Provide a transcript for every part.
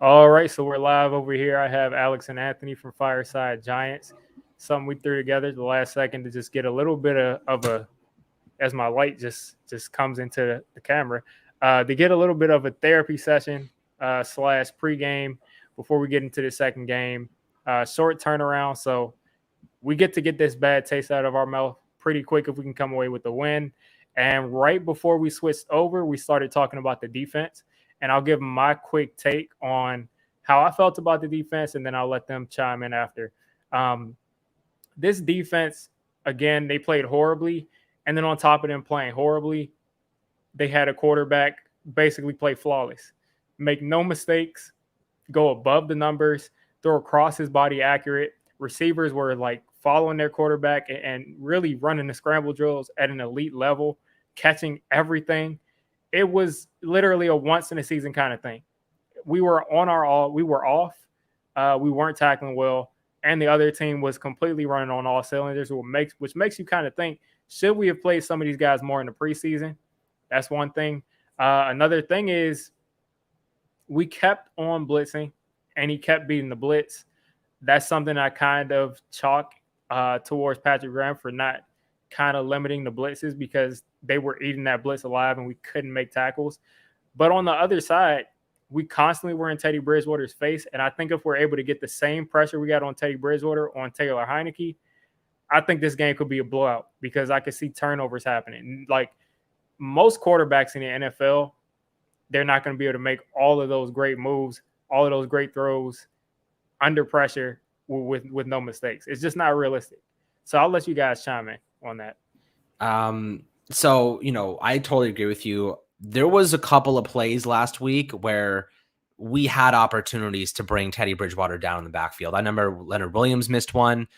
All right, so we're live over here. I have Alex and Anthony from Fireside Giants. Something we threw together at the last second to just get a little bit of a, as my light just comes into the camera, to get a little bit of a therapy session slash pregame before we get into the second game. Short turnaround, so we get to get this bad taste out of our mouth pretty quick if we can come away with the win. And right before we switched over, we started talking about the defense. And I'll give my quick take on how I felt about the defense, and then I'll let them chime in after. This defense, again, they played horribly. And then on top of them playing horribly, they had a quarterback basically play flawless, make no mistakes, go above the numbers, throw across his body accurate. Receivers were like following their quarterback and really running the scramble drills at an elite level, catching everything. It was literally a once in a season kind of thing. We were off. We weren't tackling well, and the other team was completely running on all cylinders, which makes you kind of think, should we have played some of these guys more in the preseason? That's one thing. Another thing is we kept on blitzing, and he kept beating the blitz. That's something I kind of chalk towards Patrick Graham for not kind of limiting the blitzes, because they were eating that blitz alive and we couldn't make tackles. But on the other side, we constantly were in Teddy Bridgewater's face. And I think if we're able to get the same pressure we got on Teddy Bridgewater on Taylor Heineke, I think this game could be a blowout, because I could see turnovers happening. Like most quarterbacks in the NFL, they're not going to be able to make all of those great moves, all of those great throws under pressure with no mistakes. It's just not realistic. So I'll let you guys chime in on that. So, I totally agree with you. There was a couple of plays last week where we had opportunities to bring Teddy Bridgewater down in the backfield. I remember Leonard Williams missed one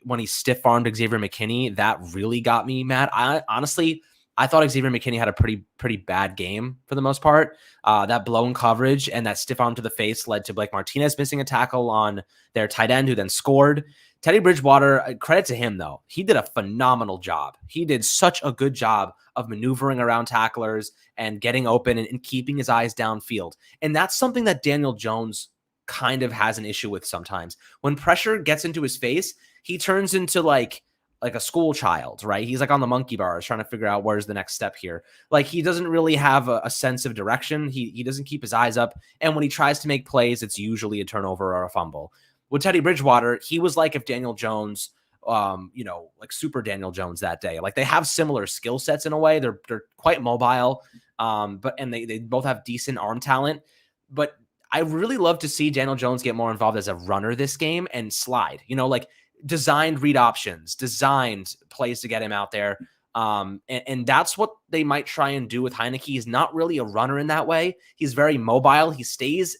when he stiff-armed Xavier McKinney. That really got me mad. I thought Xavier McKinney had a pretty bad game for the most part. That blown coverage and that stiff arm to the face led to Blake Martinez missing a tackle on their tight end, who then scored. Teddy Bridgewater, credit to him, though. He did a phenomenal job. He did such a good job of maneuvering around tacklers and getting open and keeping his eyes downfield. And that's something that Daniel Jones kind of has an issue with sometimes. When pressure gets into his face, he turns into like a school child, right? He's like on the monkey bars trying to figure out where's the next step here. Like he doesn't really have a sense of direction. He doesn't keep his eyes up. And when he tries to make plays, it's usually a turnover or a fumble. With Teddy Bridgewater, he was like if Daniel Jones, like super Daniel Jones that day. Like they have similar skill sets in a way. They're quite mobile, but they both have decent arm talent. But I really love to see Daniel Jones get more involved as a runner this game and slide. Like designed read options, designed plays to get him out there. And that's what they might try and do with Heineke. He's not really a runner in that way. He's very mobile. He stays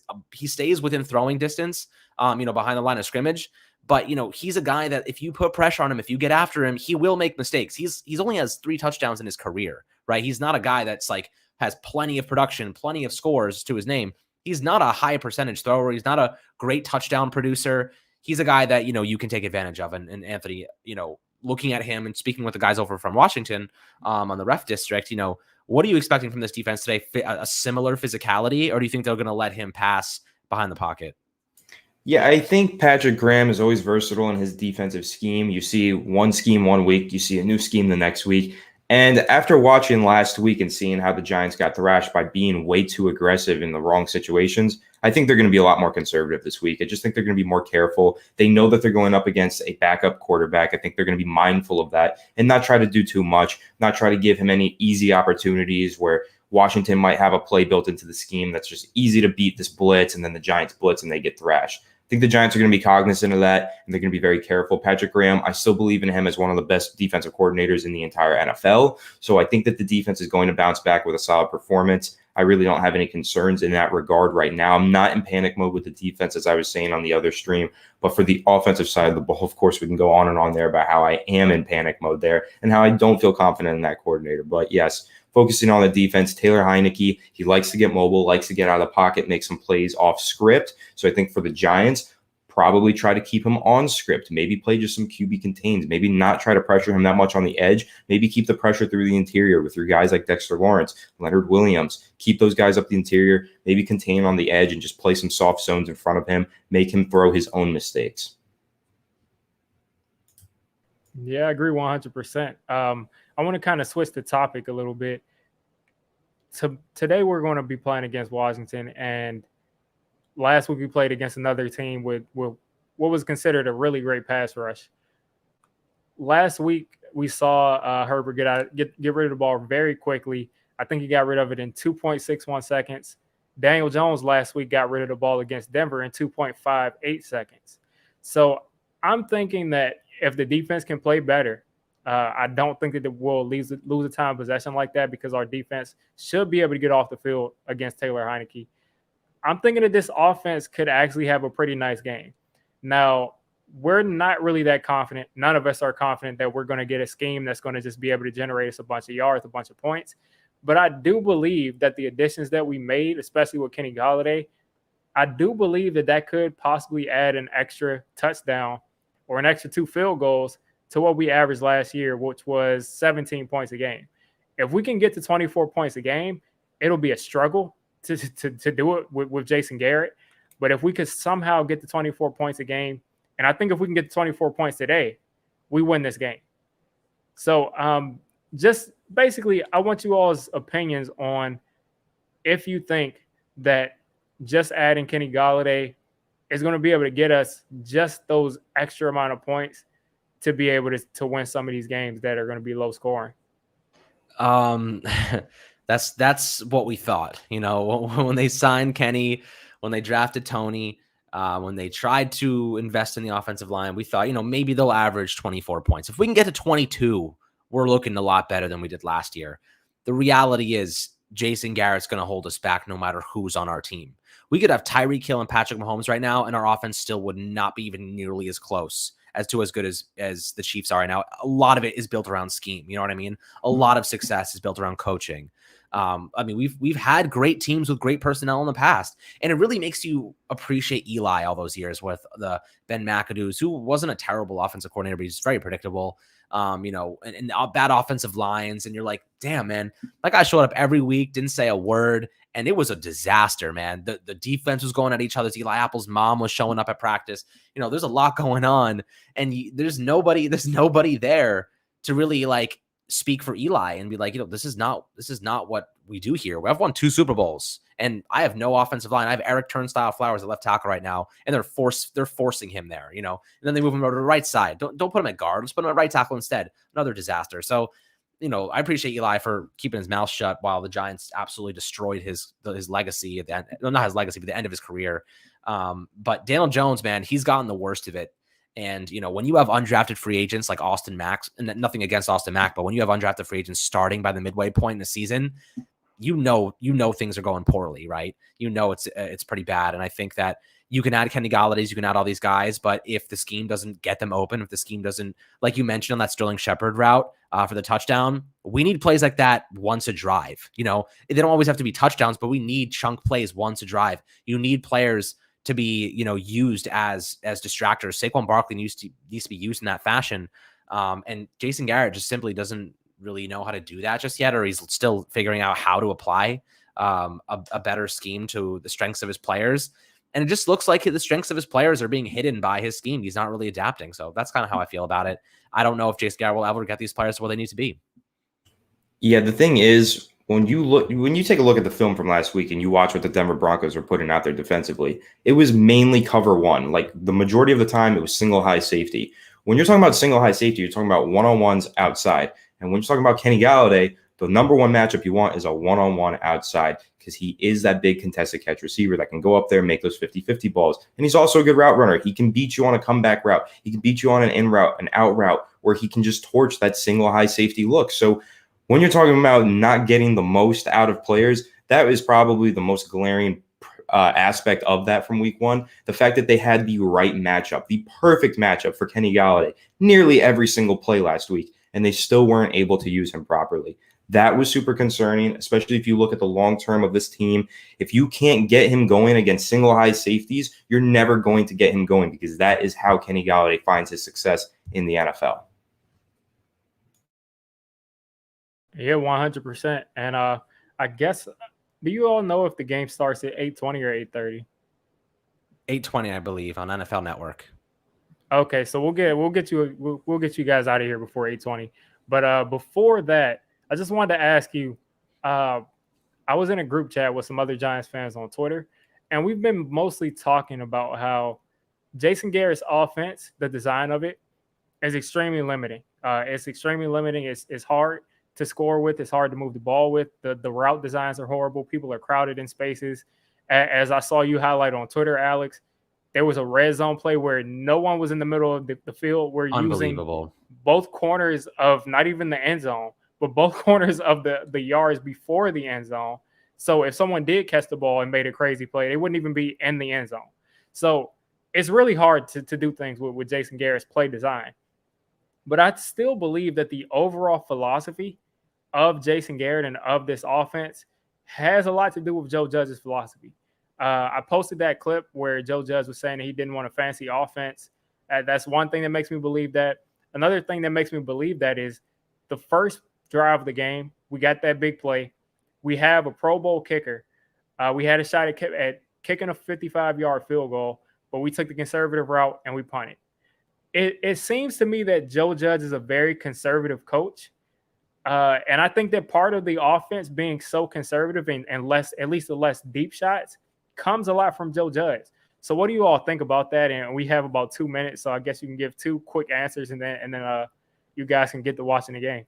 within throwing distance, behind the line of scrimmage. But, he's a guy that if you put pressure on him, if you get after him, he will make mistakes. He's only has 3 touchdowns in his career, right? He's not a guy that's like has plenty of production, plenty of scores to his name. He's not a high percentage thrower. He's not a great touchdown producer. He's a guy that, you can take advantage of. And Anthony, looking at him and speaking with the guys over from Washington on the ref district, what are you expecting from this defense today? A similar physicality, or do you think they're going to let him pass behind the pocket? Yeah, I think Patrick Graham is always versatile in his defensive scheme. You see one scheme one week, you see a new scheme the next week. And after watching last week and seeing how the Giants got thrashed by being way too aggressive in the wrong situations, I think they're going to be a lot more conservative this week. I just think they're going to be more careful. They know that they're going up against a backup quarterback. I think they're going to be mindful of that and not try to do too much, not try to give him any easy opportunities where Washington might have a play built into the scheme that's just easy to beat this blitz, and then the Giants blitz and they get thrashed. I think the Giants are going to be cognizant of that, and they're going to be very careful. Patrick Graham, I still believe in him as one of the best defensive coordinators in the entire NFL. So I think that the defense is going to bounce back with a solid performance. I really don't have any concerns in that regard right now. I'm not in panic mode with the defense, as I was saying on the other stream. But for the offensive side of the ball, of course, we can go on and on there about how I am in panic mode there and how I don't feel confident in that coordinator. But yes, focusing on the defense, Taylor Heineke, he likes to get mobile, likes to get out of the pocket, make some plays off script. So I think for the Giants, probably try to keep him on script, maybe play just some QB contains, maybe not try to pressure him that much on the edge, maybe keep the pressure through the interior with your guys like Dexter Lawrence, Leonard Williams, keep those guys up the interior, maybe contain on the edge and just play some soft zones in front of him, make him throw his own mistakes. Yeah, I agree 100%. I want to kind of switch the topic a little bit. Today we're going to be playing against Washington, and last week we played against another team with what was considered a really great pass rush. Last week we saw Herbert get rid of the ball very quickly. I think he got rid of it in 2.61 seconds. Daniel Jones last week got rid of the ball against Denver in 2.58 seconds. So I'm thinking that if the defense can play better, I don't think that we'll lose a time of possession like that, because our defense should be able to get off the field against Taylor Heineke. I'm thinking that this offense could actually have a pretty nice game. Now, we're not really that confident. None of us are confident that we're going to get a scheme that's going to just be able to generate us a bunch of yards, a bunch of points. But I do believe that the additions that we made, especially with Kenny Golladay, I do believe that could possibly add an extra touchdown or an extra 2 field goals to what we averaged last year, which was 17 points a game. If we can get to 24 points a game, it'll be a struggle to do it with Jason Garrett. But if we could somehow get to 24 points a game, and I think if we can get to 24 points today, we win this game. So just basically, I want you all's opinions on if you think that just adding Kenny Golladay is going to be able to get us just those extra amount of points to be able to win some of these games that are going to be low scoring. That's what we thought, when they signed Kenny, when they drafted Tony, when they tried to invest in the offensive line, we thought, maybe they'll average 24 points. If we can get to 22, we're looking a lot better than we did last year. The reality is Jason Garrett's going to hold us back no matter who's on our team. We could have Tyreek Hill and Patrick Mahomes right now, and our offense still would not be even nearly as close as good as the Chiefs are right now. A lot of it is built around scheme. You know what I mean? A lot of success is built around coaching. We've had great teams with great personnel in the past, and it really makes you appreciate Eli all those years with the Ben McAdoo's, who wasn't a terrible offensive coordinator, but he's very predictable. And bad offensive lines, and you're like, damn, man, that guy showed up every week, didn't say a word, and it was a disaster, man. The defense was going at each other's. Eli Apple's mom was showing up at practice. There's a lot going on, and there's nobody there to really speak for Eli and be like, this is not what we do here. I've won 2 Super Bowls, and I have no offensive line. I have Eric Turnstile Flowers at left tackle right now, and they're forcing him there, and then they move him over to the right side. Don't put him at guard. Let's put him at right tackle instead. Another disaster. So, I appreciate Eli for keeping his mouth shut while the Giants absolutely destroyed his legacy at the end. Well, not his legacy, but the end of his career. But Daniel Jones, man, he's gotten the worst of it. And, when you have undrafted free agents like Austin Mack, and nothing against Austin Mack, but when you have undrafted free agents starting by the midway point in the season, things are going poorly, right? It's pretty bad. And I think that you can add Kenny Golladay, you can add all these guys, but if the scheme doesn't get them open, if the scheme doesn't, like you mentioned on that Sterling Shepard route for the touchdown, we need plays like that once a drive. They don't always have to be touchdowns, but we need chunk plays once a drive. You need players to be, used as distractors. Saquon Barkley needs to be used in that fashion. And Jason Garrett just simply doesn't really know how to do that just yet, or he's still figuring out how to apply a better scheme to the strengths of his players. And it just looks like the strengths of his players are being hidden by his scheme. He's not really adapting. So that's kind of how I feel about it. I don't know if Jason Garrett will ever get these players to where they need to be. Yeah, the thing is, when you take a look at the film from last week and you watch what the Denver Broncos were putting out there defensively, it was mainly cover one. Like the majority of the time, it was single high safety. When you're talking about single high safety, you're talking about one-on-ones outside. And when you're talking about Kenny Golladay, the number one matchup you want is a one-on-one outside, because he is that big contested catch receiver that can go up there and make those 50-50 balls. And he's also a good route runner. He can beat you on a comeback route. He can beat you on an in route, an out route, where he can just torch that single high safety look. So when you're talking about not getting the most out of players, that is probably the most glaring aspect of that from week one. The fact that they had the right matchup, the perfect matchup for Kenny Golladay, nearly every single play last week, and they still weren't able to use him properly. That was super concerning, especially if you look at the long term of this team. If you can't get him going against single high safeties, you're never going to get him going, because that is how Kenny Golladay finds his success in the NFL. Yeah, 100%. And I guess, do you all know if the game starts at 8:20 or 8:30? 8:20, I believe, on NFL Network. Okay, so we'll get you guys out of here before 8:20. But before that, I just wanted to ask you. I was in a group chat with some other Giants fans on Twitter, and we've been mostly talking about how Jason Garrett's offense, the design of it, is extremely limiting. It's extremely limiting. It's hard to score with. It's hard to move the ball with. The route designs are horrible. People are crowded in spaces. As I saw you highlight on Twitter, Alex, there was a red zone play where no one was in the middle of the field. We're using both corners of not even the end zone, but both corners of the yards before the end zone. So if someone did catch the ball and made a crazy play, they wouldn't even be in the end zone. So it's really hard to do things with Jason Garrett's play design. But I still believe that the overall philosophy of Jason Garrett and of this offense has a lot to do with Joe Judge's philosophy. I posted that clip where Joe Judge was saying that he didn't want a fancy offense. That's one thing that makes me believe that. Another thing that makes me believe that is the first drive of the game, we got that big play. We have a Pro Bowl kicker. We had a shot at kicking a 55-yard field goal, but we took the conservative route and we punted. It seems to me that Joe Judge is a very conservative coach. And I think that part of the offense being so conservative and less, at least the less deep shots, comes a lot from Joe Judge. So what do you all think about that? And we have about 2 minutes, so I guess you can give 2 quick answers, and then you guys can get to watching the game.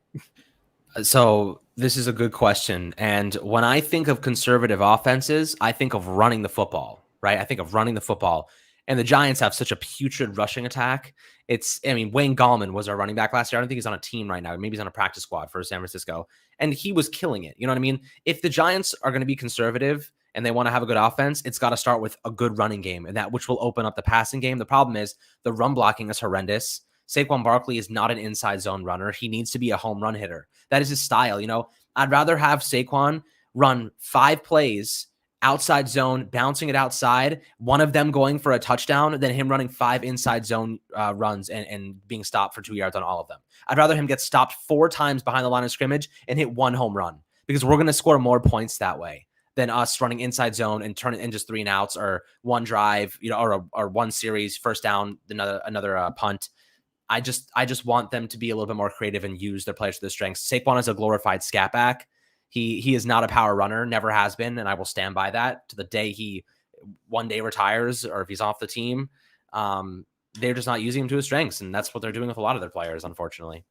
So this is a good question. And when I think of conservative offenses, I think of running the football, right? I think of running the football. And the Giants have such a putrid rushing attack. Wayne Gallman was our running back last year. I don't think he's on a team right now. Maybe he's on a practice squad for San Francisco. And he was killing it. You know what I mean? If the Giants are going to be conservative and they want to have a good offense, it's got to start with a good running game, and that which will open up the passing game. The problem is the run blocking is horrendous. Saquon Barkley is not an inside zone runner. He needs to be a home run hitter. That is his style. You know, I'd rather have Saquon run 5 plays outside zone, bouncing it outside, one of them going for a touchdown, than him running 5 inside zone runs and being stopped for 2 yards on all of them. I'd rather him get stopped 4 times behind the line of scrimmage and hit 1 home run, because we're going to score more points that way than us running inside zone and turn it in just 3 and outs, or one drive, you know, or one series, first down, another punt. I just want them to be a little bit more creative and use their players to their strengths. Saquon is a glorified scat back. He is not a power runner, never has been, and I will stand by that to the day he one day retires, or if he's off the team. They're just not using him to his strengths, and that's what they're doing with a lot of their players, unfortunately.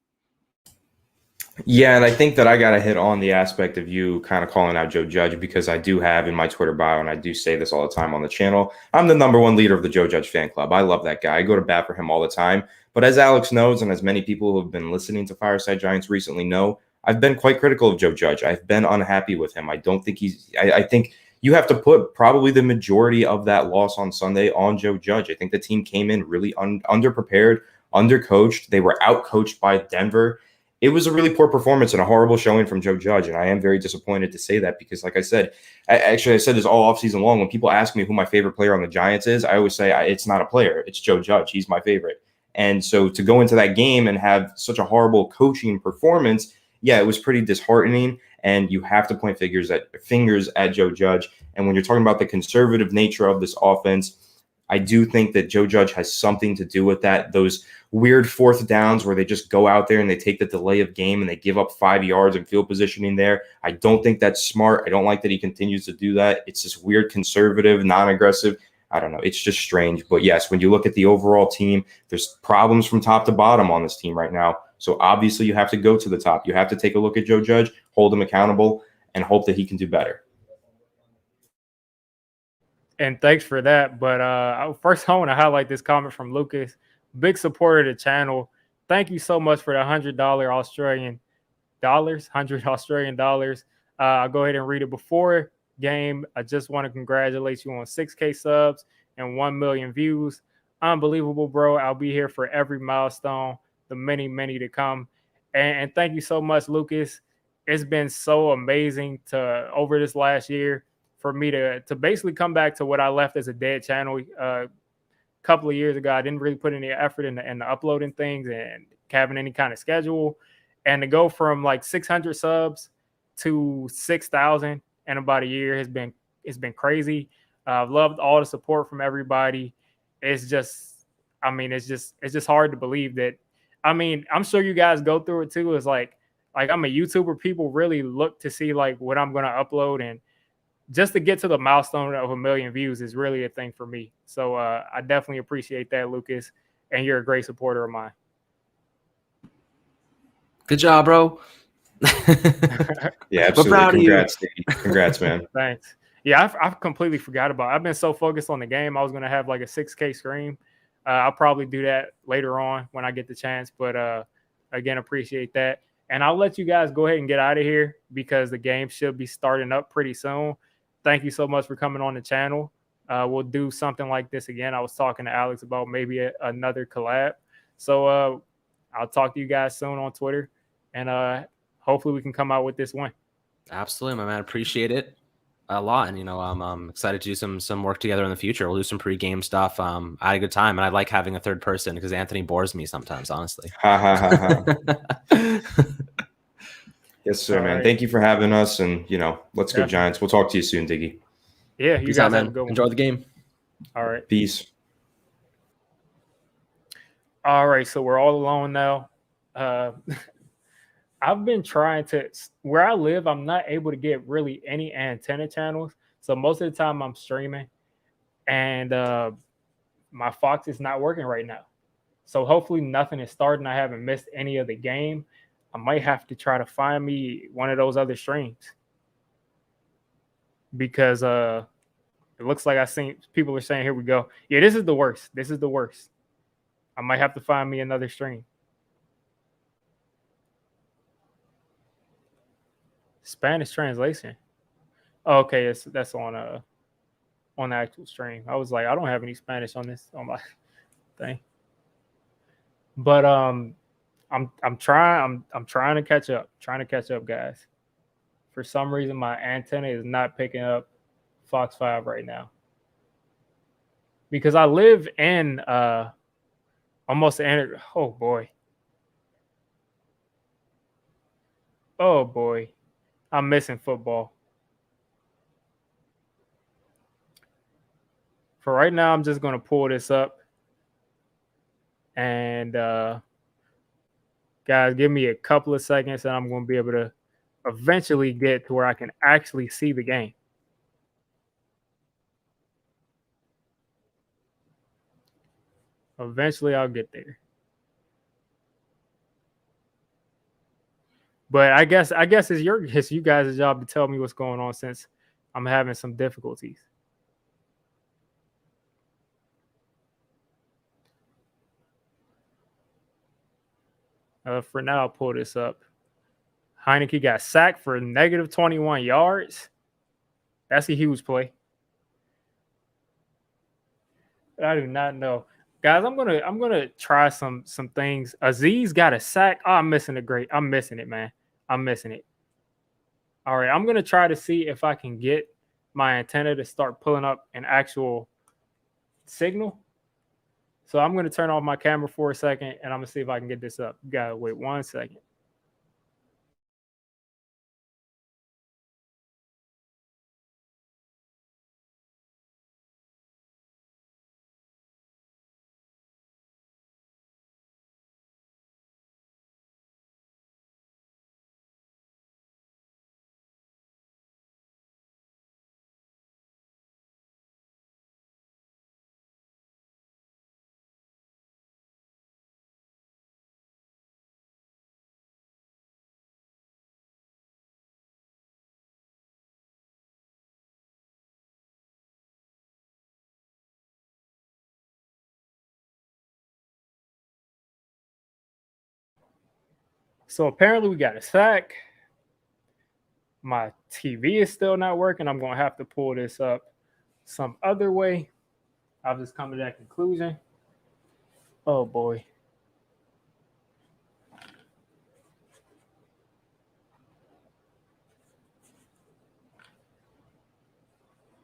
Yeah, and I think that I got to hit on the aspect of you kind of calling out Joe Judge, because I do have in my Twitter bio, and I do say this all the time on the channel, I'm the #1 leader of the Joe Judge fan club. I love that guy. I go to bat for him all the time. But as Alex knows, and as many people who have been listening to Fireside Giants recently know, I've been quite critical of Joe Judge. I've been unhappy with him. I don't think I think you have to put probably the majority of that loss on Sunday on Joe Judge. I think the team came in really underprepared, undercoached. They were outcoached by Denver. It was a really poor performance and a horrible showing from Joe Judge. And I am very disappointed to say that, because like I said, I said this all offseason long. When people ask me who my favorite player on the Giants is, I always say it's not a player. It's Joe Judge. He's my favorite. And so to go into that game and have such a horrible coaching performance, yeah, it was pretty disheartening. And you have to point fingers at Joe Judge. And when you're talking about the conservative nature of this offense, I do think that Joe Judge has something to do with that. Those weird 4th downs where they just go out there and they take the delay of game and they give up 5 yards in field positioning there. I don't think that's smart. I don't like that he continues to do that. It's this weird conservative, non-aggressive. I don't know. It's just strange. But yes, when you look at the overall team, there's problems from top to bottom on this team right now. So obviously you have to go to the top. You have to take a look at Joe Judge, hold him accountable, and hope that he can do better. And thanks for that. But first, I want to highlight this comment from Lucas, big supporter of the channel. Thank you so much for the $100 Australian dollars, I'll go ahead and read it before game. I just want to congratulate you on 6K subs and 1 million views. Unbelievable, bro. I'll be here for every milestone, the many, many to come. And thank you so much, Lucas. it's been so amazing to over this last year for me to basically come back to what I left as a dead channel a couple of years ago. I didn't really put any effort in the uploading things and having any kind of schedule, and to go from like 600 subs to 6,000 in about a year has been crazy. I've loved all the support from everybody. It's just, I mean, it's just hard to believe that. I mean, I'm sure you guys go through it too. It's like I'm a YouTuber. People really look to see like what I'm going to upload, and just to get to the milestone of 1 million views is really a thing for me. So I definitely appreciate that, Lucas, and you're a great supporter of mine. Good job, bro. Yeah, absolutely. We're proud Congrats, of you. Congrats, man. Thanks. Yeah, I've completely forgot about it. I've been so focused on the game. I was going to have like a 6K stream. I'll probably do that later on when I get the chance. But again, appreciate that. And I'll let you guys go ahead and get out of here because the game should be starting up pretty soon. Thank you so much for coming on the channel. We'll do something like this again. I was talking to Alex about maybe another collab. So I'll talk to you guys soon on Twitter. And hopefully we can come out with this win. Absolutely, my man. Appreciate it a lot. And, I'm excited to do some work together in the future. We'll do some pre-game stuff. I had a good time. And I like having a third person because Anthony bores me sometimes, honestly. Ha, ha, ha, ha. Yes, sir, man. Right. Thank you for having us. And, let's go Giants. We'll talk to you soon, Diggy. Yeah, you guys have a good one. Enjoy the game. All right. Peace. All right, so we're all alone now. I've been trying to, where I live, I'm not able to get really any antenna channels. So most of the time I'm streaming, and my Fox is not working right now. So hopefully nothing is starting. I haven't missed any of the game. I might have to try to find me one of those other streams because it looks like people are saying, here we go. Yeah, this is the worst. This is the worst. I might have to find me another stream. Spanish translation. Oh, okay, that's on the actual stream. I was like, I don't have any Spanish on my thing. But I'm trying to catch up. Trying to catch up, guys. For some reason, my antenna is not picking up Fox 5 right now. Because I live in almost oh boy. Oh boy. I'm missing football. For right now, I'm just going to pull this up. And guys, give me a couple of seconds and I'm going to be able to eventually get to where I can actually see the game. Eventually, I'll get there. But I guess it's you guys' job to tell me what's going on since I'm having some difficulties. For now, I'll pull this up. Heineke got sacked for negative 21 yards. That's a huge play. I do not know. Guys, I'm gonna try some things. Aziz got a sack. Oh, I'm missing I'm missing it, man. I'm missing it. All right, I'm gonna try to see if I can get my antenna to start pulling up an actual signal. So I'm gonna turn off my camera for a second, and I'm gonna see if I can get this up. You gotta wait 1 second. So apparently we got a sack. My TV is still not working. I'm going to have to pull this up some other way. I've just come to that conclusion. Oh, boy.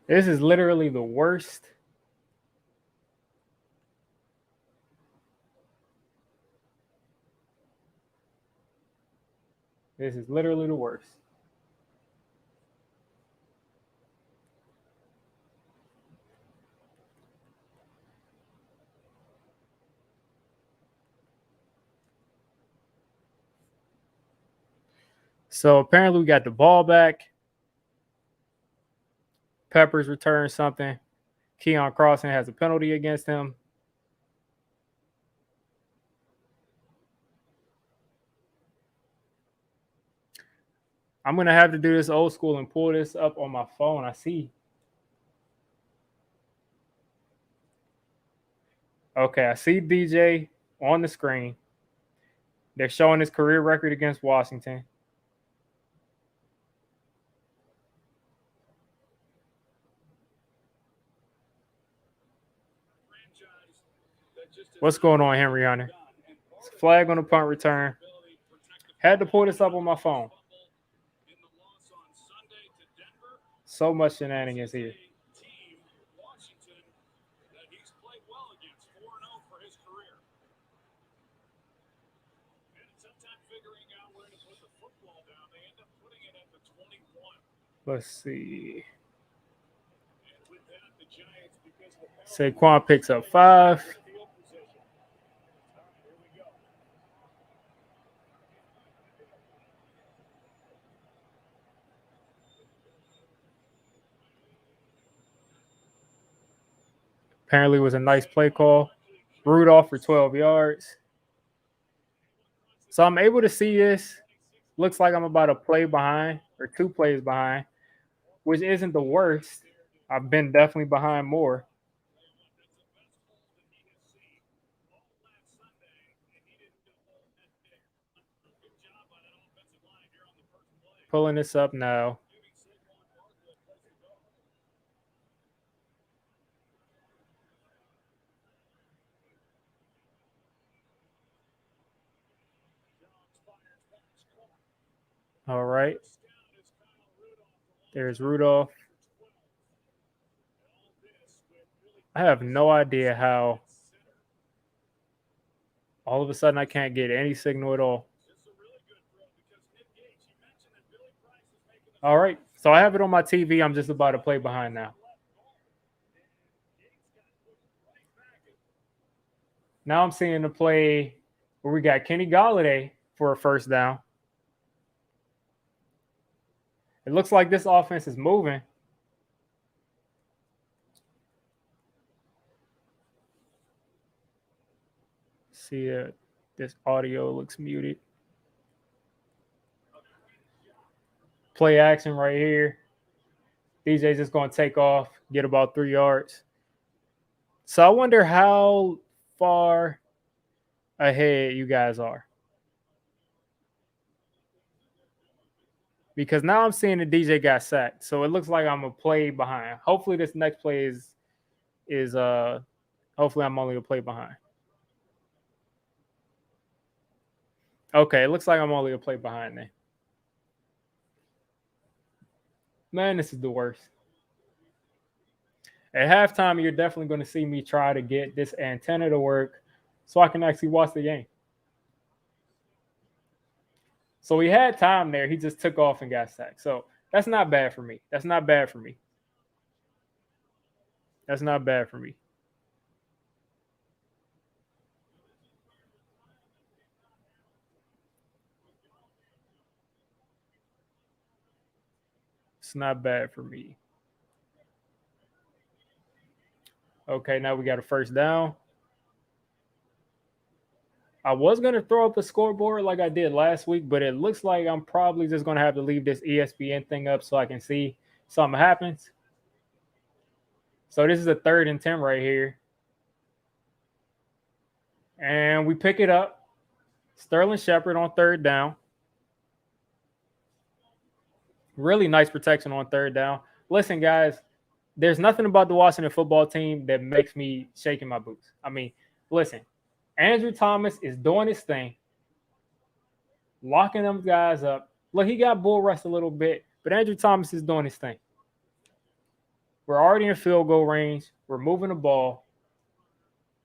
This is literally the worst. This is literally the worst. So apparently we got the ball back. Peppers returns something. Keon Crossen has a penalty against him. I'm going to have to do this old school and pull this up on my phone. I see. Okay, I see DJ on the screen. They're showing his career record against Washington. What's going on, Henry Hunter? It's a flag on the punt return. Had to pull this up on my phone. So much shenanigans here. Let's see. Saquon picks up 5. Apparently it was a nice play call. Rudolph for 12 yards. So I'm able to see this. Looks like I'm about a play behind or 2 plays behind, which isn't the worst. I've been definitely behind more. Pulling this up now. All right. There's Rudolph. I have no idea how all of a sudden I can't get any signal at all. All right. So I have it on my TV. I'm just about to play behind now. Now I'm seeing the play where we got Kenny Golladay for a first down. It looks like this offense is moving. See, this audio looks muted. Play action right here. DJ's just going to take off, get about 3 yards. So I wonder how far ahead you guys are. Because now I'm seeing the DJ got sacked. So it looks like I'm a play behind. Hopefully this next play is hopefully I'm only a play behind. Okay, it looks like I'm only a play behind then. Man, this is the worst. At halftime, you're definitely going to see me try to get this antenna to work so I can actually watch the game. So he had time there. He just took off and got sacked. So that's not bad for me. That's not bad for me. That's not bad for me. It's not bad for me. Okay, now we got a first down. I was going to throw up a scoreboard like I did last week, but it looks like I'm probably just going to have to leave this ESPN thing up so I can see something happens. So this is a 3rd and 10 right here. And we pick it up. Sterling Shepard on 3rd down. Really nice protection on 3rd down. Listen, guys, there's nothing about the Washington football team that makes me shaking my boots. I mean, listen, Andrew Thomas is doing his thing, locking them guys up. Look, he got bull rushed a little bit, but Andrew Thomas is doing his thing. We're already in field goal range. We're moving the ball.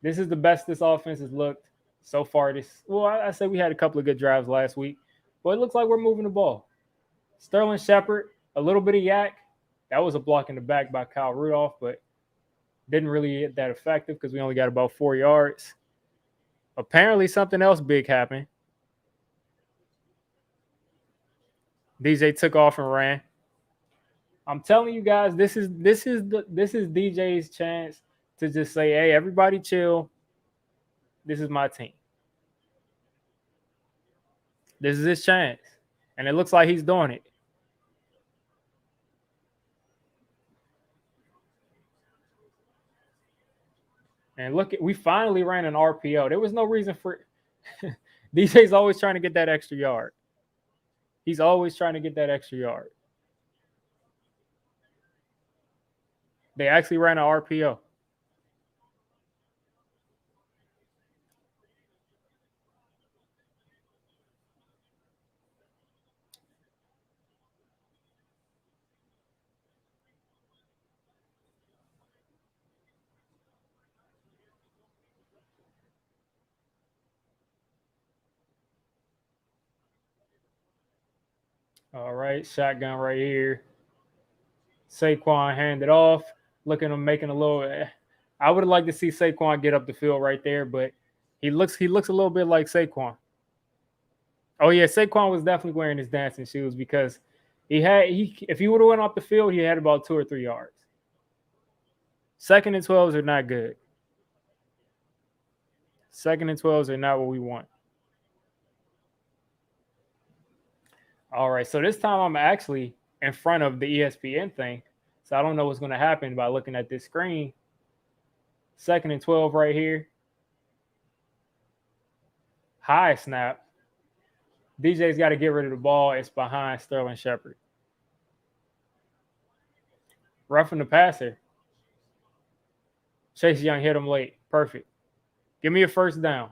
This is the best this offense has looked so far. I say we had a couple of good drives last week, but it looks like we're moving the ball. Sterling Shepard, a little bit of yak. That was a block in the back by Kyle Rudolph, but didn't really get that effective because we only got about 4 yards. Apparently, something else big happened. DJ took off and ran. I'm telling you guys, this is DJ's chance to just say, "Hey, everybody, chill. This is my team. This is his chance," and it looks like he's doing it. And look, we finally ran an RPO. There was no reason for DJ's always trying to get that extra yard. He's always trying to get that extra yard. They actually ran an RPO. All right, shotgun right here. Saquon handed off, looking at him making a little. I would like to see Saquon get up the field right there, but he looks a little bit like Saquon. Oh yeah, Saquon was definitely wearing his dancing shoes because if he would have went off the field, he had about 2 or 3 yards. 2nd and 12s are not good. 2nd and 12s are not what we want. All right, so this time I'm actually in front of the ESPN thing, so I don't know what's going to happen by looking at this screen. 2nd and 12 right here. High snap. DJ's got to get rid of the ball. It's behind Sterling Shepard. Roughing the passer. Chase Young hit him late. Perfect. Give me a first down.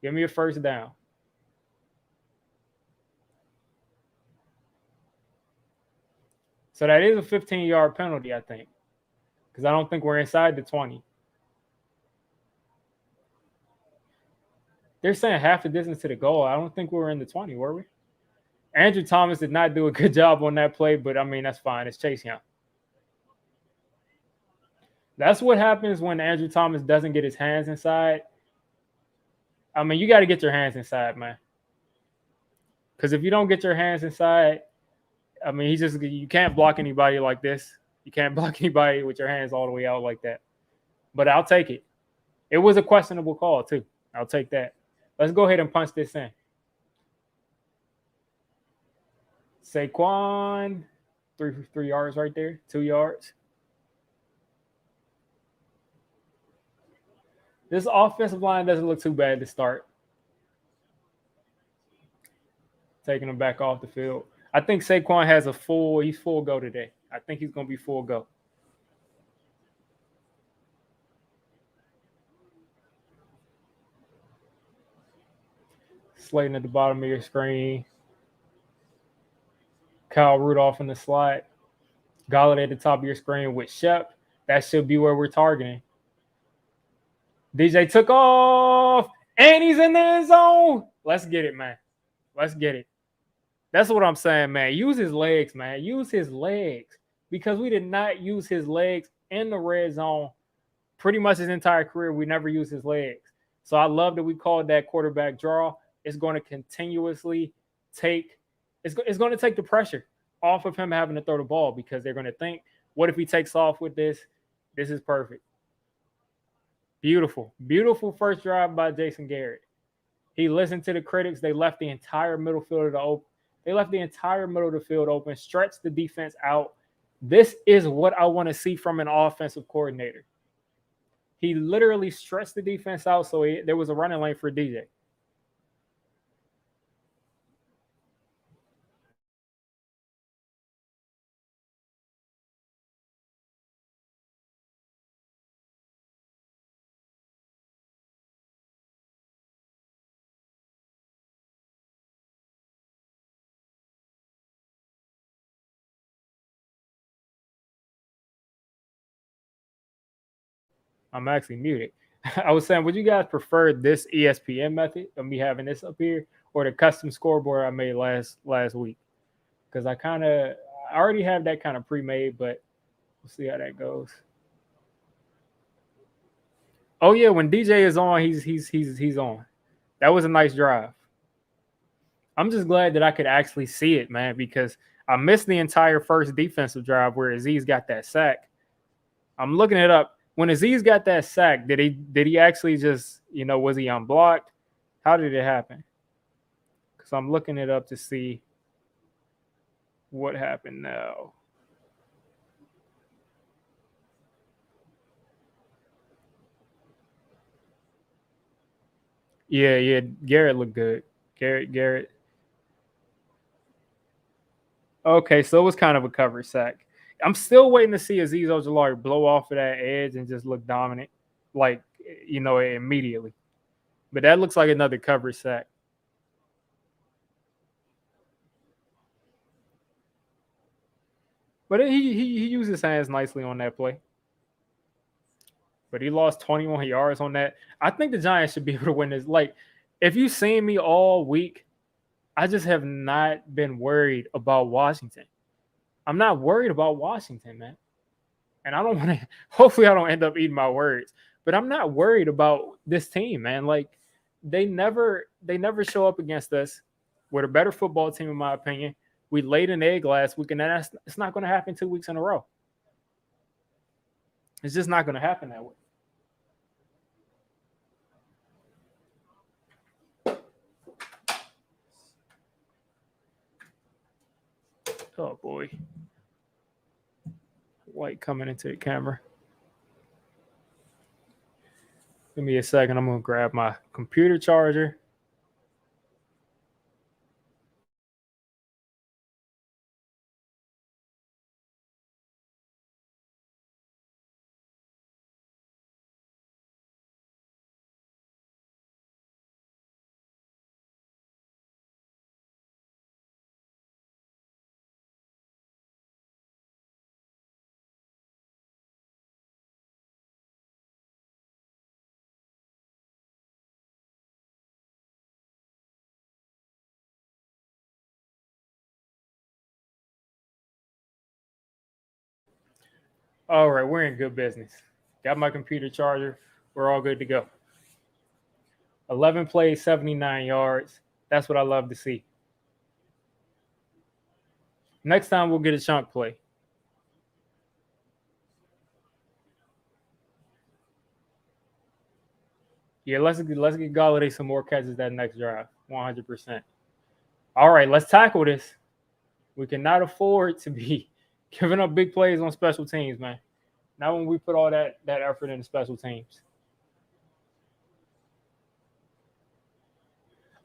Give me a first down. So that is a 15-yard penalty, I think, because I don't think we're inside the 20. They're saying half the distance to the goal. I don't think we were in the 20, were we? Andrew Thomas did not do a good job on that play, but I mean, that's fine. It's Chase Young. That's what happens when Andrew Thomas doesn't get his hands inside. I mean, you got to get your hands inside, man. Because if you don't get your hands inside, I mean, you can't block anybody like this. You can't block anybody with your hands all the way out like that. But I'll take it. It was a questionable call, too. I'll take that. Let's go ahead and punch this in. Saquon, 3 yards right there, 2 yards. This offensive line doesn't look too bad to start. Taking him back off the field. I think Saquon has he's full go today. I think he's going to be full go. Slayton at the bottom of your screen. Kyle Rudolph in the slot. Galladay at the top of your screen with Shep. That should be where we're targeting. DJ took off, and he's in the end zone. Let's get it, man. Let's get it. That's what I'm saying, man. Use his legs, man. Use his legs. Because we did not use his legs in the red zone pretty much his entire career. We never used his legs. So I love that we called that quarterback draw. It's going to continuously take the pressure off of him having to throw the ball because they're going to think, what if he takes off with this? This is perfect. Beautiful. Beautiful first drive by Jason Garrett. He listened to the critics. They left the entire middle field open. They left the entire middle of the field open, stretched the defense out. This is what I want to see from an offensive coordinator. He literally stretched the defense out so there was a running lane for DJ. I'm actually muted. I was saying, would you guys prefer this ESPN method of me having this up here, or the custom scoreboard I made last week? Because I already have that kind of pre-made, but we'll see how that goes. Oh yeah, when DJ is on, he's on. That was a nice drive. I'm just glad that I could actually see it, man, because I missed the entire first defensive drive where Aziz got that sack. I'm looking it up. When Aziz got that sack, did he actually just, was he unblocked? How did it happen? Because I'm looking it up to see what happened now. Yeah, Garrett looked good. Garrett. Okay, so it was kind of a cover sack. I'm still waiting to see Aziz Ojulari blow off of that edge and just look dominant, like, immediately. But that looks like another cover sack. But he used his hands nicely on that play. But he lost 21 yards on that. I think the Giants should be able to win this. Like, if you've seen me all week, I just have not been worried about Washington. I'm not worried about Washington, man. And I don't want to, hopefully I don't end up eating my words, but I'm not worried about this team, man. Like, they never show up against us. We're a better football team, in my opinion. We laid an egg last week, and it's not going to happen 2 weeks in a row. It's just not going to happen that way. Oh, boy. White coming into the camera. Give me a second. I'm going to grab my computer charger. All right, we're in good business. Got my computer charger. We're all good to go. 11 plays, 79 yards. That's what I love to see. Next time we'll get a chunk play. Yeah, let's get Galladay some more catches that next drive. 100%. All right, let's tackle this. We cannot afford to be giving up big plays on special teams, man. Not when we put all that effort into special teams.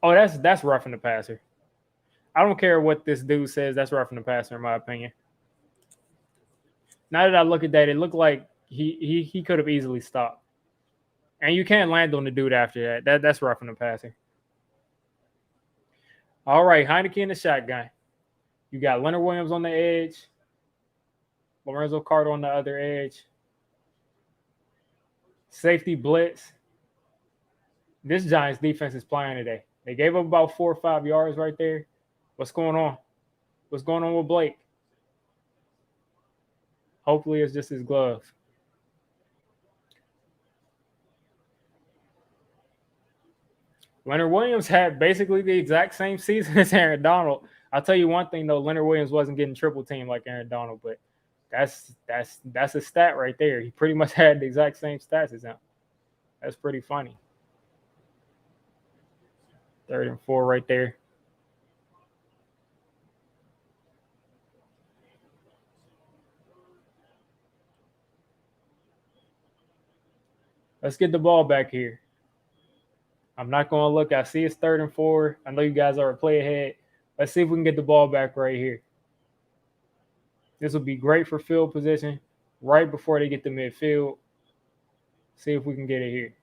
Oh, that's roughing the passer. I don't care what this dude says. That's roughing the passer, in my opinion. Now that I look at that, it looked like he could have easily stopped. And you can't land on the dude after that. That's roughing the passer. All right, Heineke in the shotgun. You got Leonard Williams on the edge. Lorenzo Carter on the other edge. Safety blitz. This Giants defense is playing today. They gave up about 4 or 5 yards right there. What's going on? What's going on with Blake? Hopefully it's just his glove. Leonard Williams had basically the exact same season as Aaron Donald. I'll tell you one thing, though. Leonard Williams wasn't getting triple team like Aaron Donald, but that's a stat right there. He pretty much had the exact same stats as him. That's pretty funny. 3rd and 4 right there. Let's get the ball back here. I'm not going to look. I see it's 3rd and 4. I know you guys are a play ahead. Let's see if we can get the ball back right here. This will be great for field position right before they get to midfield. See if we can get it here.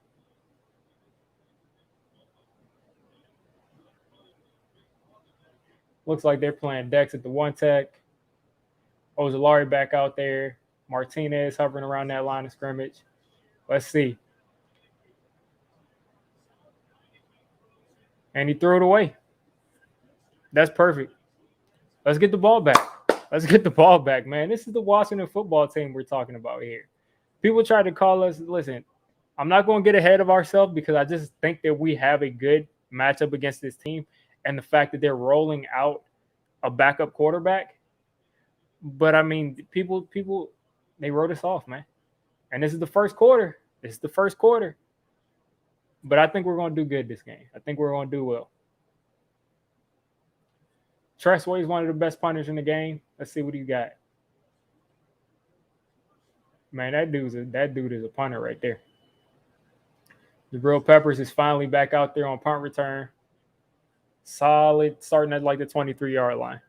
Looks like they're playing Dex at the 1-tech. Ojulari back out there. Martinez hovering around that line of scrimmage. Let's see. And he threw it away. That's perfect. Let's get the ball back. Let's get the ball back, man. This is the Washington football team we're talking about here. People try to call us. Listen, I'm not going to get ahead of ourselves because I just think that we have a good matchup against this team, and the fact that they're rolling out a backup quarterback. But I mean, people, they wrote us off, man. And this is the first quarter. This is the first quarter. But I think we're going to do good this game. I think we're going to do well. Tressway is one of the best punters in the game. Let's see what he got. Man, that dude is a punter right there. Jabril Peppers is finally back out there on punt return. Solid, starting at like the 23-yard line.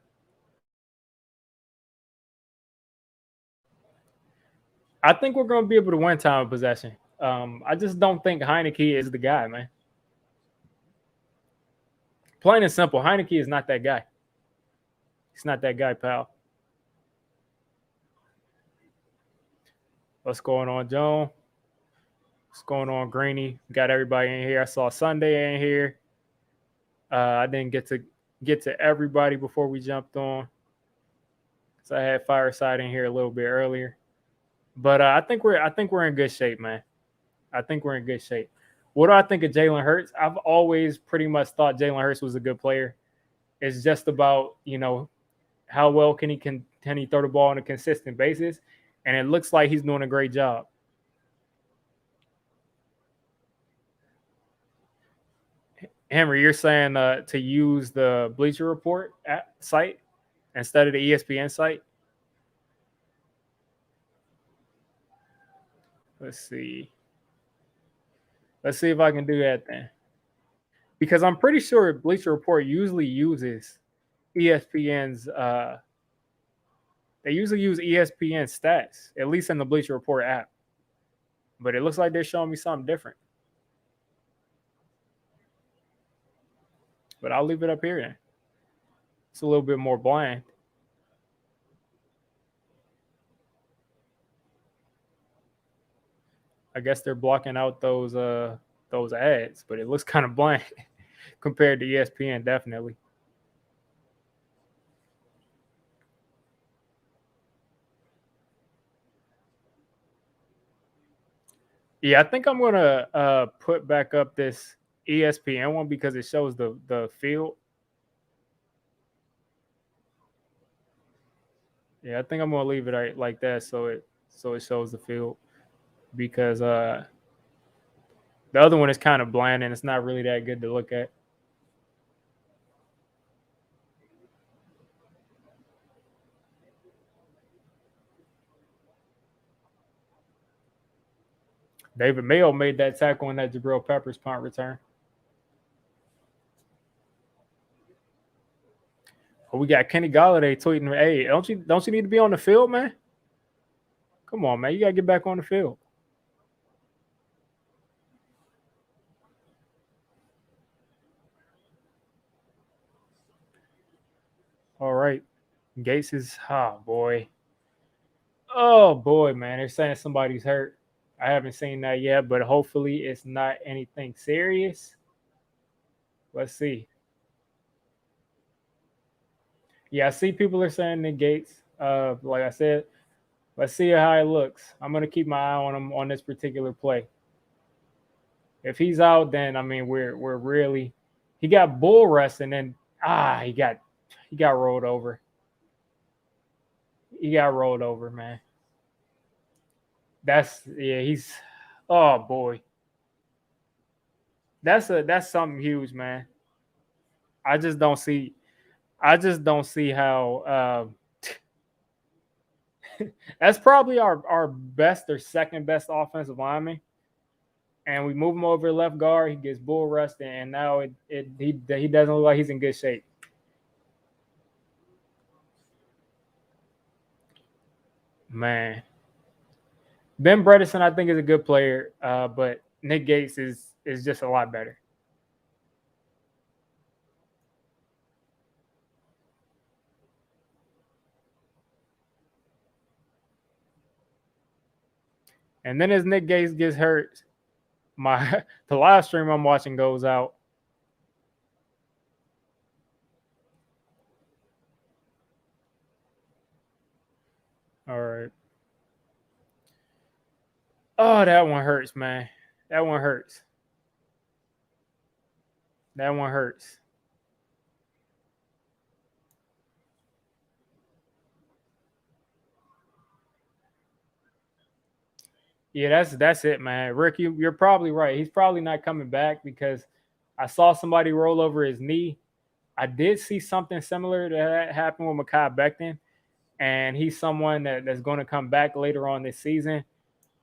I think we're going to be able to win time of possession. I just don't think Heineke is the guy, man. Plain and simple, Heineke is not that guy. He's not that guy, pal. What's going on, Joan? What's going on, Greeny? Got everybody in here. I saw Sunday in here. I didn't get to everybody before we jumped on. So I had Fireside in here a little bit earlier. But I think we're in good shape, man. I think we're in good shape. What do I think of Jalen Hurts? I've always pretty much thought Jalen Hurts was a good player. It's just about, how well can he throw the ball on a consistent basis, and it looks like he's doing a great job. Henry, you're saying to use the Bleacher Report site instead of the ESPN site? Let's see if I can do that then. Because I'm pretty sure Bleacher Report usually uses ESPN's they usually use ESPN stats, at least in the Bleacher Report app. But it looks like they're showing me something different. But I'll leave it up here then. It's a little bit more bland. I guess they're blocking out those ads, but it looks kind of bland compared to ESPN, definitely. Yeah, I think I'm gonna put back up this ESPN one because it shows the field. Yeah, I think I'm gonna leave it like that so it shows the field, because the other one is kind of bland and it's not really that good to look at. David Mayo made that tackle on that Jabril Peppers punt return. Oh, we got Kenny Golladay tweeting, "Hey, don't you need to be on the field, man? Come on, man, you gotta get back on the field." All right, Gates is oh boy, man. They're saying somebody's hurt. I haven't seen that yet, but hopefully it's not anything serious. Let's see. Yeah, I see people are saying Nick Gates. Like I said, let's see how it looks. I'm gonna keep my eye on him on this particular play. If he's out, then I mean we're really. He got bull rust and then he got rolled over. He got rolled over, man. He's oh boy. That's something huge, man. I just don't see how that's probably our best or second best offensive lineman. And we move him over to left guard, he gets bull rusted, and now he doesn't look like he's in good shape. Man. Ben Bredesen, I think, is a good player, but Nick Gates is just a lot better. And then as Nick Gates gets hurt, the live stream I'm watching goes out. All right. Oh, that one hurts, man. That one hurts. That one hurts. Yeah, that's it, man. Rick, you're probably right. He's probably not coming back because I saw somebody roll over his knee. I did see something similar to that happen with Mekhi Becton, and he's someone that's going to come back later on this season.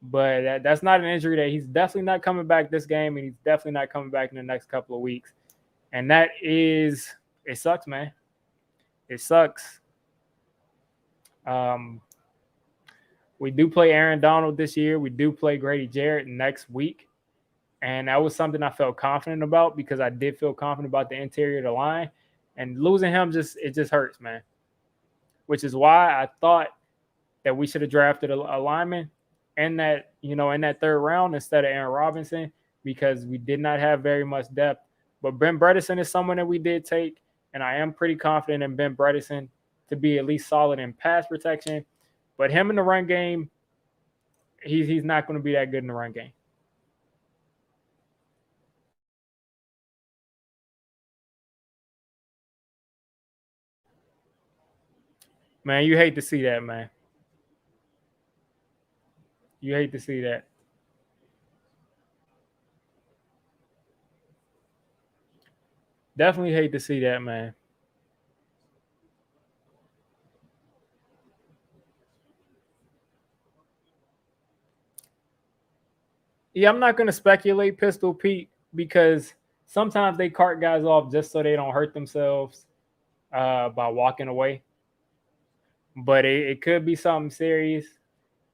But that's not an injury that he's definitely not coming back this game, and he's definitely not coming back in the next couple of weeks. And it sucks, man. It sucks. We do play Aaron Donald this year. We do play Grady Jarrett next week. And that was something I felt confident about because I did feel confident about the interior of the line. And losing him just hurts, man. Which is why I thought that we should have drafted a lineman in that third round instead of Aaron Robinson because we did not have very much depth. But Ben Bredesen is someone that we did take, and I am pretty confident in Ben Bredesen to be at least solid in pass protection. But him in the run game, he's not going to be that good in the run game. Man, you hate to see that, man. You hate to see that. Definitely hate to see that, man. Yeah, I'm not going to speculate Pistol Pete because sometimes they cart guys off just so they don't hurt themselves by walking away. But it could be something serious.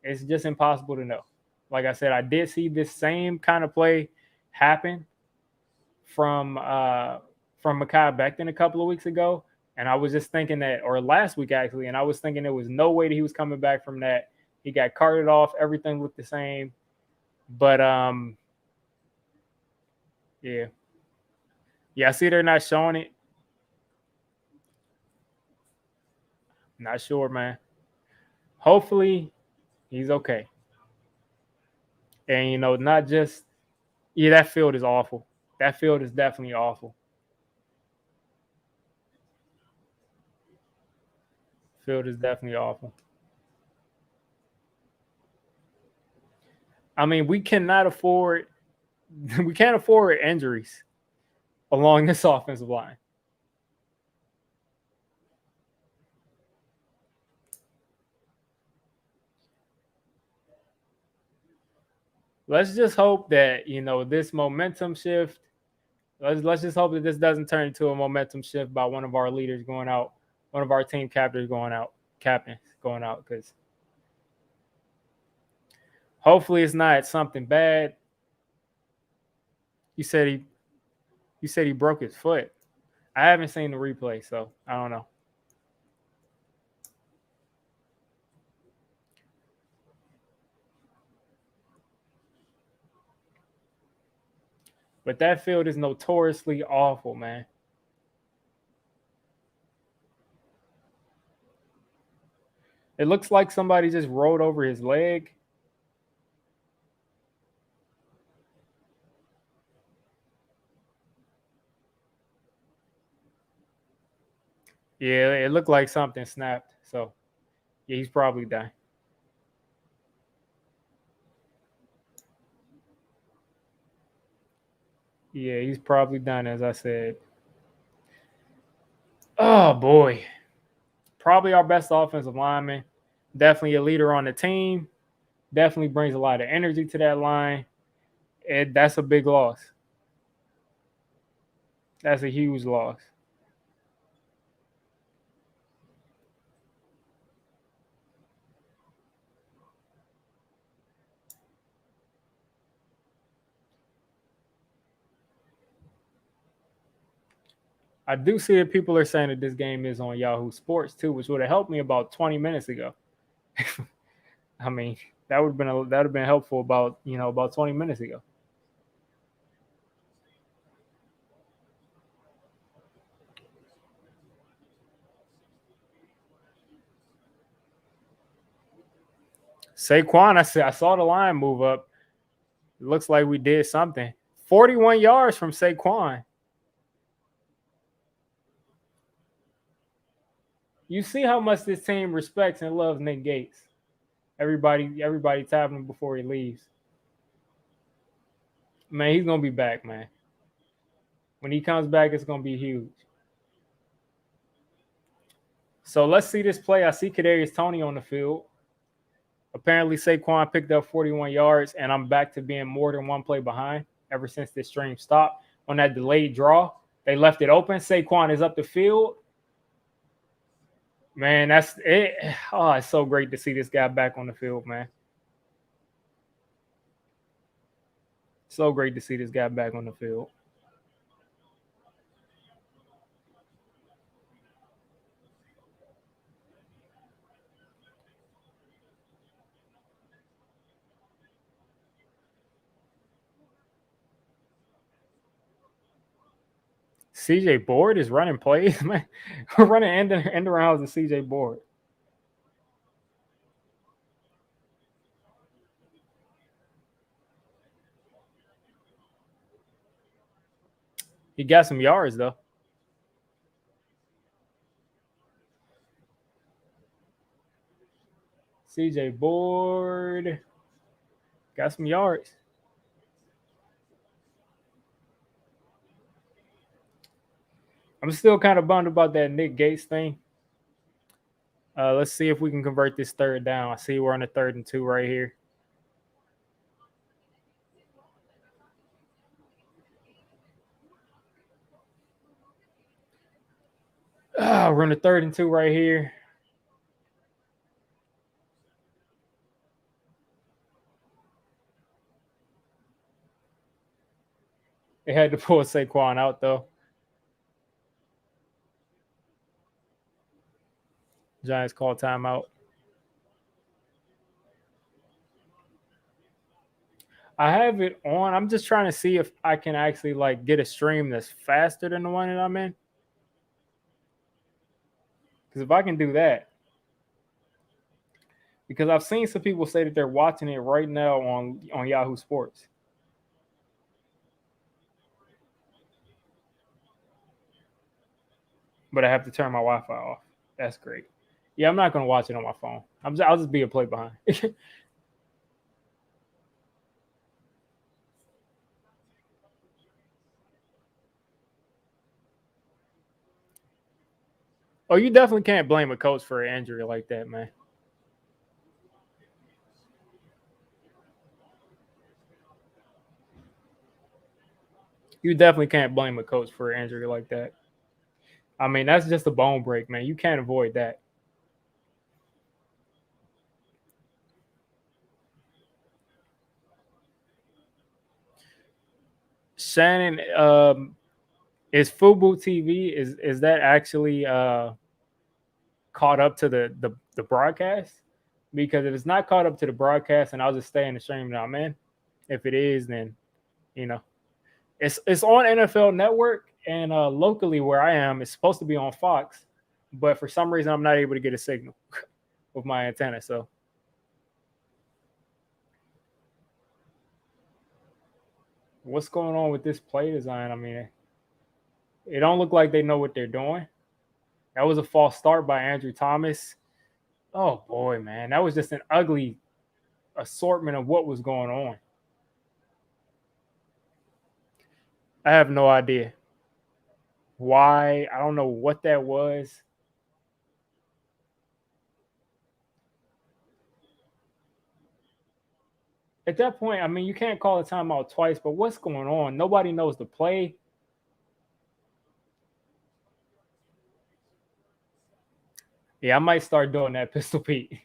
It's just impossible to know. Like I said, I did see this same kind of play happen from Mekhi Becton a couple of weeks ago. And I was just thinking that, or last week actually, and I was thinking there was no way that he was coming back from that. He got carted off. Everything looked the same. But yeah. I see they're not showing it. Not sure, man. Hopefully he's okay. And not just that field is awful. That field is definitely awful. Field is definitely awful. I mean, we can't afford injuries along this offensive line. Let's just hope that this momentum shift. Let's just hope that this doesn't turn into a momentum shift by one of our leaders going out, one of our team captains going out, because hopefully it's not something bad. You said he broke his foot. I haven't seen the replay, so I don't know. But that field is notoriously awful, man. It looks like somebody just rolled over his leg. Yeah, it looked like something snapped. So, yeah, he's probably done. Yeah, he's probably done, as I said. Oh, boy. Probably our best offensive lineman. Definitely a leader on the team. Definitely brings a lot of energy to that line. And that's a big loss. That's a huge loss. I do see that people are saying that this game is on Yahoo Sports too, which would have helped me about 20 minutes ago. I mean, That would have been helpful about 20 minutes ago. Saquon, I saw the line move up. It looks like we did something. 41 yards from Saquon. You see how much this team respects and loves Nick Gates. Everybody tapping him before he leaves. Man, he's gonna be back, man. When he comes back, it's gonna be huge. So let's see this play. I see Kadarius Toney on the field. Apparently, Saquon picked up 41 yards, and I'm back to being more than one play behind ever since this stream stopped. On that delayed draw, they left it open. Saquon is up the field. Man, that's it. Oh, it's so great to see this guy back on the field, man. So great to see this guy back on the field. CJ Board is running plays, man. We're running end arounds with CJ Board. He got some yards though. CJ Board got some yards. I'm still kind of bummed about that Nick Gates thing. Let's see if we can convert this third down. I see we're on the 3rd and 2 right here. We're on the 3rd and 2 right here. They had to pull Saquon out though. Giants call timeout. I have it on. I'm just trying to see if I can actually like get a stream that's faster than the one that I'm in. Because if I can do that, because I've seen some people say that they're watching it right now on Yahoo Sports. But I have to turn my Wi-Fi off. That's great. Yeah, I'm not going to watch it on my phone. I'll just be a play behind. Oh, you definitely can't blame a coach for an injury like that, man. You definitely can't blame a coach for an injury like that. I mean, that's just a bone break, man. You can't avoid that. Shannon, is Fubu TV is that actually caught up to the broadcast? Because if it's not caught up to the broadcast, and I'll just stay in the stream that I'm in. If it is, then it's on NFL Network, and locally where I am, it's supposed to be on Fox, but for some reason I'm not able to get a signal with my antenna. So what's going on with this play design? I mean, it don't look like they know what they're doing. That was a false start by Andrew Thomas. Oh boy, man, that was just an ugly assortment of what was going on. I have no idea why. I don't know what that was. At that point, I mean, you can't call a timeout twice, but what's going on? Nobody knows the play. Yeah, I might start doing that, Pistol Pete.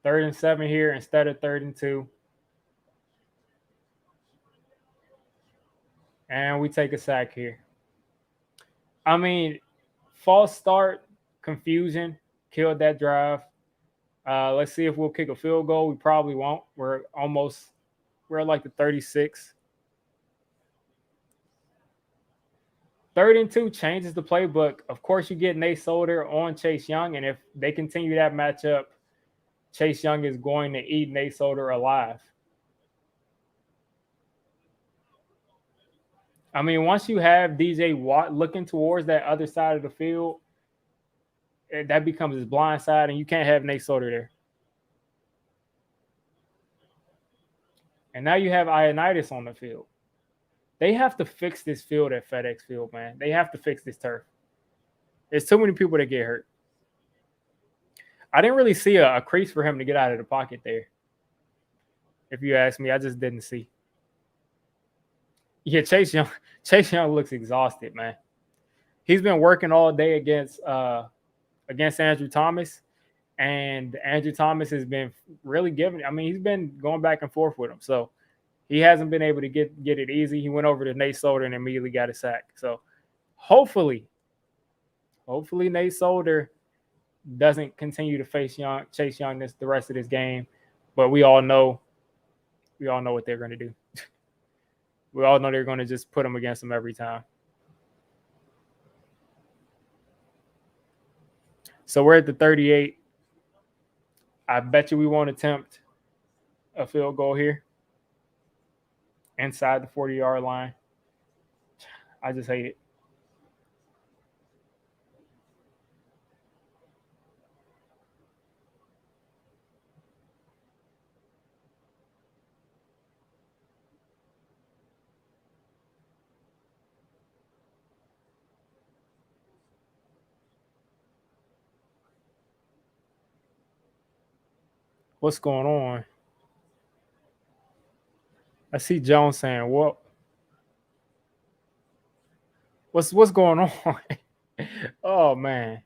Third and 7 here instead of 3rd and 2. And we take a sack here. I mean, false start, confusion, killed that drive. Let's see if we'll kick a field goal. We probably won't. We're at like the 36. 3rd and 2 changes the playbook. Of course, you get Nate Solder on Chase Young, and if they continue that matchup, Chase Young is going to eat Nate Solder alive. I mean, once you have DJ Watt looking towards that other side of the field, that becomes his blind side, and you can't have Nate Solder there. And now you have Ioannidis on the field. They have to fix this field at FedEx Field, man. They have to fix this turf. There's too many people that get hurt. I didn't really see a crease for him to get out of the pocket there. If you ask me, I just didn't see. Yeah, Chase Young looks exhausted, man. He's been working all day against Andrew Thomas, and Andrew Thomas has been really giving. I mean, he's been going back and forth with him, so he hasn't been able to get it easy. He went over to Nate Solder and immediately got a sack. So hopefully Nate Solder doesn't continue to face Chase Young the rest of this game. But we all know what they're going to do. We all know they're going to just put him against him every time. So we're at the 38. I bet you we won't attempt a field goal here inside the 40-yard line. I just hate it. What's going on? I see Jones saying, "What? What's going on?" Oh man,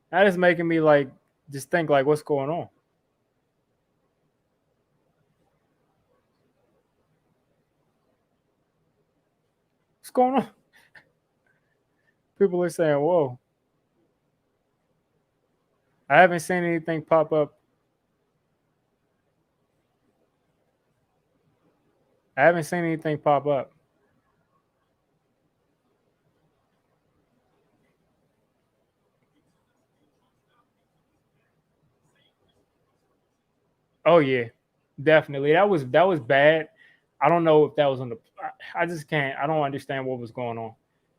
that is making me just think what's going on? What's going on? People are saying, "Whoa." I haven't seen anything pop up. I haven't seen anything pop up. Oh yeah, definitely. That was bad. I don't know if that was on the. I just can't. I don't understand what was going on.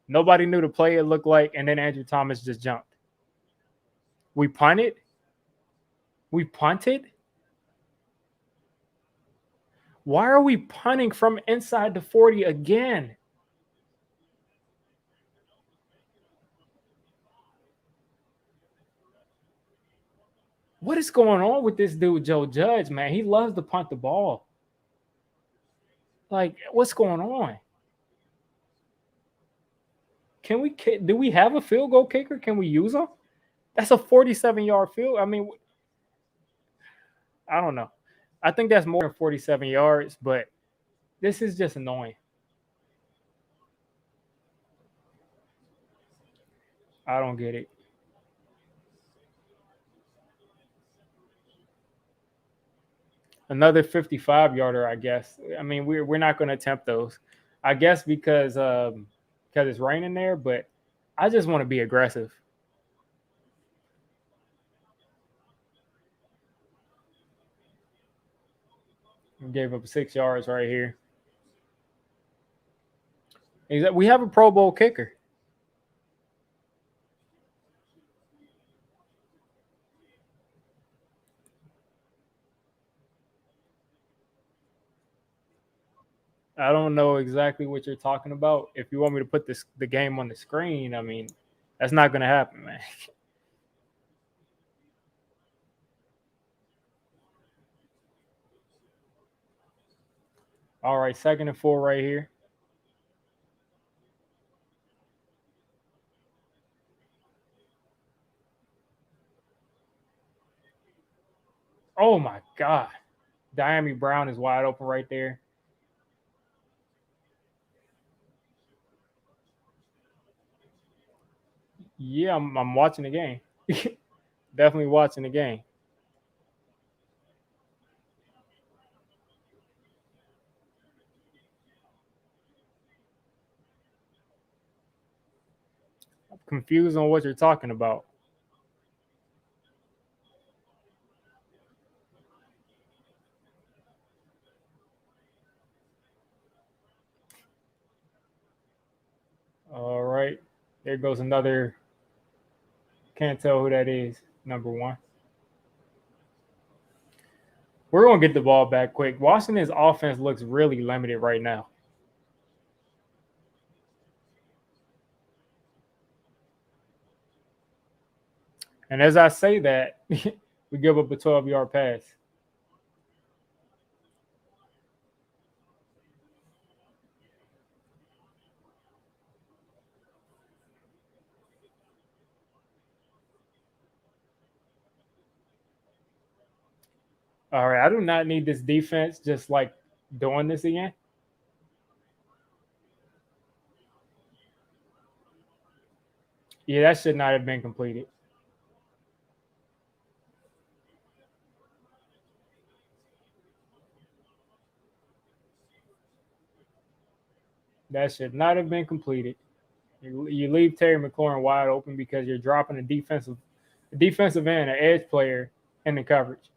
Nobody knew the play it looked like, and then Andrew Thomas just jumped. We punted. We punted. Why are we punting from inside the 40 again? What is going on with this dude, Joe Judge, man? He loves to punt the ball. What's going on? Do we have a field goal kicker? Can we use him? That's a 47-yard field. I mean, I don't know. I think that's more than 47 yards, but this is just annoying. I don't get it. Another 55-yarder, I guess. I mean, we're not going to attempt those. I guess because it's raining there, but I just want to be aggressive. We gave up 6 yards right here. We have a Pro Bowl kicker. I don't know exactly what you're talking about. If you want me to put the game on the screen, I mean, that's not going to happen, man. All right, 2nd and 4 right here. Oh my God. Diami Brown is wide open right there. Yeah, I'm watching the game. Definitely watching the game. I'm confused on what you're talking about. All right. There goes another. Can't tell who that is. Number one. We're going to get the ball back quick. Washington's offense looks really limited right now. And as I say that, we give up a 12-yard pass. All right. I do not need this defense just like doing this again. Yeah, that should not have been completed. That should not have been completed. You leave Terry McLaurin wide open because you're dropping a defensive end, an edge player in the coverage.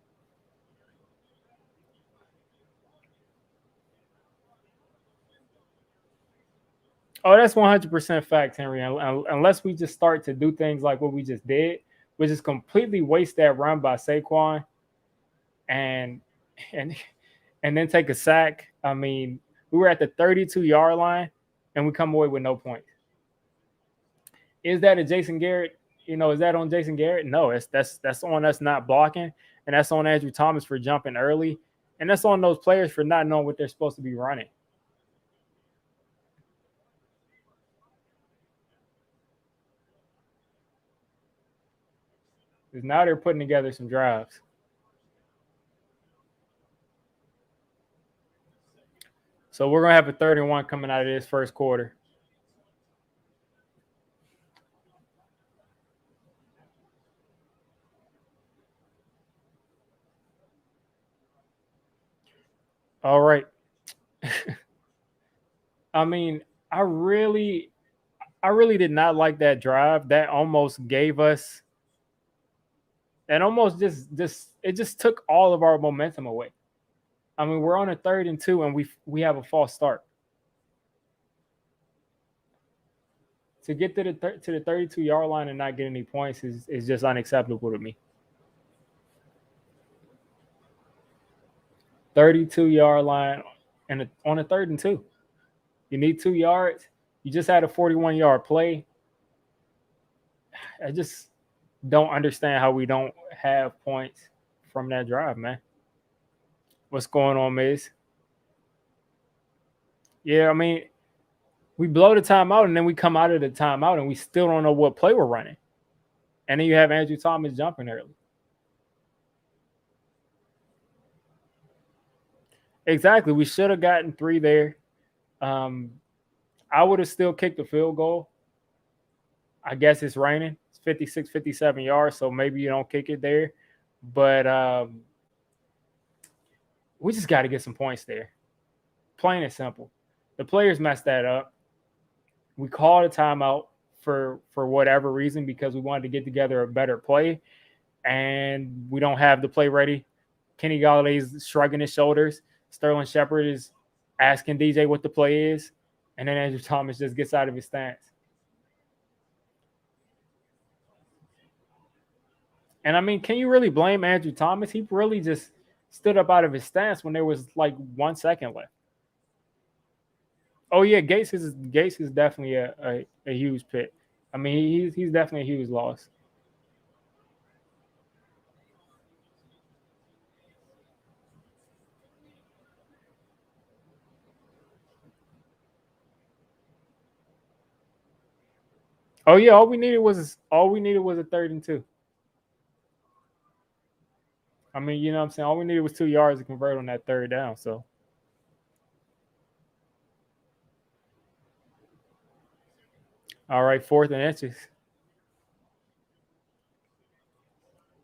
Oh, that's 100% fact, Henry. Unless we just start to do things like what we just did, we just completely waste that run by Saquon and and and then take a sack. I mean, we were at the 32-yard line and we come away with no points. Is that a Jason Garrett? Is that on Jason Garrett? No, that's on us not blocking, and that's on Andrew Thomas for jumping early, and that's on those players for not knowing what they're supposed to be running. Because now they're putting together some drives. So we're gonna have a 31 coming out of this first quarter. All right. I mean, I really, I really did not like that drive. That almost gave us. That almost just took all of our momentum away. I mean, we're on a 3rd and 2, and we have a false start. To get to the 32-yard line and not get any points is just unacceptable to me. 32-yard line and on a 3rd and 2. You need 2 yards. You just had a 41-yard play. I just don't understand how we don't have points from that drive, man. What's going on, Miz? Yeah, I mean, we blow the timeout and then we come out of the timeout and we still don't know what play we're running. And then you have Andrew Thomas jumping early. Exactly. We should have gotten 3 there. I would have still kicked the field goal. I guess it's raining. It's 56, 57 yards, so maybe you don't kick it there. But we just got to get some points there. Plain and simple. The players messed that up. We called a timeout for whatever reason because we wanted to get together a better play, and we don't have the play ready. Kenny Galladay's shrugging his shoulders. Sterling Shepard is asking DJ what the play is, and then Andrew Thomas just gets out of his stance. And I mean, can you really blame Andrew Thomas? He really just stood up out of his stance when there was like 1 second left. Oh yeah, Gates is definitely a huge pit. I mean, he's definitely a huge loss. Oh yeah, all we needed was a 3rd and 2. I mean, you know what I'm saying? All we needed was 2 yards to convert on that 3rd down. So all right, 4th and inches.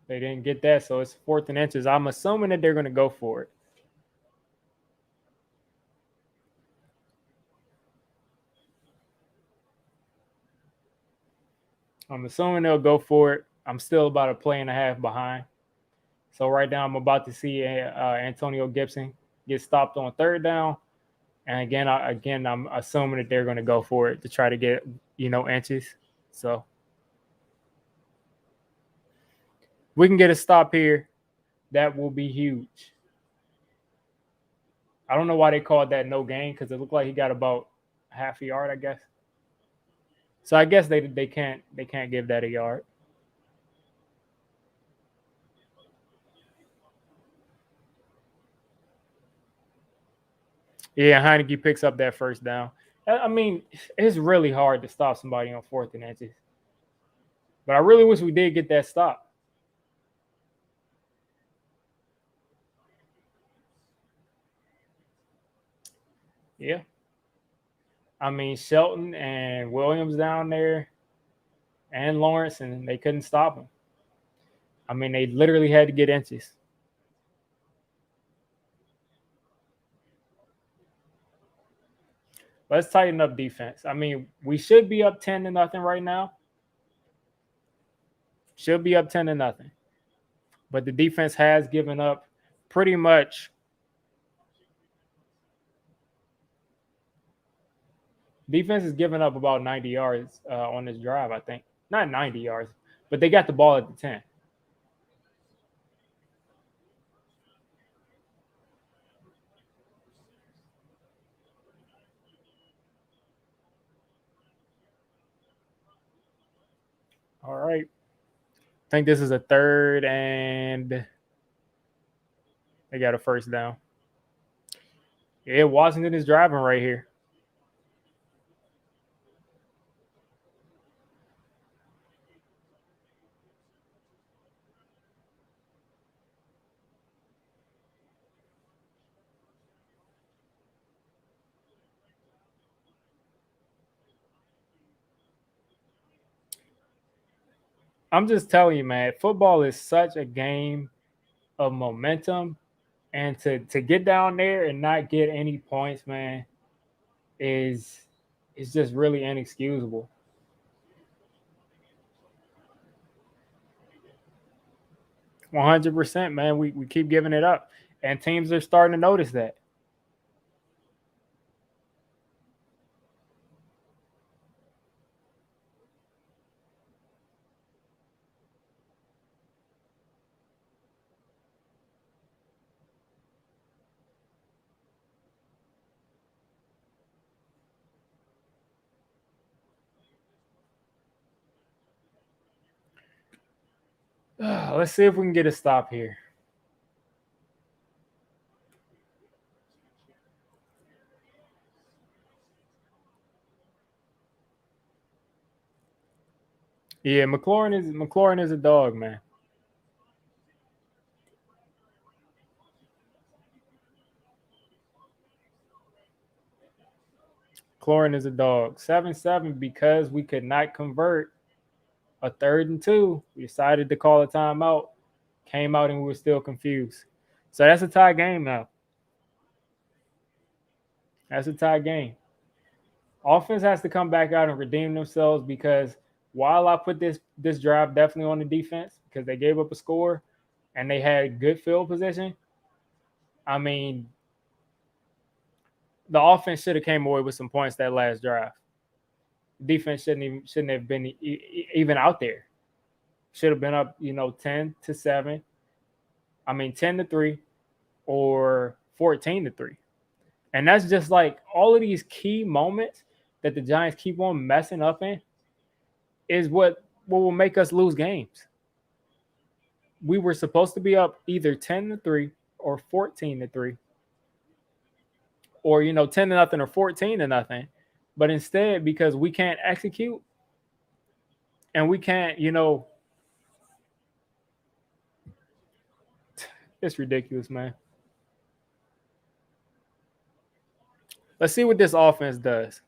They didn't get that, so it's 4th and inches. I'm assuming that they're going to go for it. I'm assuming they'll go for it. I'm still about a play and a half behind. So right now I'm about to see Antonio Gibson get stopped on 3rd down. And again, I'm assuming that they're going to go for it to try to get, inches. So we can get a stop here. That will be huge. I don't know why they called that no gain, because it looked like he got about half a yard, I guess. So I guess they can't give that a yard. Yeah, Heineke picks up that 1st down. I mean, it's really hard to stop somebody on 4th and inches. But I really wish we did get that stop. Yeah. I mean, Shelton and Williams down there and Lawrence, and they couldn't stop him. I mean, they literally had to get inches. Let's tighten up defense. I mean, we should be up 10-0 right now. Should be up 10-0. But the defense has given up pretty much. Defense has given up about 90 yards on this drive, I think. Not 90 yards, but they got the ball at the 10. All right. I think this is a 3rd, and they got a 1st down. Yeah, Washington is driving right here. I'm just telling you, man, football is such a game of momentum. And to get down there and not get any points, man, is just really inexcusable. %, man. We keep giving it up. And teams are starting to notice that. Let's see if we can get a stop here. Yeah, McLaurin is a dog, man. McLaurin is a dog. 7-7 because we could not convert a 3rd and 2. We decided to call a timeout. Came out and we were still confused. So that's a tie game now. That's a tie game. Offense has to come back out and redeem themselves, because while I put this drive definitely on the defense because they gave up a score and they had good field position, I mean, the offense should have came away with some points that last drive. Defense shouldn't have been even out there. Should have been up, 10-7. I mean, 10-3 or 14-3. And that's just like all of these key moments that the Giants keep on messing up in is what will make us lose games. We were supposed to be up either 10-3 or 14-3, or 10-0 or 14-0. But instead, because we can't execute and we can't, it's ridiculous, man. Let's see what this offense does.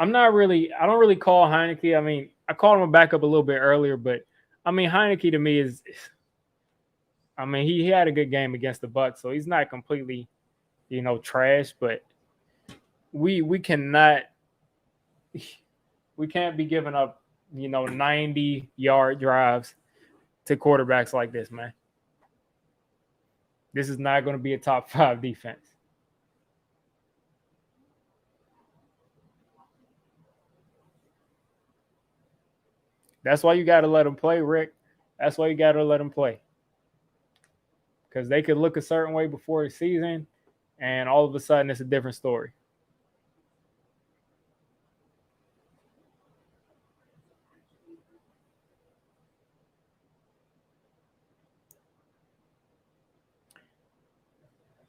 I don't really call Heineke. I mean, I called him a backup a little bit earlier, but I mean, Heineke to me is, I mean, he had a good game against the Bucks, so he's not completely, trash, but we cannot, we can't be giving up, 90-yard drives to quarterbacks like this, man. This is not going to be a top 5 defense. That's why you got to let them play, Rick. That's why you got to let them play. Because they could look a certain way before the season, and all of a sudden it's a different story.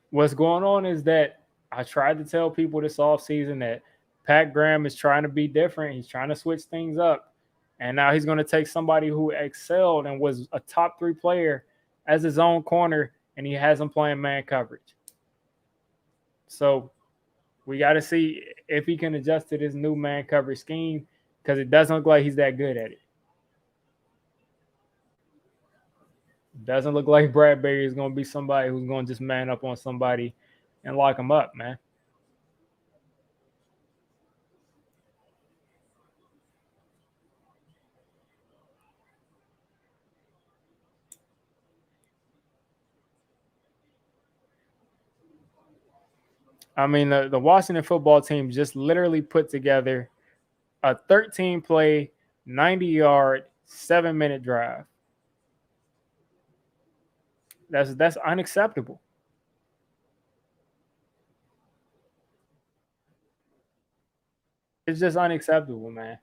What's going on is that I tried to tell people this offseason that Pat Graham is trying to be different. He's trying to switch things up. And now he's going to take somebody who excelled and was a top 3 player as his own corner, and he has him playing man coverage. So we got to see if he can adjust to this new man coverage scheme, because it doesn't look like he's that good at it. Doesn't look like Bradbury is going to be somebody who's going to just man up on somebody and lock him up, man. I mean, the Washington football team just literally put together a 13-play, 90-yard, 7-minute drive. That's unacceptable. It's just unacceptable, man.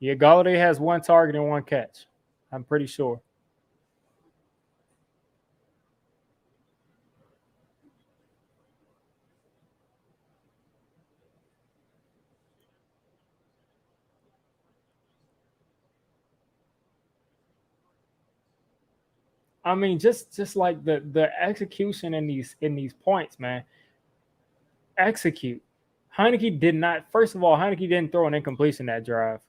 Yeah, Galladay has 1 target and 1 catch. I'm pretty sure. I mean, just like the execution in these points, man. Execute. Heineke did not. First of all, Heineke didn't throw an incompletion that drive.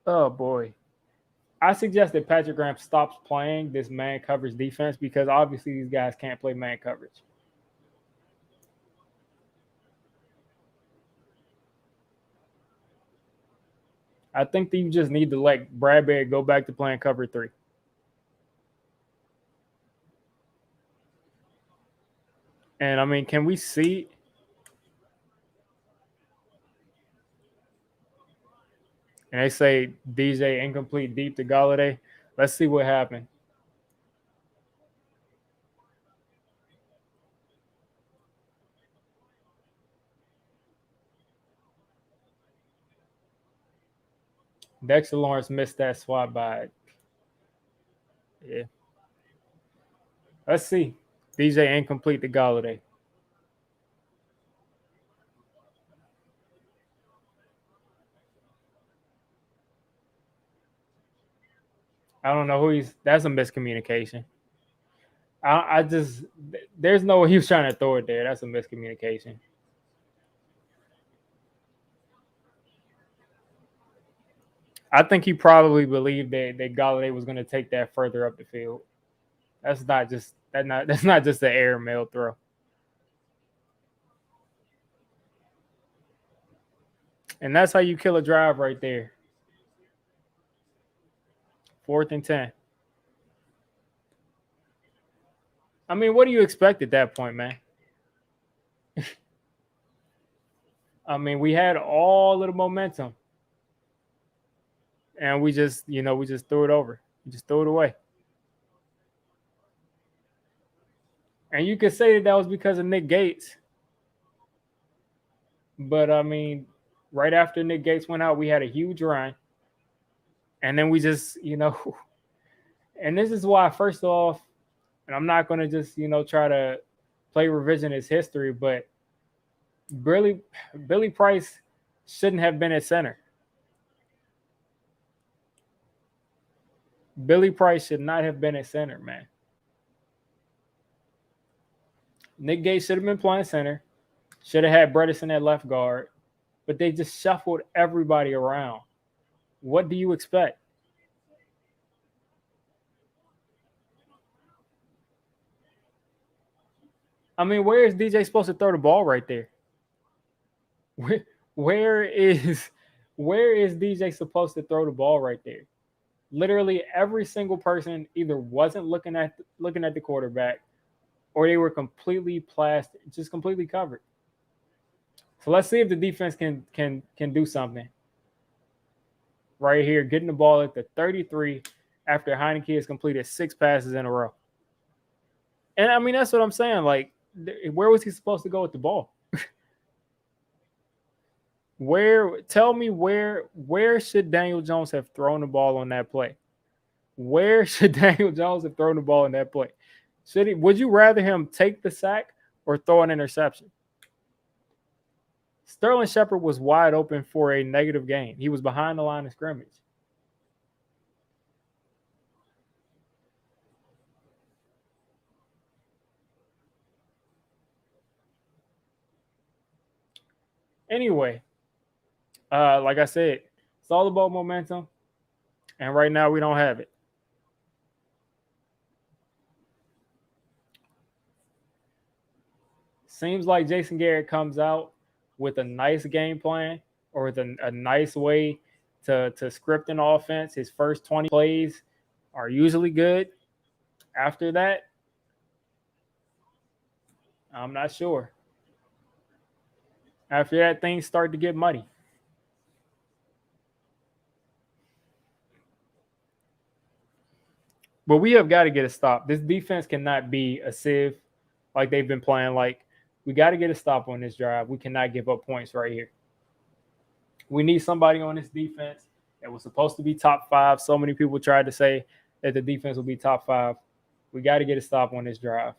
Oh boy. I suggest that Patrick Graham stops playing this man coverage defense, because obviously these guys can't play man coverage. I think that you just need to let Bradbury go back to playing cover 3. And I mean, can we see? And they say DJ incomplete deep to Galladay. Let's see what happened. Dexter Lawrence missed that swat by. Yeah. Let's see. DJ incomplete to Galladay. I don't know who he's. That's a miscommunication. I just, there's no way he was trying to throw it there. That's a miscommunication. I think he probably believed that Galladay was going to take that further up the field. That's not just the air mail throw. And that's how you kill a drive right there. 4th and 10. I mean, what do you expect at that point, man? I mean, we had all of the momentum, and we just threw it over. We just threw it away. And you could say that was because of Nick Gates. But I mean, right after Nick Gates went out, we had a huge run. And then we just, and this is why, first off, and I'm not going to just, try to play revisionist history, but Billy Price shouldn't have been at center. Billy Price should not have been at center, man. Nick Gates should have been playing center. Should have had Bredesen at left guard. But they just shuffled everybody around. What do you expect? I mean, where is DJ supposed to throw the ball right there? Where is DJ supposed to throw the ball right there? Literally every single person either wasn't looking at the quarterback or they were completely just completely covered. So let's see if the defense can do something. Right here, getting the ball at the 33 after Heineke has completed 6 passes in a row. And I mean, that's what I'm saying. Like, where was he supposed to go with the ball? Tell me where should Daniel Jones have thrown the ball on that play? Where should Daniel Jones have thrown the ball in that play? Would you rather him take the sack or throw an interception? Sterling Shepard was wide open for a negative gain. He was behind the line of scrimmage. Anyway, like I said, it's all about momentum. And right now we don't have it. Seems like Jason Garrett comes out with a nice game plan or with a nice way to script an offense. His first 20 plays are usually good. After that, I'm not sure. After that, things start to get muddy. But we have got to get a stop. This defense cannot be a sieve like they've been playing. Like, we got to get a stop on this drive. We cannot give up points right here. We need somebody on this defense that was supposed to be top 5. So many people tried to say that the defense will be top 5. We got to get a stop on this drive.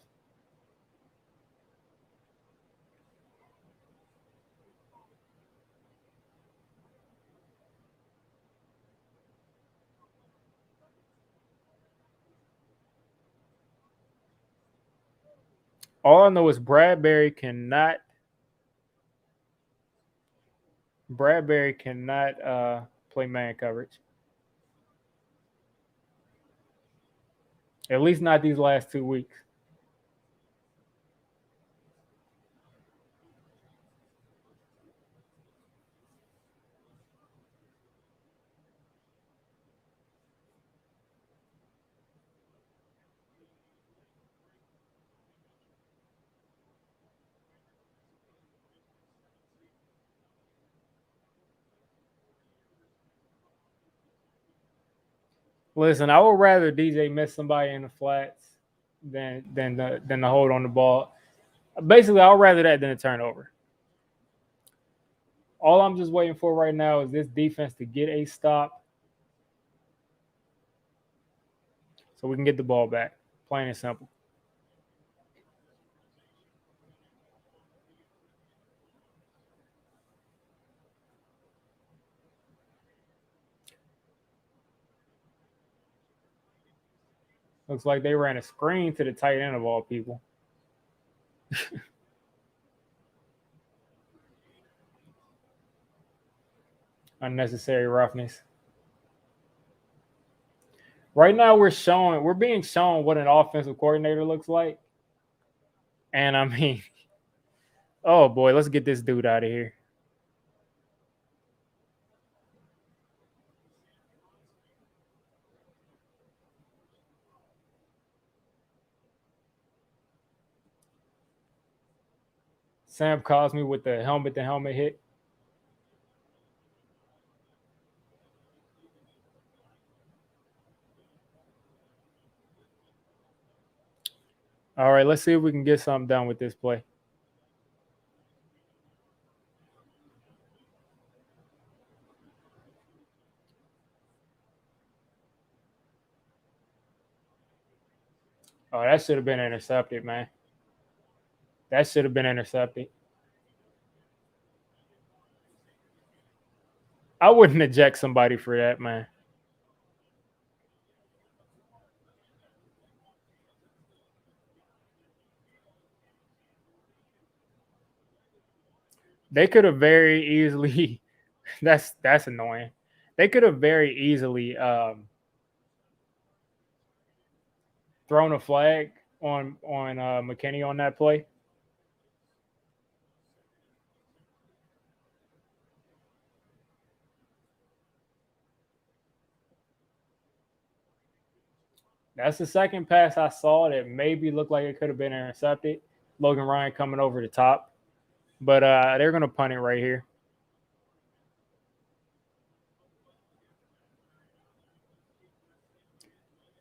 All I know is Bradbury cannot play man coverage. At least not these last 2 weeks. Listen, I would rather DJ miss somebody in the flats than the hold on the ball. Basically, I would rather that than a turnover. All I'm just waiting for right now is this defense to get a stop so we can get the ball back. Plain and simple. Looks like they ran a screen to the tight end of all people. Unnecessary roughness. Right now we're being shown what an offensive coordinator looks like. And I mean, oh boy, let's get this dude out of here. Sam Cosmi with the helmet to helmet hit. All right, let's see if we can get something done with this play. Oh, that should have been intercepted, man. That should have been intercepted. I wouldn't eject somebody for that, man. They could have very easily. That's annoying. They could have very easily thrown a flag on McKinney on that play. That's the second pass I saw that maybe looked like it could have been intercepted. Logan Ryan coming over the top, but they're gonna punt it right here.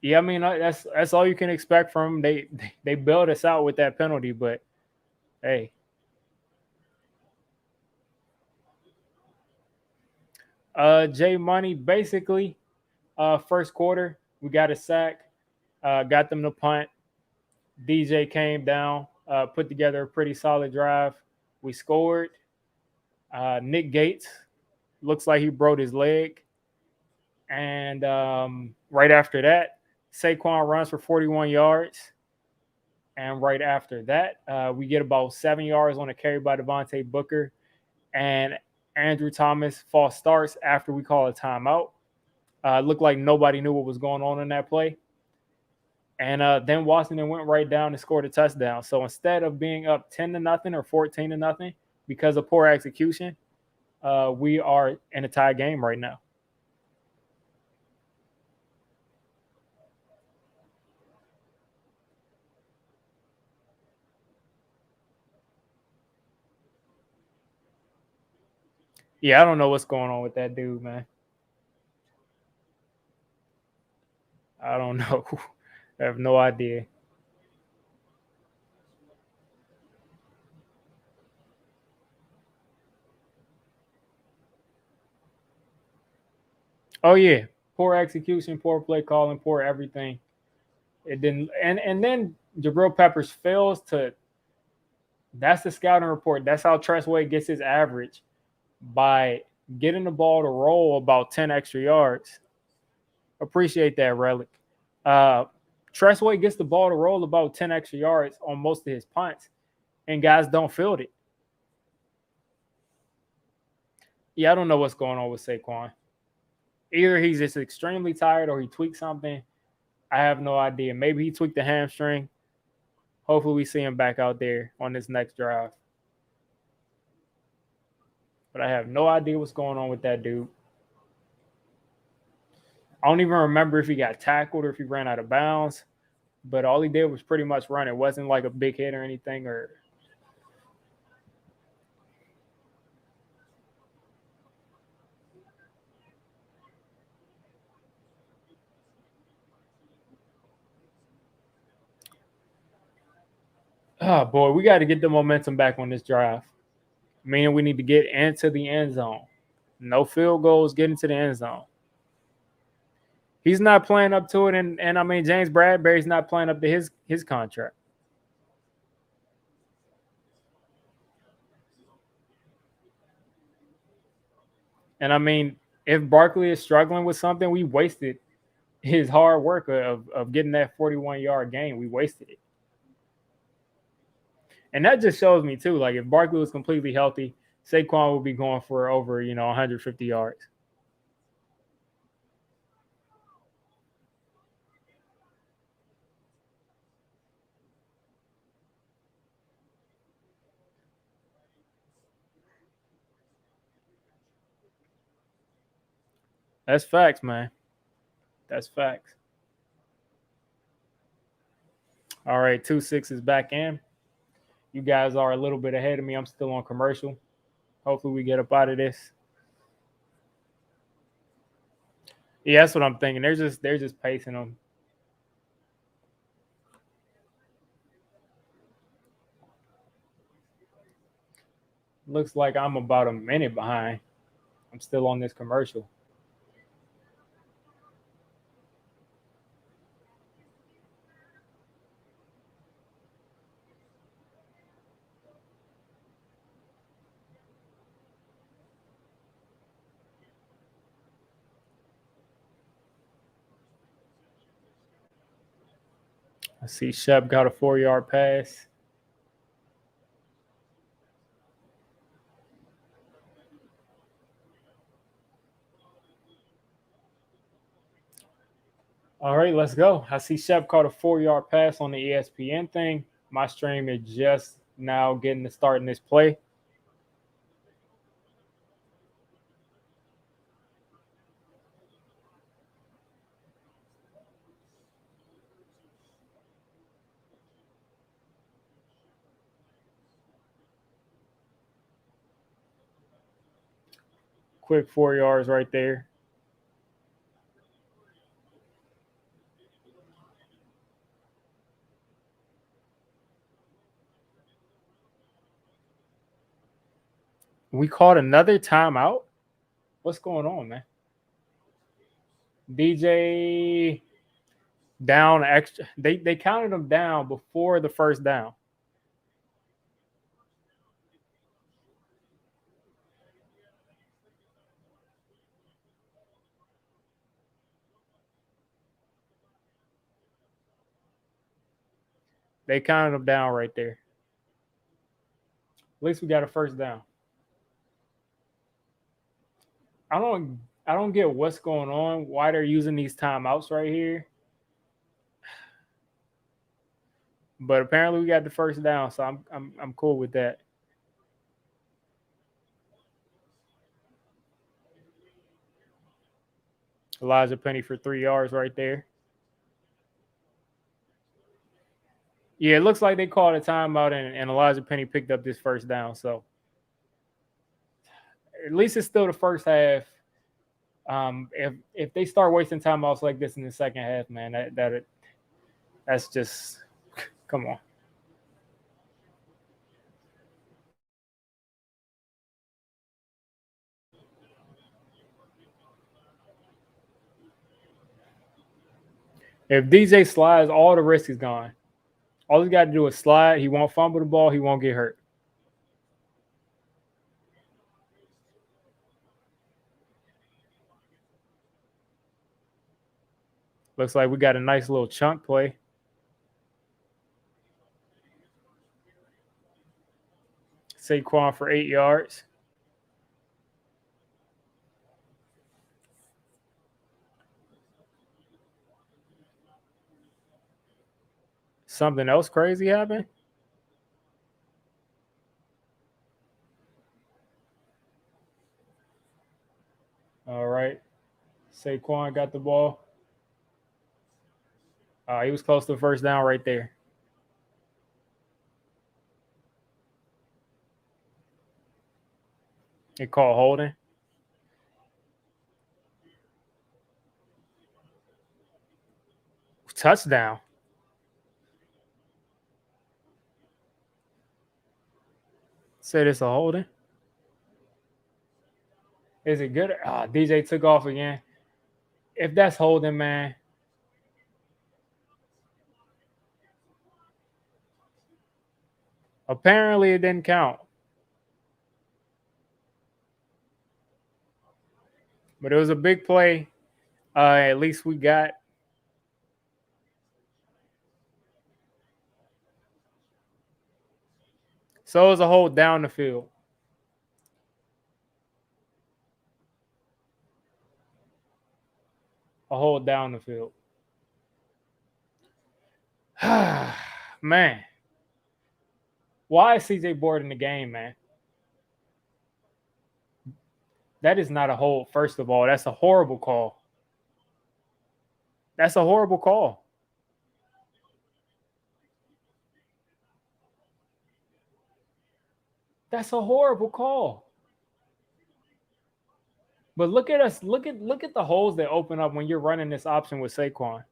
Yeah, I mean that's all you can expect from them. They bailed us out with that penalty, but hey, Jay Money basically first quarter we got a sack, got them to punt. DJ came down, put together a pretty solid drive. We scored. Nick Gates looks like he broke his leg, and right after that, Saquon runs for 41 yards. And right after that, we get about 7 yards on a carry by Devontae Booker. And Andrew Thomas false starts after we call a timeout. Looked like nobody knew what was going on in that play. And then Washington went right down and scored a touchdown. So instead of being up 10-0 or 14-0 because of poor execution, we are in a tie game right now. Yeah, I don't know what's going on with that dude, man. I don't know. I have no idea. Oh yeah, poor execution, poor play calling, poor everything. It didn't, and then Jabril Peppers fails to. That's the scouting report. That's how Tressway gets his average by getting the ball to roll about 10 extra yards. Appreciate that, Relic. Uh, Tressway gets the ball to roll about 10 extra yards on most of his punts, and guys don't field it. Yeah, I don't know what's going on with Saquon. Either he's just extremely tired or he tweaked something. I have no idea. Maybe he tweaked the hamstring. Hopefully, we see him back out there on this next drive. But I have no idea what's going on with that dude. I don't even remember if he got tackled or if he ran out of bounds. But all he did was pretty much run. It wasn't like a big hit or anything. Or oh boy, we got to get the momentum back on this drive. Meaning we need to get into the end zone. No field goals, get into the end zone. He's not playing up to it, and I mean James Bradbury's not playing up to his contract. And I mean, if Barkley is struggling with something, we wasted his hard work of getting that 41-yard gain. We wasted it. And that just shows me too, like if Barkley was completely healthy, Saquon would be going for over, 150 yards. That's facts, man. That's facts. All right, 2-6 is back in. You guys are a little bit ahead of me. I'm still on commercial. Hopefully we get up out of this. Yeah, that's what I'm thinking. They're just pacing them. Looks like I'm about a minute behind. I'm still on this commercial. I see Shep got a 4-yard pass. All right, let's go. I see Shep caught a 4-yard pass on the ESPN thing. My stream is just now getting to start in this play. Quick 4 yards right there. We caught another timeout. What's going on, man? DJ down extra. They counted them down before the first down. They counted them down right there. At least we got a first down. I don't get what's going on. Why they're using these timeouts right here. But apparently we got the first down, so I'm cool with that. Elijah Penny for 3 yards right there. Yeah, it looks like they called a timeout and Elijah Penny picked up this first down. So at least it's still the first half. If they start wasting timeouts like this in the second half, man, that's just come on. If DJ slides, all the risk is gone. All he's got to do is slide. He won't fumble the ball. He won't get hurt. Looks like we got a nice little chunk play. Saquon for 8 yards. Something else crazy happened? All right. Saquon got the ball. He was close to the first down right there. They called holding. Touchdown. Said it's a holding. Is it good? DJ took off again. If that's holding, man. Apparently, it didn't count. But it was a big play. At least we got. So it was a hold down the field. A hold down the field. Man. Why is CJ Board in the game, man? That is not a hold, first of all. That's a horrible call. That's a horrible call. That's a horrible call. But look at us. Look at the holes that open up when you're running this option with Saquon.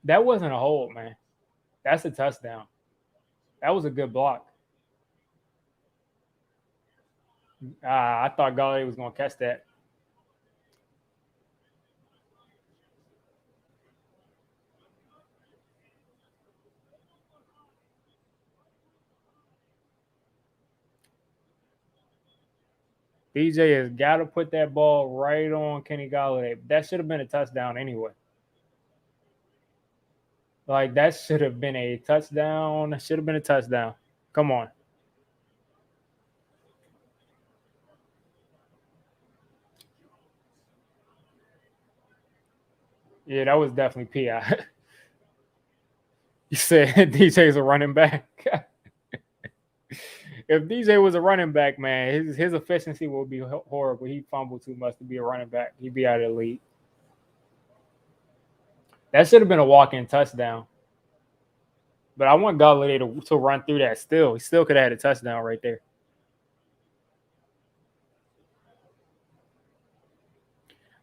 That wasn't a hold, man. That's a touchdown. That was a good block. I thought Galladay was going to catch that. DJ has got to put that ball right on Kenny Golladay. That should have been a touchdown anyway. Like, that should have been a touchdown. That should have been a touchdown. Come on. Yeah, that was definitely PI. You said DJ's a running back. If DJ was a running back, man, his efficiency would be horrible. He fumbled too much to be a running back. He'd be out of the league. That should have been a walk-in touchdown. But I want Golladay to run through that still. He still could have had a touchdown right there.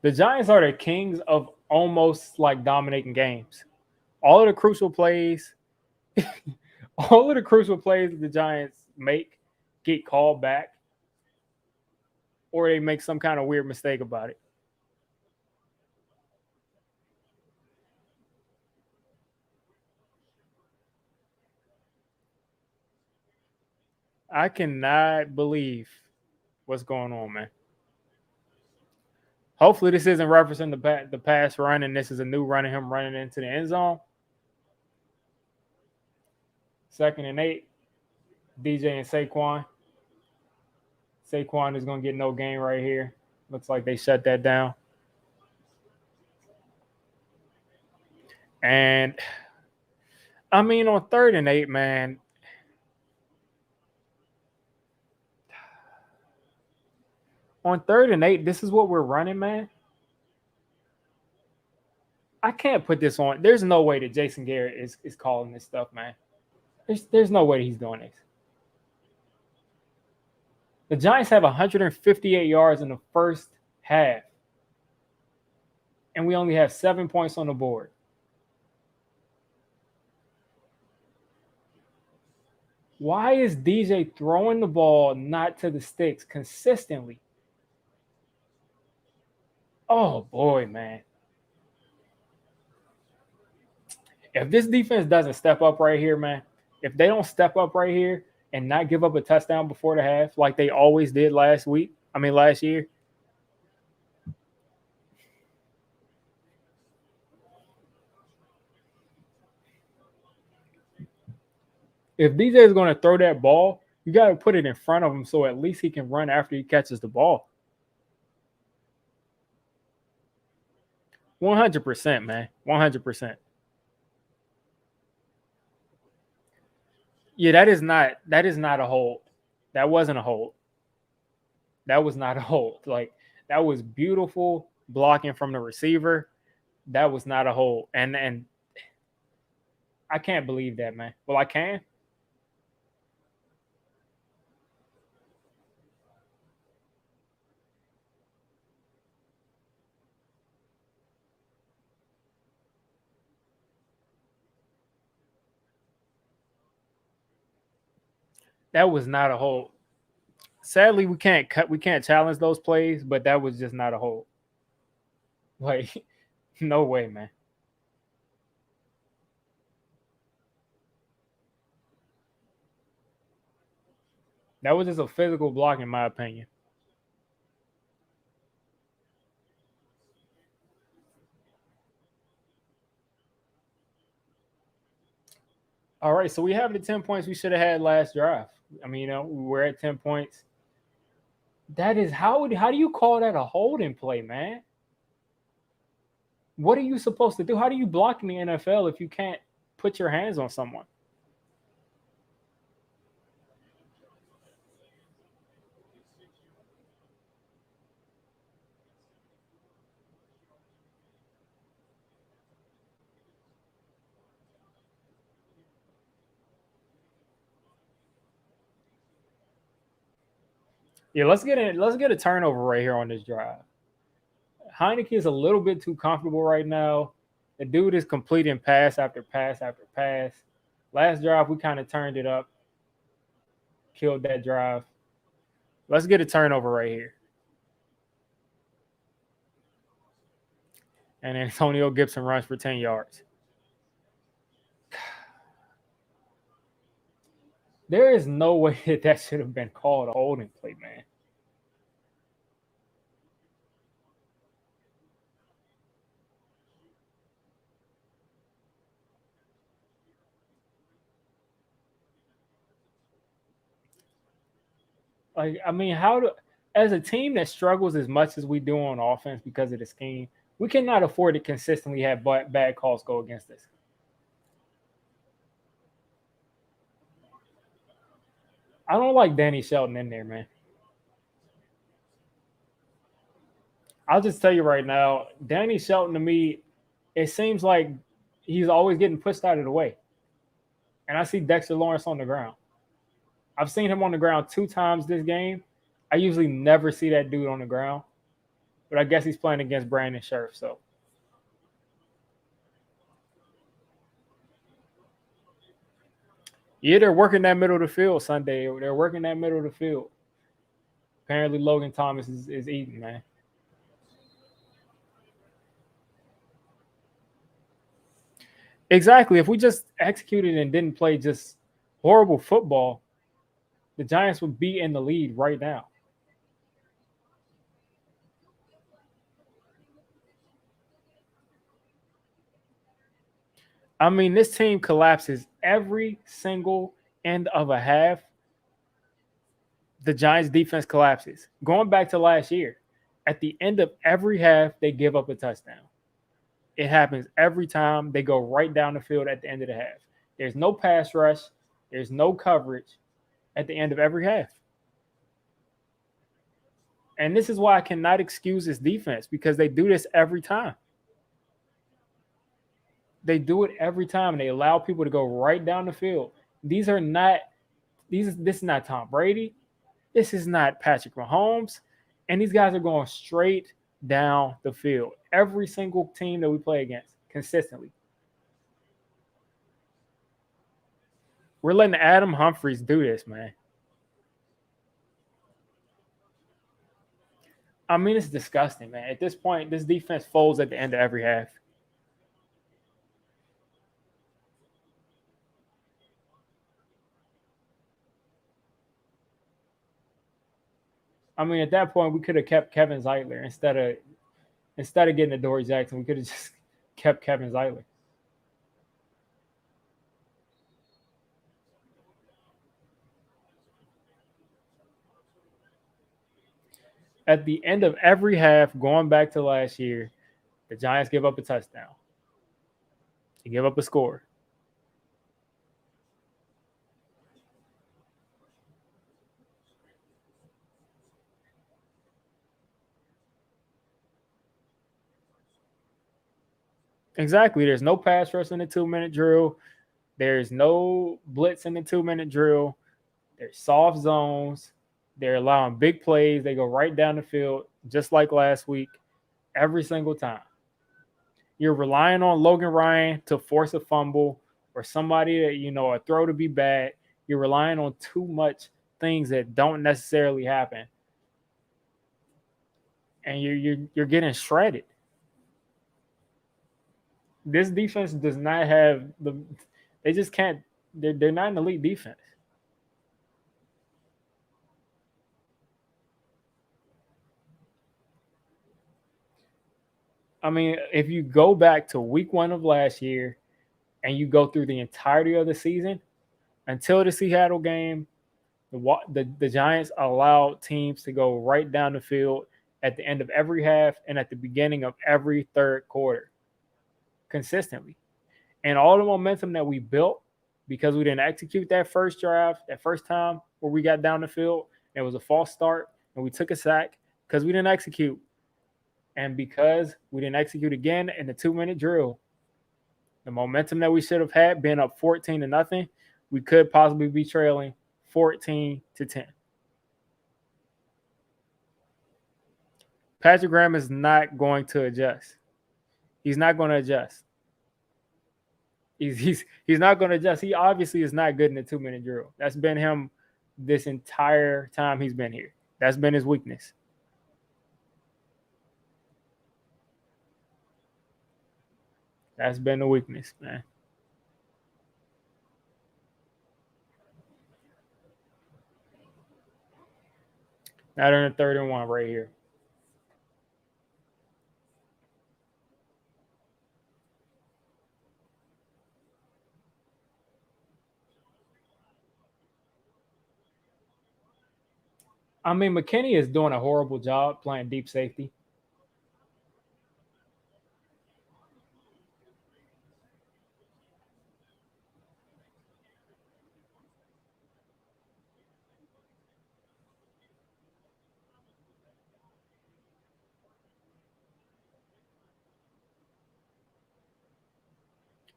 The Giants are the kings of almost like dominating games. All of the crucial plays, all of the crucial plays that the Giants make get called back, or they make some kind of weird mistake about it. I cannot believe what's going on, man. Hopefully this isn't referencing the pass run and this is a new run of him running into the end zone. 2nd and 8. DJ and Saquon. Saquon is going to get no gain right here. Looks like they shut that down. And, I mean, on 3rd and 8, man, on 3rd and 8, this is what we're running, man. I can't put this on. There's no way that Jason Garrett is calling this stuff, man. There's no way he's doing this. The Giants have 158 yards in the first half, and we only have 7 points on the board. Why is DJ throwing the ball not to the sticks consistently? Oh, boy, man. If this defense doesn't step up right here, man, if they don't step up right here and not give up a touchdown before the half like they always did last year. If DJ is going to throw that ball, you got to put it in front of him so at least he can run after he catches the ball. 100%, man. 100%. Yeah, that is not a hold. That wasn't a hold. That was not a hold. Like, that was beautiful blocking from the receiver. That was not a hold. And I can't believe that, man. Well, I can. That was not a hold. Sadly, we can't challenge those plays, but that was just not a hold. Like, no way, man. That was just a physical block, in my opinion. All right, so we have the 10 points we should have had last drive. I mean, we're at 10 points. That is how do you call that a holding play, man? What are you supposed to do? How do you block in the NFL if you can't put your hands on someone? Yeah, let's get a turnover right here on this drive. Heineke is a little bit too comfortable right now. The dude is completing pass after pass after pass. Last drive, we kind of turned it up, killed that drive. Let's get a turnover right here. And Antonio Gibson runs for 10 yards. There is no way that should have been called a holding play, man. Like, I mean, as a team that struggles as much as we do on offense because of the scheme, we cannot afford to consistently have bad calls go against us. I don't like Danny Shelton in there, man. I'll just tell you right now, Danny Shelton to me, it seems like he's always getting pushed out of the way. And I see Dexter Lawrence on the ground. I've seen him on the ground 2 times this game. I usually never see that dude on the ground, but I guess he's playing against Brandon Scherf. So, yeah, they're working that middle of the field Sunday. They're working that middle of the field. Apparently, Logan Thomas is eating, man. Exactly. If we just executed and didn't play just horrible football, the Giants would be in the lead right now. I mean, this team collapses every single end of a half. The Giants defense collapses. Going back to last year, at the end of every half, they give up a touchdown. It happens every time. They go right down the field at the end of the half. There's no pass rush. There's no coverage at the end of every half. And this is why I cannot excuse this defense, because they do this every time. They do it every time. They allow people to go right down the field. These are not this is not Tom Brady. This is not Patrick Mahomes. And these guys are going straight down the field. Every single team that we play against consistently. We're letting Adam Humphries do this, man. I mean, it's disgusting, man. At this point, this defense folds at the end of every half. I mean, at that point, we could have kept Kevin Zeitler instead of getting Adoree Jackson. We could have just kept Kevin Zeitler. At the end of every half, going back to last year, the Giants give up a touchdown. They give up a score. Exactly. There's no pass rush in the 2-minute drill. There's no blitz in the 2-minute drill. There's soft zones. They're allowing big plays. They go right down the field, just like last week, every single time. You're relying on Logan Ryan to force a fumble or somebody that, a throw to be bad. You're relying on too much things that don't necessarily happen. And you're getting shredded. This defense does not have they just can't, they're not an elite defense. I mean, if you go back to week 1 of last year and you go through the entirety of the season, until the Seattle game, the Giants allowed teams to go right down the field at the end of every half and at the beginning of every third quarter consistently. And all the momentum that we built because we didn't execute that first drive, that first time where we got down the field, it was a false start and we took a sack because we didn't execute. And because we didn't execute again in the 2-minute drill, the momentum that we should have had, being up 14-0, we could possibly be trailing 14-10. Patrick Graham is not going to adjust. He's not going to adjust. He's not going to adjust. He obviously is not good in the 2-minute drill. That's been him this entire time he's been here. That's been his weakness. That's been the weakness, man. Now they're in the 3rd and 1 right here. I mean, McKinney is doing a horrible job playing deep safety.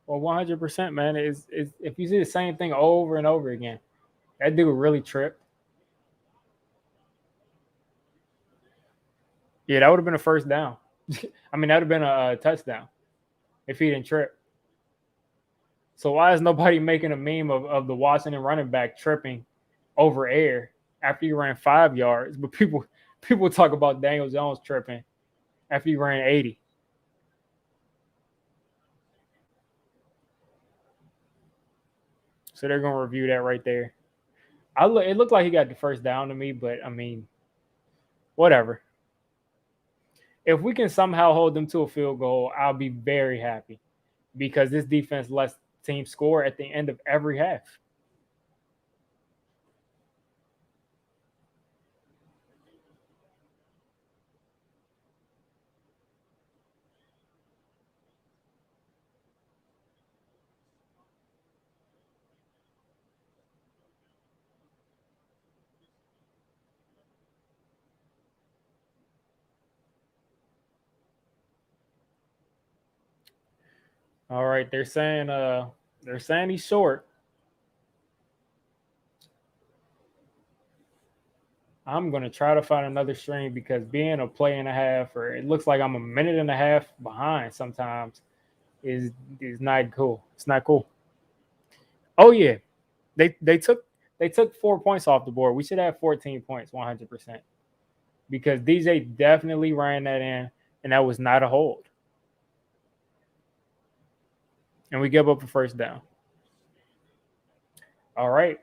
Well, 100%, man. Is if you see the same thing over and over again, that dude really tripped. Yeah, that would have been a first down. I mean, that would have been a touchdown if he didn't trip. So why is nobody making a meme of the Washington running back tripping over air after he ran 5 yards? But people talk about Daniel Jones tripping after he ran 80. So they're gonna review that right there. It looked like he got the first down to me, but I mean, whatever. If we can somehow hold them to a field goal, I'll be very happy because this defense lets teams score at the end of every half. All right, they're saying he's short. I'm gonna try to find another stream because being a play and a half, or it looks like I'm a minute and a half behind sometimes, is not cool. It's not cool. Oh yeah, they took 4 points off the board. We should have 14 points, 100%, because DJ definitely ran that in, and that was not a hold. And we give up a first down. All right.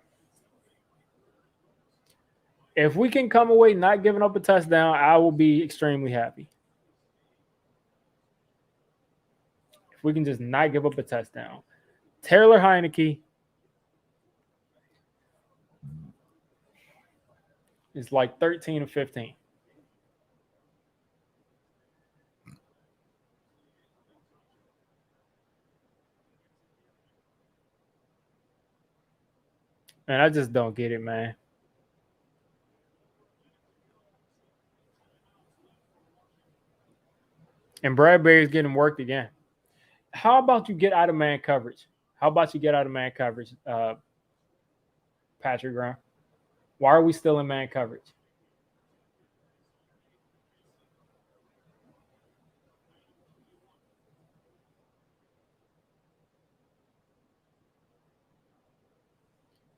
If we can come away not giving up a touchdown, I will be extremely happy. If we can just not give up a touchdown. Taylor Heineke is like 13 or 15. And I just don't get it, man. And Bradbury's getting worked again. How about you get out of man coverage? How about you get out of man coverage, Patrick Graham? Why are we still in man coverage?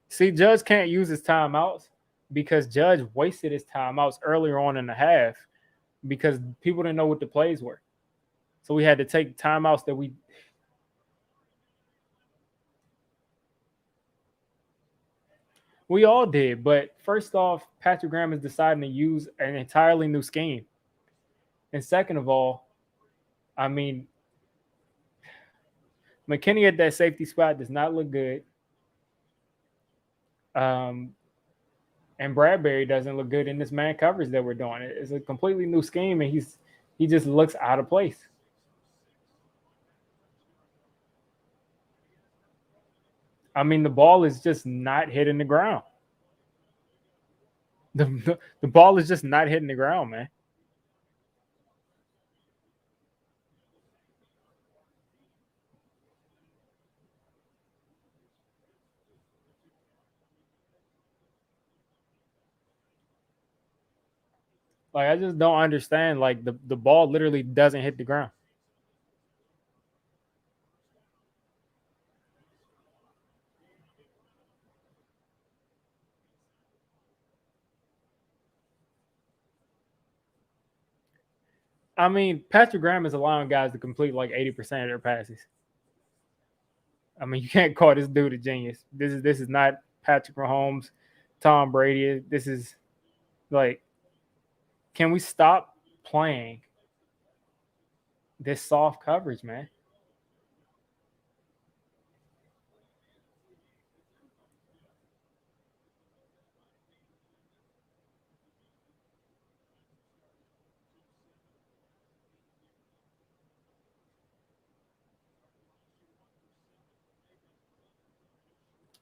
See, Judge can't use his timeouts because Judge wasted his timeouts earlier on in the half because people didn't know what the plays were. So we had to take timeouts that we all did. But first off, Patrick Graham is deciding to use an entirely new scheme. And second of all, I mean, McKinney at that safety spot does not look good. Um, and Bradbury doesn't look good in this man coverage that we're doing. It's a completely new scheme, and he just looks out of place. I mean, the ball is just not hitting the ground. The ball is just not hitting the ground, man. Like I just don't understand. Like the ball literally doesn't hit the ground. I mean, Patrick Graham is allowing guys to complete like 80% of their passes. I mean, you can't call this dude a genius. This is not Patrick Mahomes, Tom Brady. This is like, can we stop playing this soft coverage, man?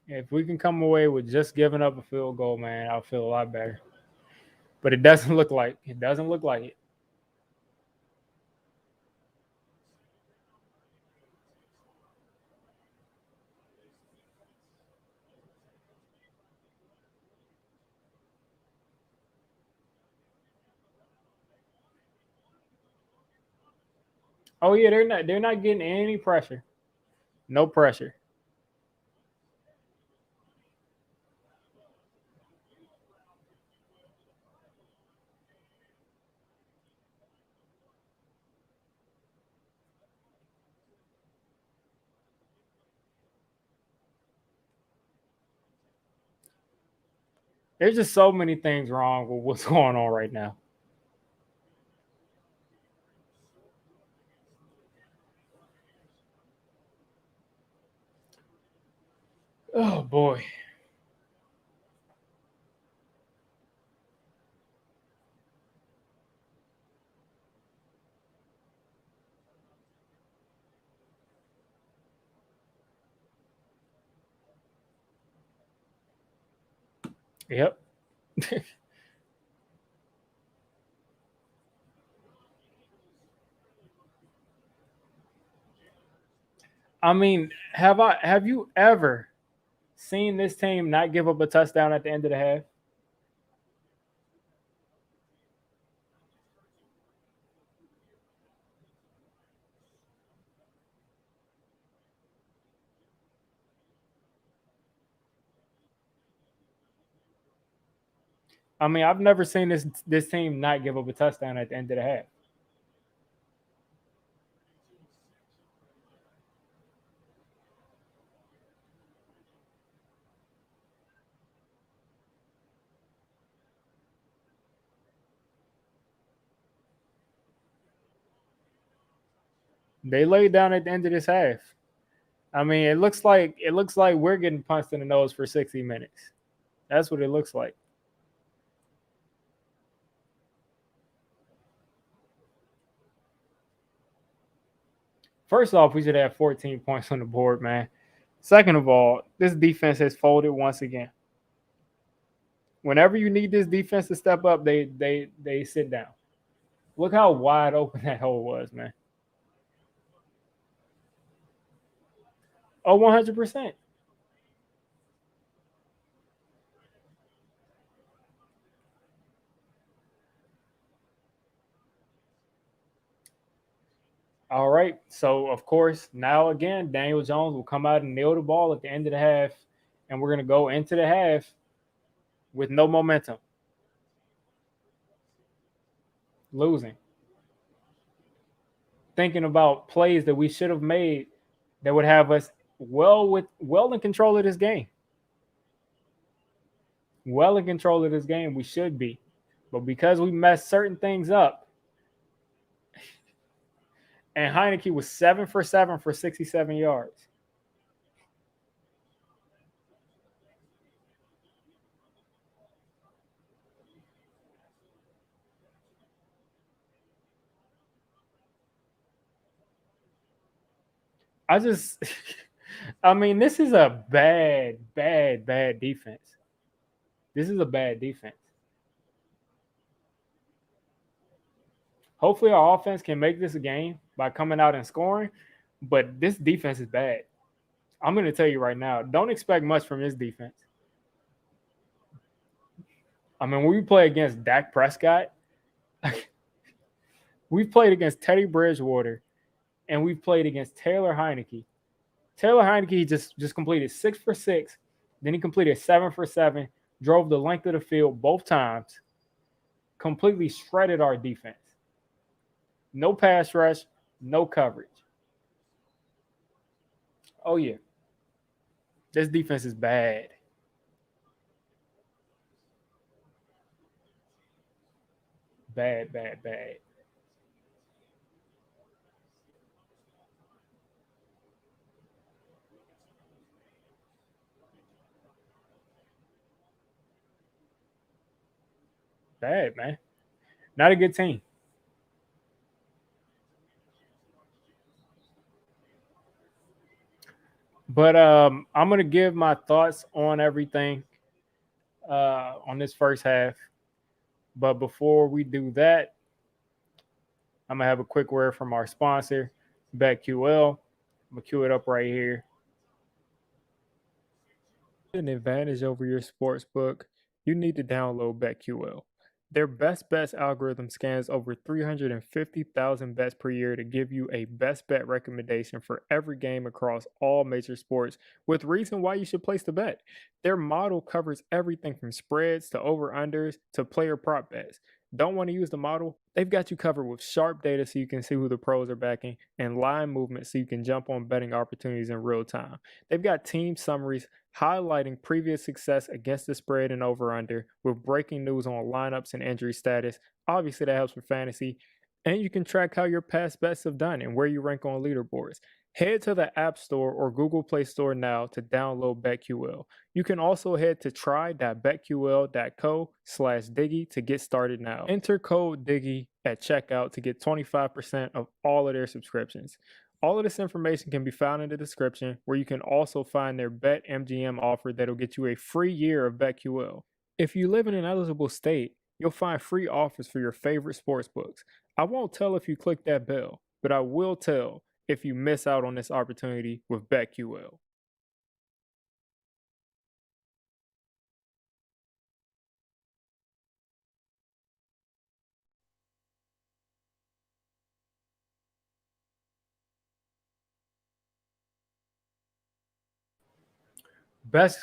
If we can come away with just giving up a field goal, man, I'll feel a lot better. But it doesn't look like it. Oh yeah, they're not getting any pressure. No pressure. There's just so many things wrong with what's going on right now. Oh boy. Yep. I mean, have you ever seen this team not give up a touchdown at the end of the half? I mean, I've never seen this team not give up a touchdown at the end of the half. They laid down at the end of this half. I mean, it looks like we're getting punched in the nose for 60 minutes. That's what it looks like. First off, we should have 14 points on the board, man. Second of all, this defense has folded once again. Whenever you need this defense to step up, they sit down. Look how wide open that hole was, man. Oh, 100%. All right. So, of course, now again, Daniel Jones will come out and nail the ball at the end of the half, and we're going to go into the half with no momentum, losing, thinking about plays that we should have made that would have us well in control of this game. Well in control of this game, we should be. But because we messed certain things up, and Heineke was 7 for 7 for 67 yards. I just, I mean, this is a bad defense. This is a bad defense. Hopefully, our offense can make this a game by coming out and scoring, but this defense is bad. I'm going to tell you right now, don't expect much from this defense. I mean, when we play against Dak Prescott, we've played against Teddy Bridgewater, and we've played against Taylor Heineke. Taylor Heineke just completed 6 for 6. Then he completed 7 for 7, drove the length of the field both times, completely shredded our defense. No pass rush, no coverage. Oh, yeah. This defense is bad. Bad, bad, bad. Bad, man. Not a good team. But I'm gonna give my thoughts on everything on this first half. But before we do that, I'm gonna have a quick word from our sponsor, BetQL. I'm gonna cue it up right here. An advantage over your sports book, you need to download BetQL. Their best bets algorithm scans over 350,000 bets per year to give you a best bet recommendation for every game across all major sports with reason why you should place the bet. Their model covers everything from spreads to over-unders to player prop bets. Don't want to use the model? They've got you covered with sharp data so you can see who the pros are backing and line movement so you can jump on betting opportunities in real time. They've got team summaries highlighting previous success against the spread and over-under with breaking news on lineups and injury status. Obviously, that helps with fantasy. And you can track how your past bets have done and where you rank on leaderboards. Head to the App Store or Google Play Store now to download BetQL. You can also head to try.betql.co/Diggy to get started now. Enter code Diggy at checkout to get 25% of all of their subscriptions. All of this information can be found in the description, where you can also find their BetMGM offer that'll get you a free year of BetQL. If you live in an eligible state, you'll find free offers for your favorite sports books. I won't tell if you click that bell, but I will tell if you miss out on this opportunity with BetQL. Best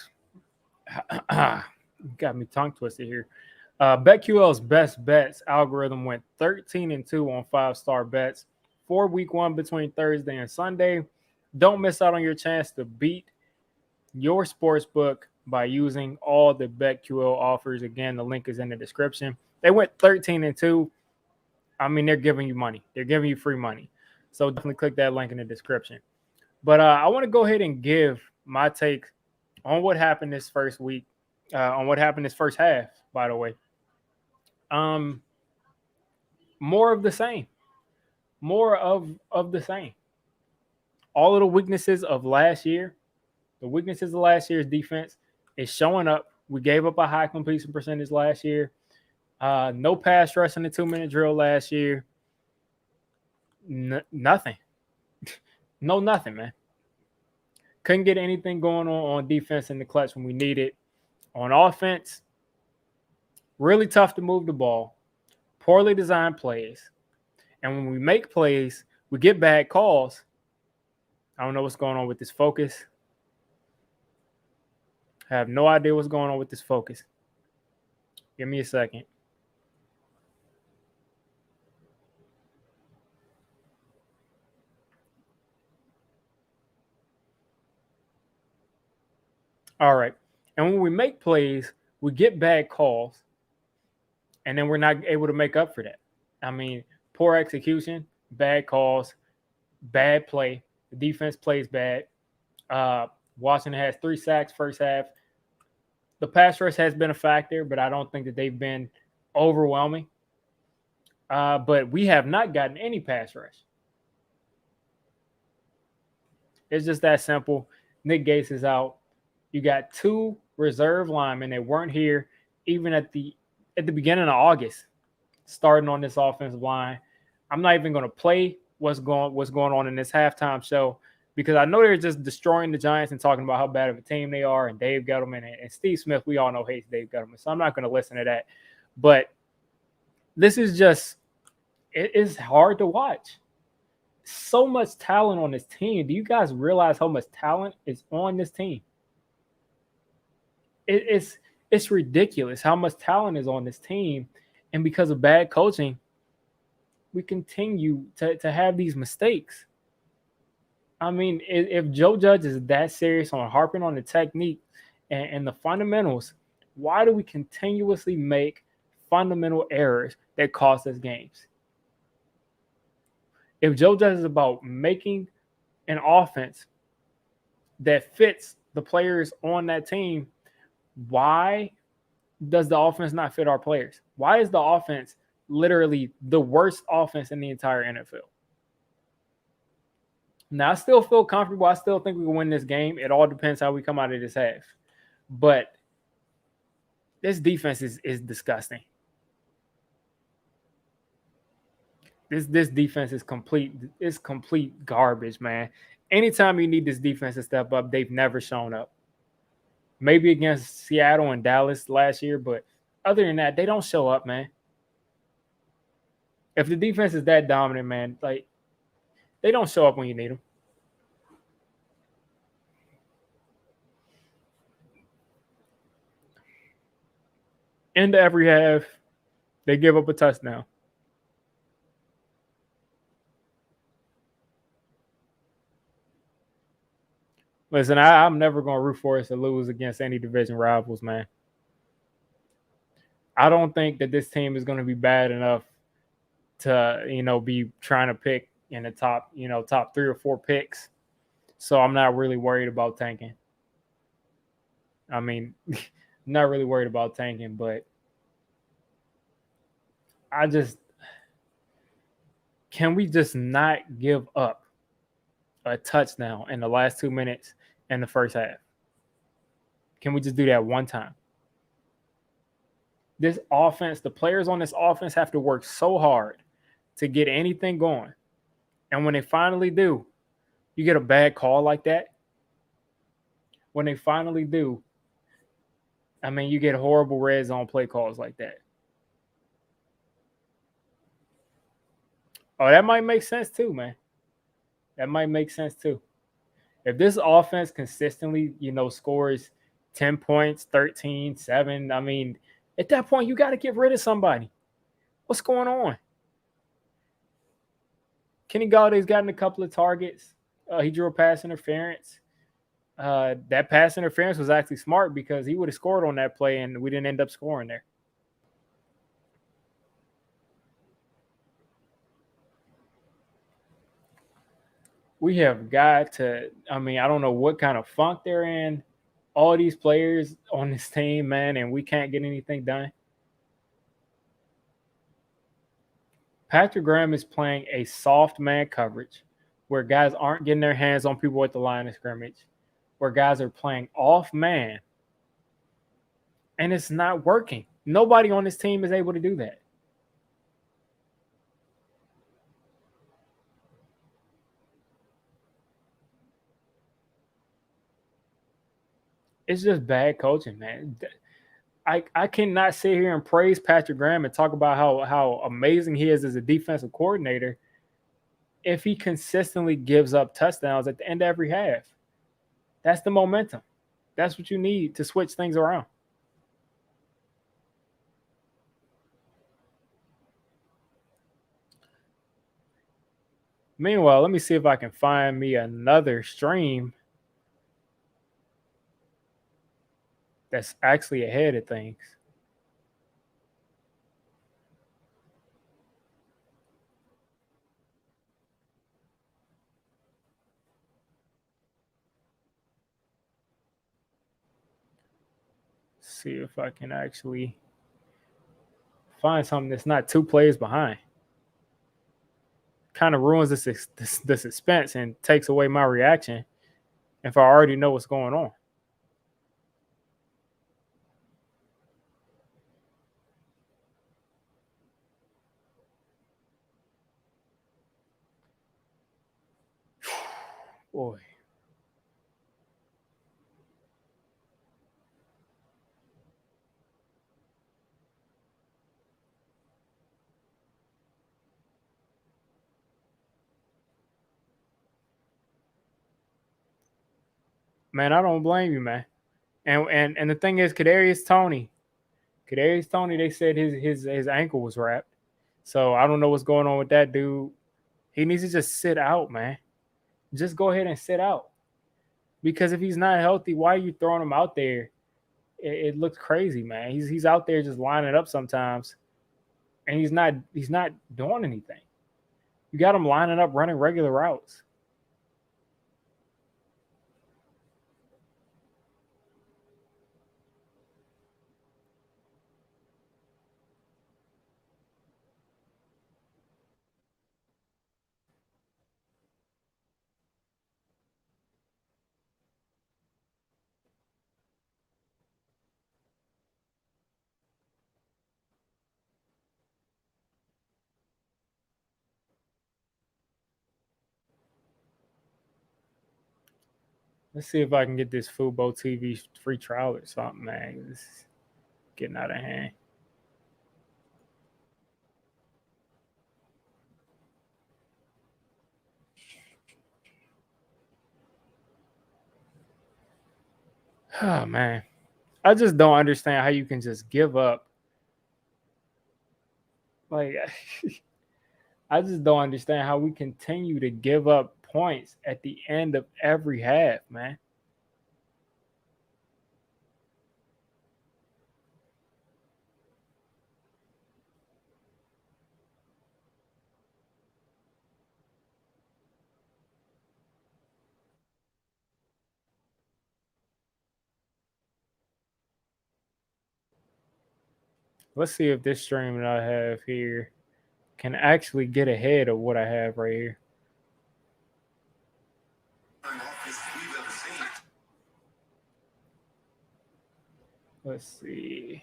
got me tongue twisted here. BetQL's best bets algorithm went 13-2 on 5-star bets for week 1 between Thursday and Sunday. Don't miss out on your chance to beat your sports book by using all the BetQL offers. Again, the link is in the description. They went 13-2. I mean, they're giving you money. They're giving you free money. So definitely click that link in the description. But I want to go ahead and give my take on what happened this first week, on what happened this first half, by the way. More of the same. More of the same. All of the weaknesses of last year, the weaknesses of last year's defense is showing up. We gave up a high completion percentage last year. No pass rush in the 2-minute drill last year. Nothing. No, nothing, man. Couldn't get anything going on defense in the clutch when we need it. On offense, really tough to move the ball. Poorly designed plays. And when we make plays, we get bad calls. I don't know what's going on with this focus. I have no idea what's going on with this focus. Give me a second. All right. And when we make plays, we get bad calls, and then we're not able to make up for that. I mean, poor execution, bad calls, bad play. The defense plays bad. Washington has 3 sacks first half. The pass rush has been a factor, but I don't think that they've been overwhelming. But we have not gotten any pass rush. It's just that simple. Nick Gates is out. You got 2 reserve linemen that weren't here even at the beginning of August, starting on this offensive line. I'm not even going to play what's going on in this halftime show, because I know they're just destroying the Giants and talking about how bad of a team they are, and Dave Gettleman and Steve Smith, we all know, hates Dave Gettleman, so I'm not going to listen to that. But this is just, it is hard to watch. So much talent on this team. Do you guys realize how much talent is on this team? It's ridiculous how much talent is on this team, and because of bad coaching, we continue to have these mistakes. I mean, if Joe Judge is that serious on harping on the technique and the fundamentals, why do we continuously make fundamental errors that cost us games? If Joe Judge is about making an offense that fits the players on that team, why does the offense not fit our players? Why is the offense literally the worst offense in the entire NFL? Now I still feel comfortable. I still think we can win this game. It all depends how we come out of this half. But this defense is disgusting. This defense is complete. It's complete garbage, man. Anytime you need this defense to step up, they've never shown up. Maybe against Seattle and Dallas last year, but other than that, they don't show up, man. If the defense is that dominant, man, like they don't show up when you need them. Into every half, they give up a touchdown. Listen, I'm never going to root for us to lose against any division rivals, man. I don't think that this team is going to be bad enough to, be trying to pick in the top, top 3 or 4 picks. So I'm not really worried about tanking. I mean, not really worried about tanking, but can we just not give up a touchdown in the last 2 minutes in the first half? Can we just do that one time? This offense, the players on this offense have to work so hard to get anything going. And when they finally do, you get a bad call like that. When they finally do, I mean, you get horrible red zone play calls like that. Oh, that might make sense too, man. That might make sense too. If this offense consistently, scores 10 points, 13, 7, I mean, at that point, you got to get rid of somebody. What's going on? Kenny Galladay's gotten a couple of targets. He drew a pass interference. That pass interference was actually smart because he would have scored on that play, and we didn't end up scoring there. We have got to, I mean, I don't know what kind of funk they're in. All these players on this team, man, and we can't get anything done. Patrick Graham is playing a soft man coverage where guys aren't getting their hands on people at the line of scrimmage, where guys are playing off man, and it's not working. Nobody on this team is able to do that. It's just bad coaching, man. I cannot sit here and praise Patrick Graham and talk about how amazing he is as a defensive coordinator if he consistently gives up touchdowns at the end of every half. That's the momentum. That's what you need to switch things around. Meanwhile, let me see if I can find me another stream that's actually ahead of things. See if I can actually find something that's not 2 plays behind. Kind of ruins the suspense and takes away my reaction if I already know what's going on. Boy. Man, I don't blame you, man. And the thing is, Kadarius Toney, they said his ankle was wrapped. So I don't know what's going on with that dude. He needs to just sit out, man. Just go ahead and sit out. Because if he's not healthy, why are you throwing him out there? It looks crazy, man. He's out there just lining up sometimes, and he's not doing anything. You got him lining up, running regular routes. Let's see if I can get this Fubo TV free trial or something, man. This is getting out of hand. Oh man, I just don't understand how you can just give up. Like, I just don't understand how we continue to give up points at the end of every half, man. Let's see if this stream that I have here can actually get ahead of what I have right here. Let's see.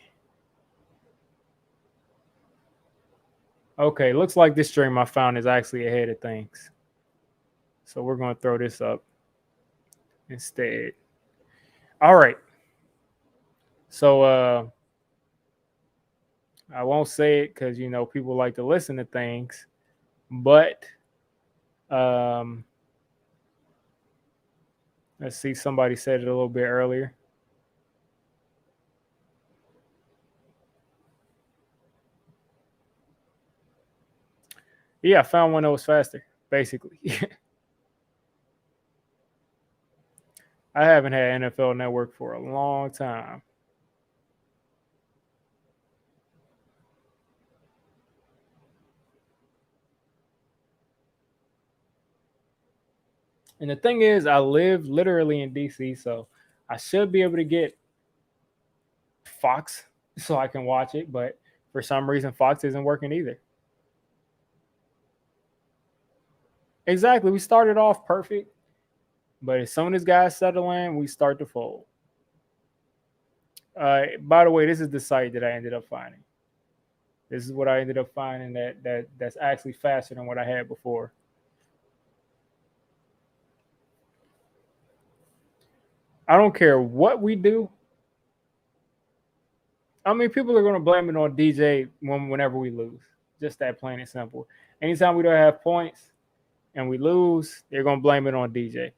Okay, looks like this stream I found is actually ahead of things. So we're going to throw this up instead. All right. So I won't say it because people like to listen to things, but let's see, somebody said it a little bit earlier. Yeah, I found one that was faster, basically. I haven't had NFL Network for a long time. And the thing is, I live literally in DC, so I should be able to get Fox so I can watch it, but for some reason Fox isn't working either. Exactly. We started off perfect, but as soon as guys settle in, we start to fold. By the way, this is the site that I ended up finding. This is what I ended up finding that's actually faster than what I had before. I don't care what we do. I mean, people are going to blame it on DJ whenever we lose. Just that plain and simple. Anytime we don't have points and we lose, they're going to blame it on DJ.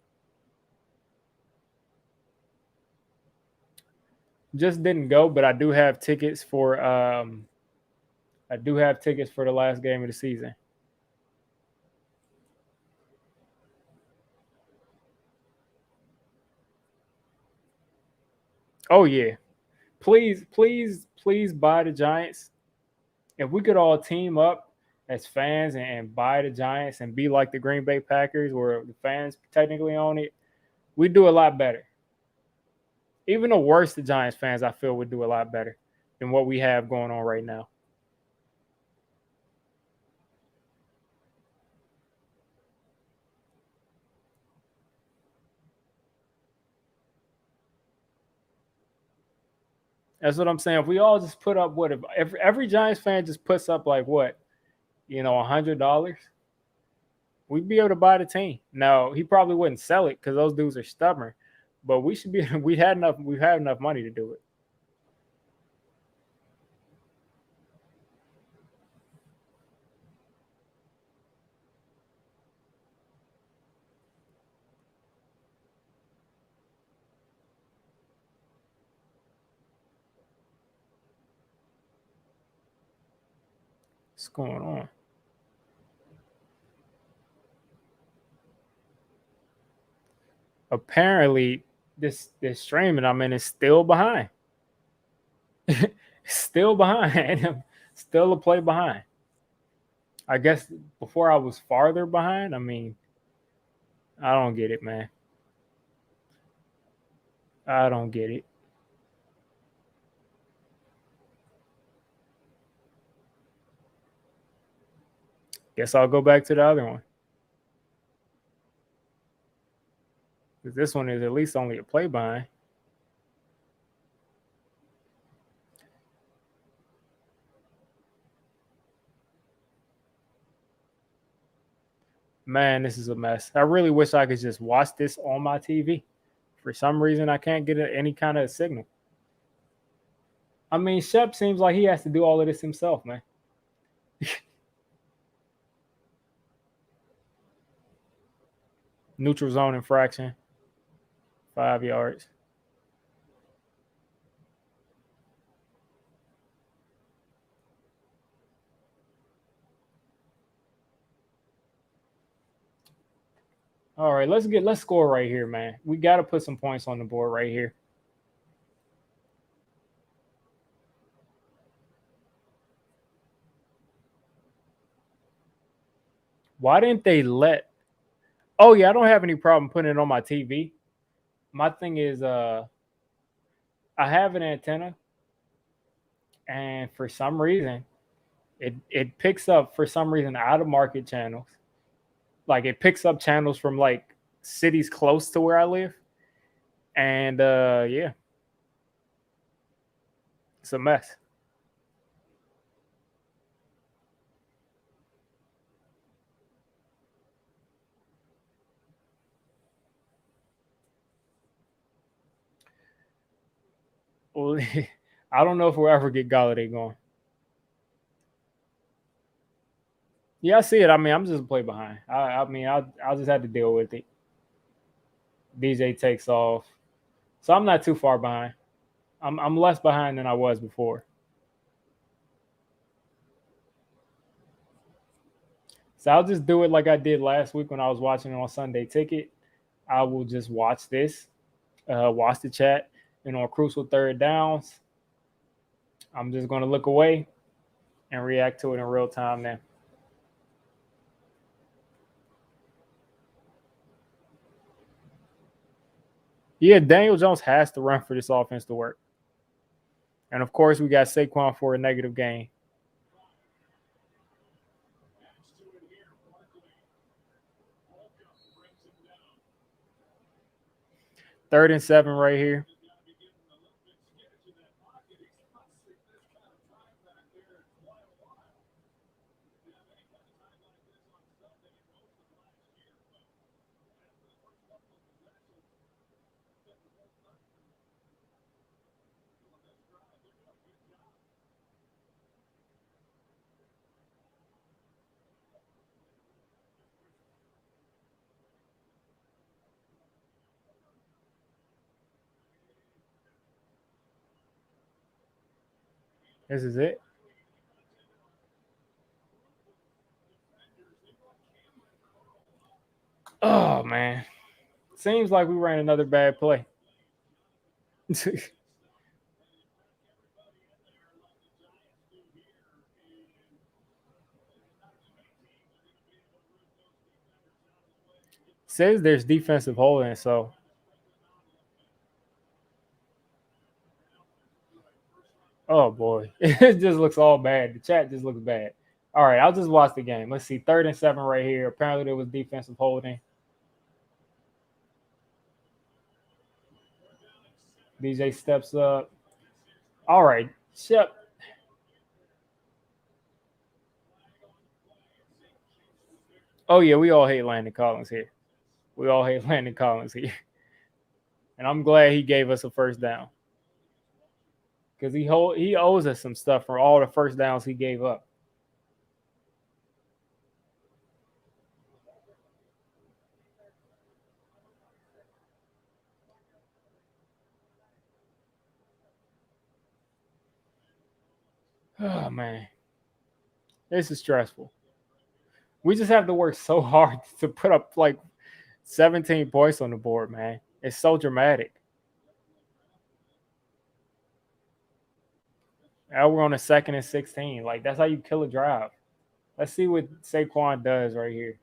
Just didn't go, but I do have tickets for the last game of the season. Oh yeah. Please, please, please buy the Giants. If we could all team up as fans and buy the Giants and be like the Green Bay Packers where the fans technically own it, we'd do a lot better. Even the worst the Giants fans, I feel, would do a lot better than what we have going on right now. That's what I'm saying. If we all just put up if every Giants fan just puts up like what, $100, we'd be able to buy the team. Now he probably wouldn't sell it because those dudes are stubborn, but we should be. We had enough money to do it. What's going on? Apparently, this streaming I'm in is still behind. Still behind. Still a play behind. I guess before I was farther behind. I mean, I don't get it, man. I don't get it. Guess I'll go back to the other one. This one is at least only a play behind. Man, this is a mess. I really wish I could just watch this on my TV. For some reason, I can't get any kind of signal. I mean, Shep seems like he has to do all of this himself, man. Neutral zone infraction, 5 yards. All right, let's score right here, man. We got to put some points on the board right here. Why didn't they let? Oh yeah, I don't have any problem putting it on my TV. My thing is, I have an antenna, and for some reason, it picks up for some reason out of market channels. Like it picks up channels from like cities close to where I live, and yeah, it's a mess. Well, I don't know if we'll ever get Galladay going. Yeah, I see it. I mean, I'm just a play behind. I mean, I'll just have to deal with it. DJ takes off, so I'm not too far behind. I'm less behind than I was before. So I'll just do it like I did last week when I was watching it on Sunday Ticket. I will just watch this, watch the chat, and on crucial third downs, I'm just going to look away and react to it in real time now. Yeah, Daniel Jones has to run for this offense to work. And of course, we got Saquon for a negative gain. Third and 7 right here. This is it. Oh, man. Seems like we ran another bad play. Says there's defensive holding, so. Oh, boy. It just looks all bad. The chat just looks bad. All right, I'll just watch the game. Let's see. Third and 7 right here. Apparently, there was defensive holding. DJ steps up. All right. Shep. Oh, yeah, we all hate Landon Collins here. We all hate Landon Collins here. And I'm glad he gave us a first down. Because he owes us some stuff for all the first downs he gave up. Oh, man. This is stressful. We just have to work so hard to put up like 17 points on the board, man. It's so dramatic. Now we're on a 2nd and 16. Like, that's how you kill a drive. Let's see what Saquon does right here.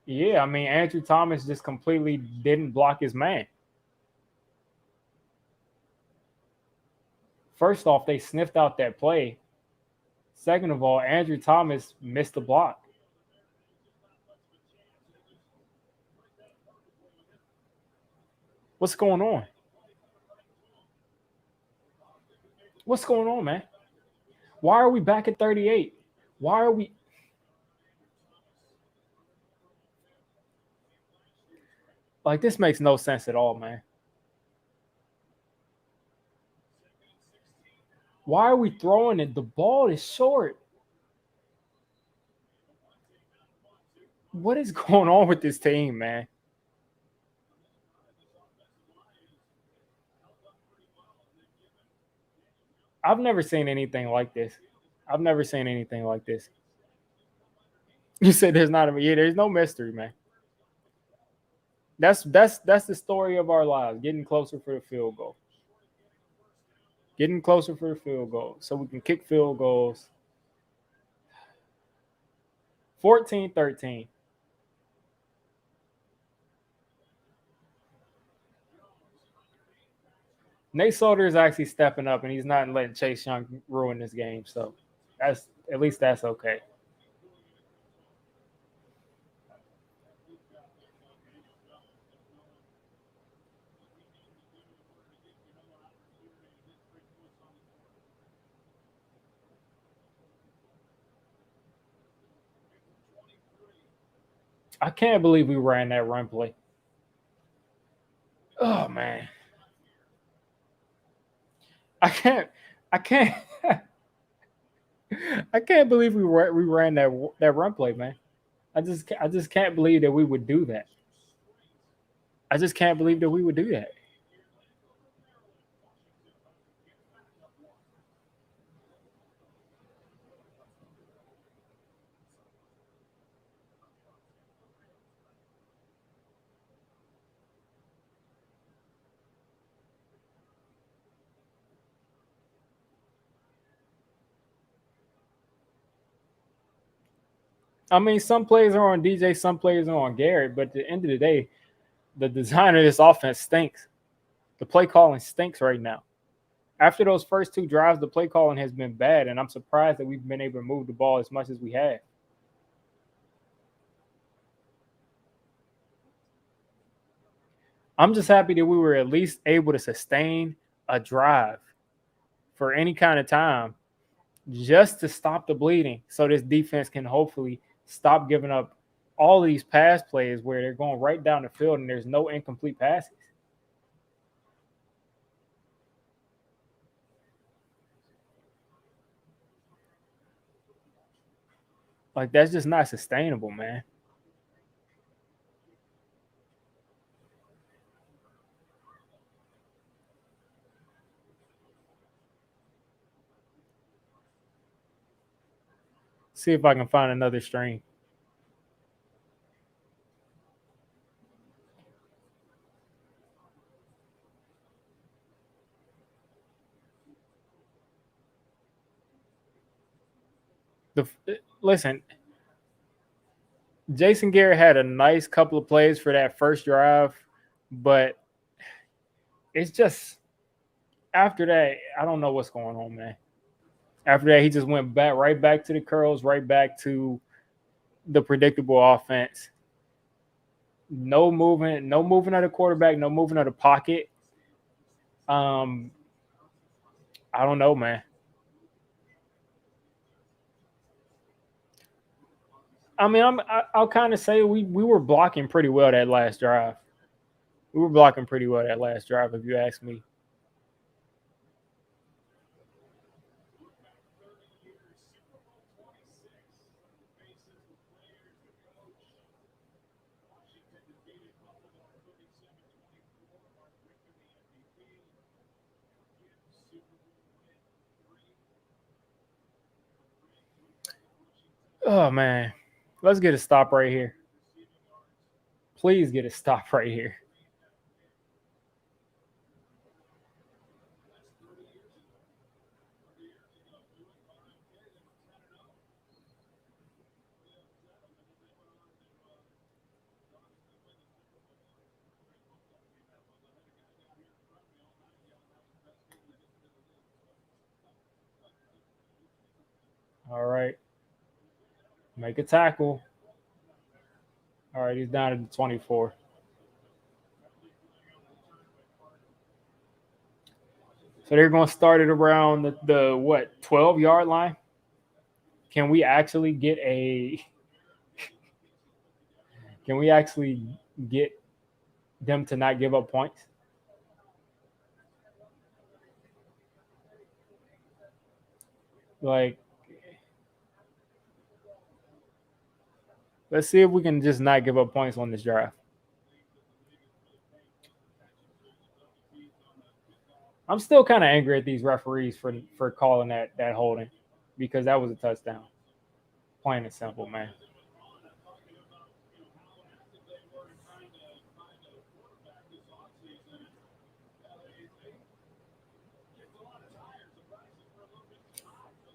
Yeah, I mean, Andrew Thomas just completely didn't block his man. First off, they sniffed out that play. Second of all, Andrew Thomas missed the block. What's going on? What's going on, man? Why are we back at 38? Why are we? Like, this makes no sense at all, man. Why are we throwing it? The ball is short. What is going on with this team, man? I've never seen anything like this. I've never seen anything like this. You said there's not a there's no mystery, man. That's the story of our lives, getting closer for the field goal. Getting closer for the field goal. So we can kick field goals. 14-13. Nate Solder is actually stepping up and he's not letting Chase Young ruin this game. So that's at least that's okay. I can't believe we ran that run play. Oh man. I can't I can't I can't believe we ran that run play, man. I just can't believe that we would do that. I just can't believe that we would do that. I mean, some plays are on DJ, some plays are on Garrett, but at the end of the day, the design of this offense stinks. The play calling stinks right now. After those first two drives, the play calling has been bad, and I'm surprised that we've been able to move the ball as much as we have. I'm just happy that we were at least able to sustain a drive for any kind of time just to stop the bleeding so this defense can hopefully stop giving up all these pass plays where they're going right down the field and there's no incomplete passes. Like, that's just not sustainable, man. See if I can find another stream. Listen, Jason Garrett had a nice couple of plays for that first drive, but it's just after that, I don't know what's going on, man. After that, he just went right back to the curls, right back to the predictable offense. No moving of the quarterback, no moving of the pocket. I don't know, man. I mean, I'll kind of say we were blocking pretty well that last drive. We were blocking pretty well that last drive, if you ask me. Oh man, let's get a stop right here. Please get a stop right here. All right. Make a tackle. All right, he's down to the 24. So they're going to start it around the what 12-yard line. Can we actually get a? Can we actually get them to not give up points? Like, let's see if we can just not give up points on this drive. I'm still kind of angry at these referees for calling that holding because that was a touchdown. Plain and simple, man.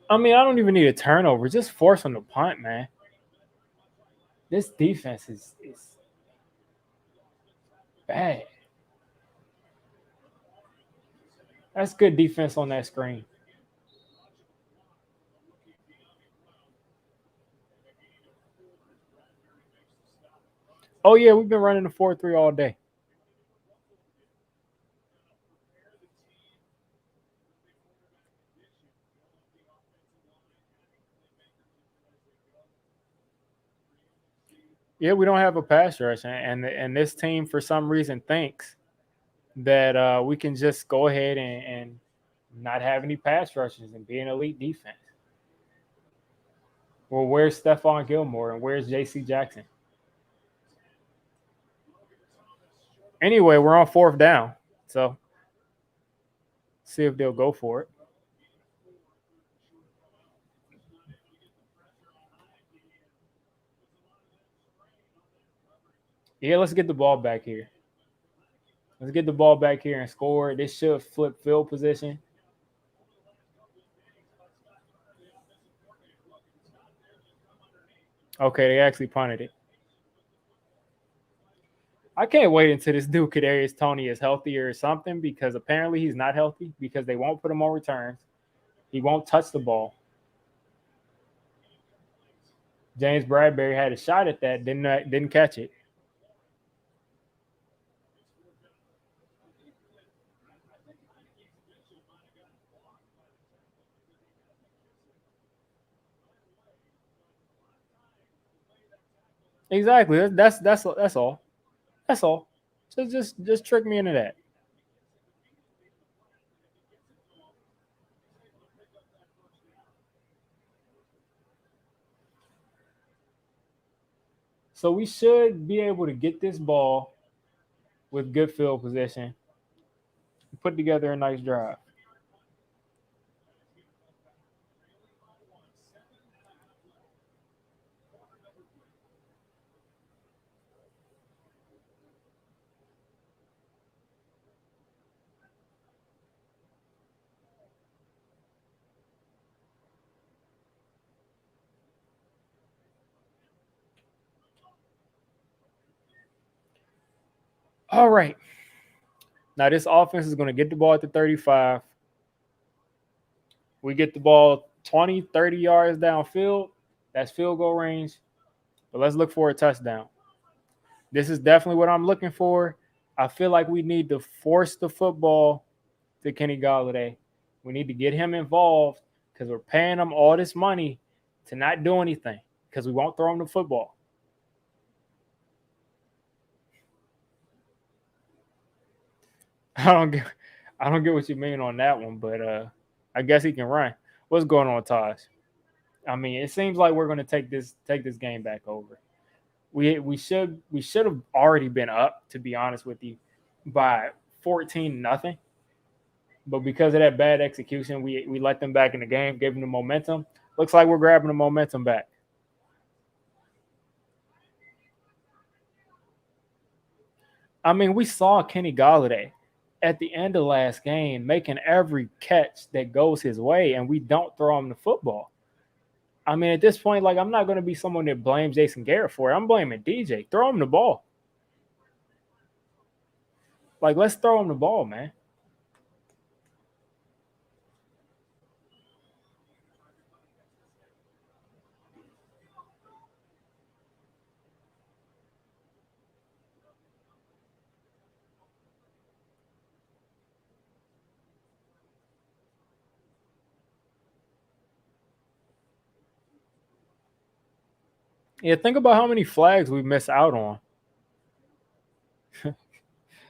I mean, I don't even need a turnover. Just force them to punt, man. This defense is bad. That's good defense on that screen. Oh yeah, we've been running the 4-3 all day. Yeah, we don't have a pass rush, and this team for some reason thinks that we can just go ahead and not have any pass rushes and be an elite defense. Well, where's Stephon Gilmore and where's J.C. Jackson? Anyway, we're on 4th down, so see if they'll go for it. Yeah, let's get the ball back here. Let's get the ball back here and score. This should flip field position. Okay, they actually punted it. I can't wait until this dude Kadarius Toney is healthy or something because apparently he's not healthy because they won't put him on returns. He won't touch the ball. James Bradbury had a shot at that, didn't catch it. Exactly. That's all. That's all. So just trick me into that. So we should be able to get this ball with good field position, put together a nice drive. All right. Now this offense is going to get the ball at the 35. We get the ball 20, 30 yards downfield. That's field goal range. But let's look for a touchdown. This is definitely what I'm looking for. I feel like we need to force the football to Kenny Galladay. We need to get him involved because we're paying him all this money to not do anything because we won't throw him the football. I don't get what you mean on that one, but I guess he can run. What's going on, Taj? I mean, it seems like we're going to take this game back over. We should have already been up, to be honest with you, by 14-0. But because of that bad execution, we let them back in the game, gave them the momentum. Looks like we're grabbing the momentum back. I mean, we saw Kenny Galladay at the end of last game making every catch that goes his way, and we don't throw him the football. I mean, at this point, like, I'm not going to be someone that blames Jason Garrett for it. I'm blaming DJ. Throw him the ball. Like, let's throw him the ball, man. Yeah, think about how many flags we miss out on.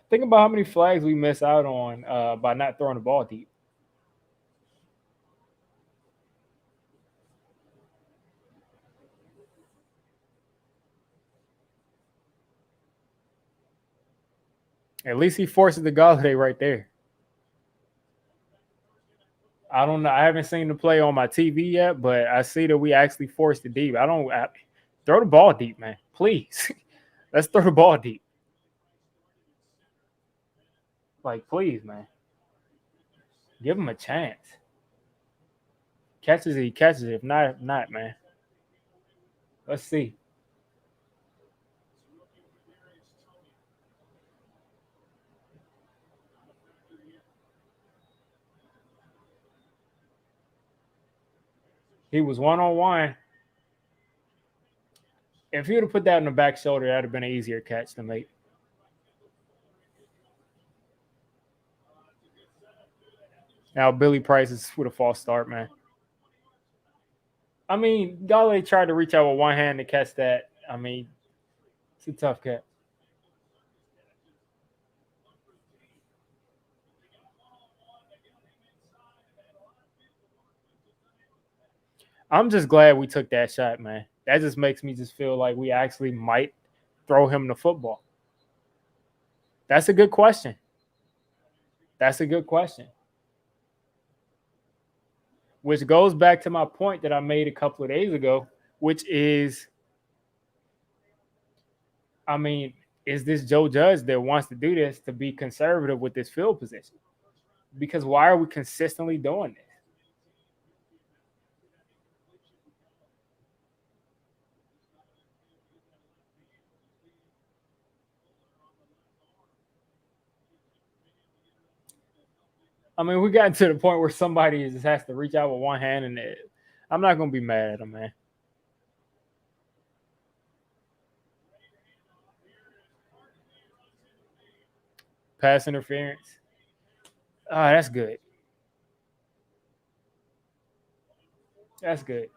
Think about how many flags we miss out on by not throwing the ball deep. At least he forces the Galladay right there. I don't know. I haven't seen the play on my TV yet, but I see that we actually forced it deep. Throw the ball deep, man. Please. Let's throw the ball deep. Like, please, man. Give him a chance. Catches it, he catches it. If not, man. Let's see. He was 1-on-1. If he would have put that in the back shoulder, that would have been an easier catch to make. Now Billy Price is with a false start, man. I mean, Galladay tried to reach out with one hand to catch that. I mean, it's a tough catch. I'm just glad we took that shot, man. That just makes me just feel like we actually might throw him the football. That's a good question. That's a good question. Which goes back to my point that I made a couple of days ago, which is, I mean, is this Joe Judge that wants to do this to be conservative with this field position? Because why are we consistently doing this? I mean, we got to the point where somebody just has to reach out with one hand, and I'm not going to be mad at him, man. Pass interference. Oh, that's good. That's good.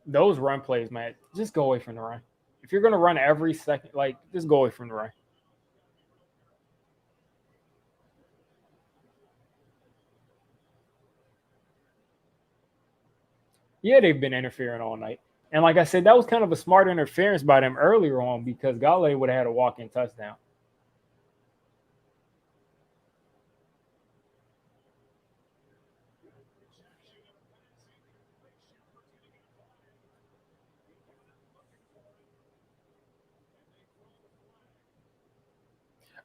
Those run plays, man, just go away from the run. If you're going to run every second, like, just go away from the run. Yeah, they've been interfering all night. And like I said, that was kind of a smart interference by them earlier on because Galladay would have had a walk-in touchdown.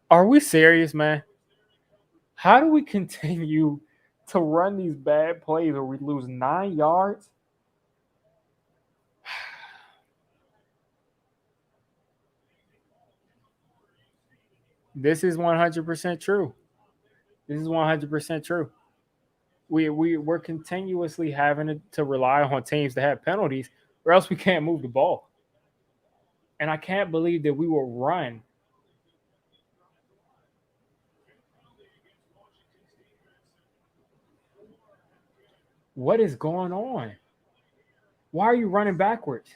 Are we serious, man? How do we continue to run these bad plays where we lose 9 yards? This is 100% true. This is 100% true. We're continuously having to rely on teams to have penalties, or else we can't move the ball. And I can't believe that we will run. What is going on? Why are you running backwards?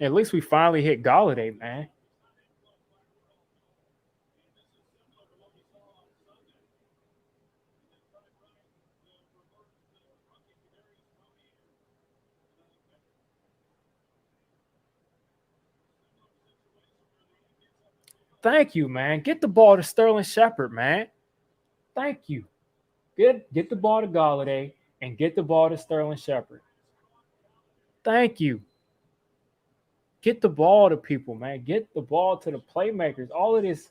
At least we finally hit Galladay, man. Thank you, man. Get the ball to Sterling Shepard, man. Thank you. Get the ball to Galladay and get the ball to Sterling Shepard. Thank you. Get the ball to people, man. Get the ball to the playmakers. All of this.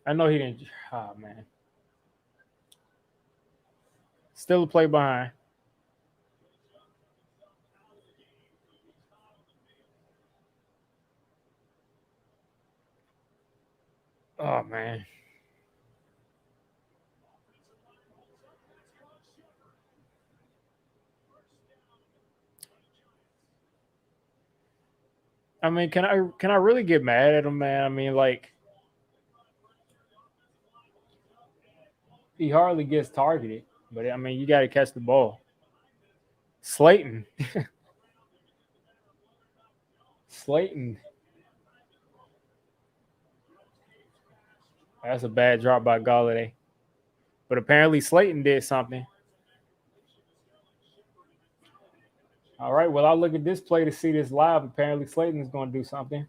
I know he didn't. Oh, man. Still a play behind. Oh man. I mean, can I really get mad at him, man? I mean, like he hardly gets targeted, but I mean, you got to catch the ball. Slayton, Slayton. That's a bad drop by Galladay. But apparently Slayton did something. All right, well, I'll look at this play to see this live. Apparently Slayton's going to do something.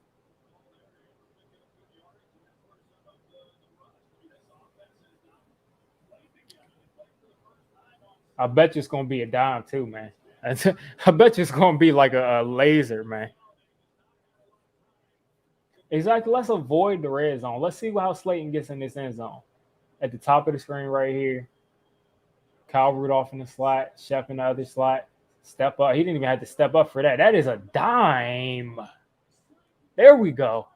I bet you it's going to be a dime too, man. I bet you it's going to be like a laser, man. Exactly. Let's avoid the red zone. Let's see how Slayton gets in this end zone. At the top of the screen right here, Kyle Rudolph in the slot, Shep in the other slot. Step up. He didn't even have to step up for that. That is a dime. There we go.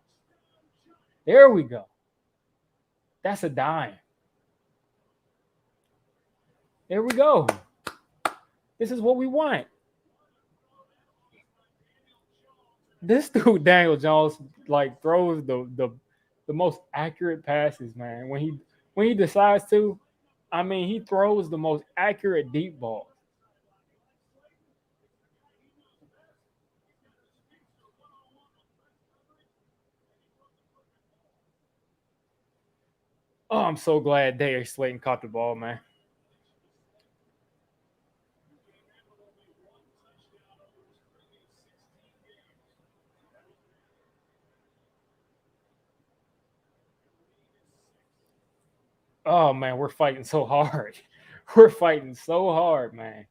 There we go. That's a dime. There we go. This is what we want. This dude, Daniel Jones, like throws the most accurate passes, man. When he decides to, I mean, he throws the most accurate deep balls. Oh, I'm so glad Darius Slayton caught the ball, man. Oh man, we're fighting so hard. We're fighting so hard, man.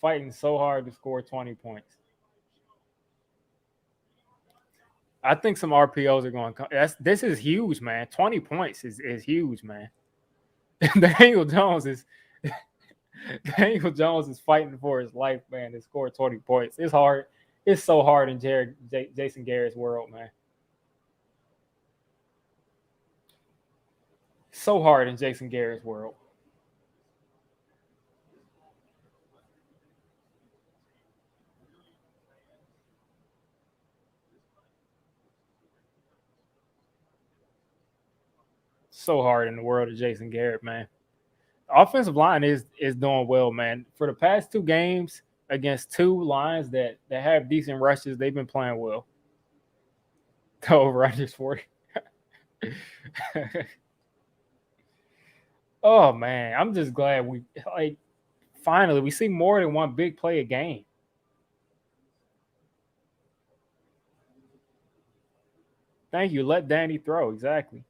Fighting so hard to score 20 points. I think some RPOs are going to come. This is huge, man. 20 points is huge, man. Daniel Jones is Daniel Jones is fighting for his life, man, to score 20 points. It's hard. It's so hard in Jason Garrett's world, man. So hard in Jason Garrett's world. So hard in the world of Jason Garrett, man. Offensive line is doing well, man. For the past two games against two lines that have decent rushes, they've been playing well. The over under 40. Oh man, I'm just glad we like finally we see more than one big play a game. Thank you. Let Danny throw. Exactly.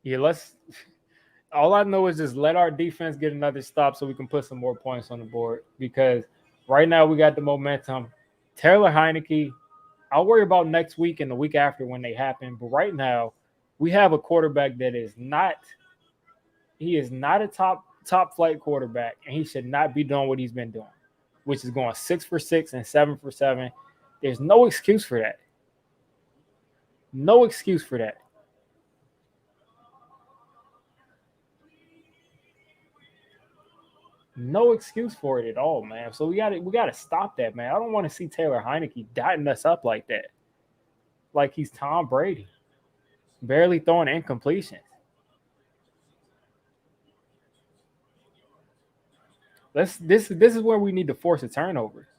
Yeah, let's all I know is just let our defense get another stop so we can put some more points on the board because right now we got the momentum. Taylor Heineke, I'll worry about next week and the week after when they happen. But right now, we have a quarterback that is not he is not a top flight quarterback, and he should not be doing what he's been doing, which is going 6 for 6 and 7 for 7. There's no excuse for that. No excuse for that. No excuse for it at all, man. So we gotta stop that, man. I don't want to see Taylor Heineke dotting us up like that, like he's Tom Brady, barely throwing incompletions. This is where we need to force a turnover.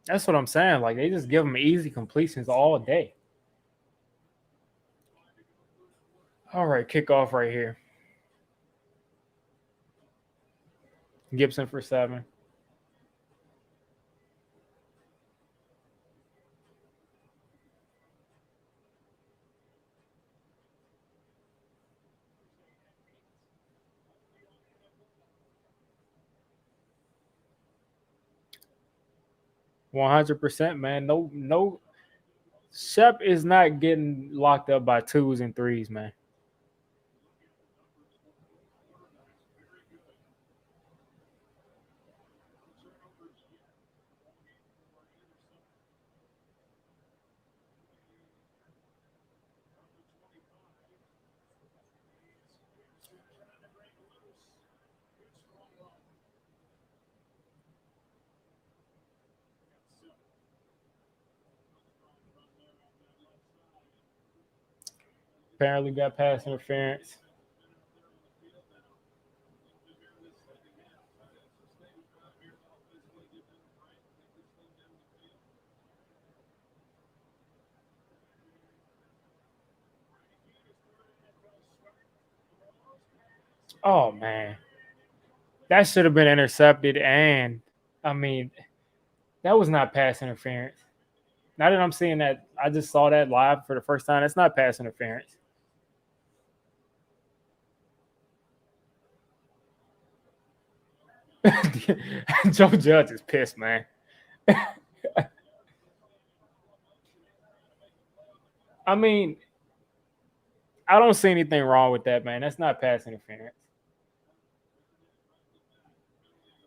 That's what I'm saying. Like they just give them easy completions all day. All right, kickoff right here. Gibson for 7. 100%, man. No. Shep is not getting locked up by 2s and 3s, man. Apparently got pass interference. Oh man, that should have been intercepted. And I mean, that was not pass interference. Now that I'm seeing that, I just saw that live for the first time. That's not pass interference. Joe Judge is pissed, man. I mean, I don't see anything wrong with that, man. That's not pass interference.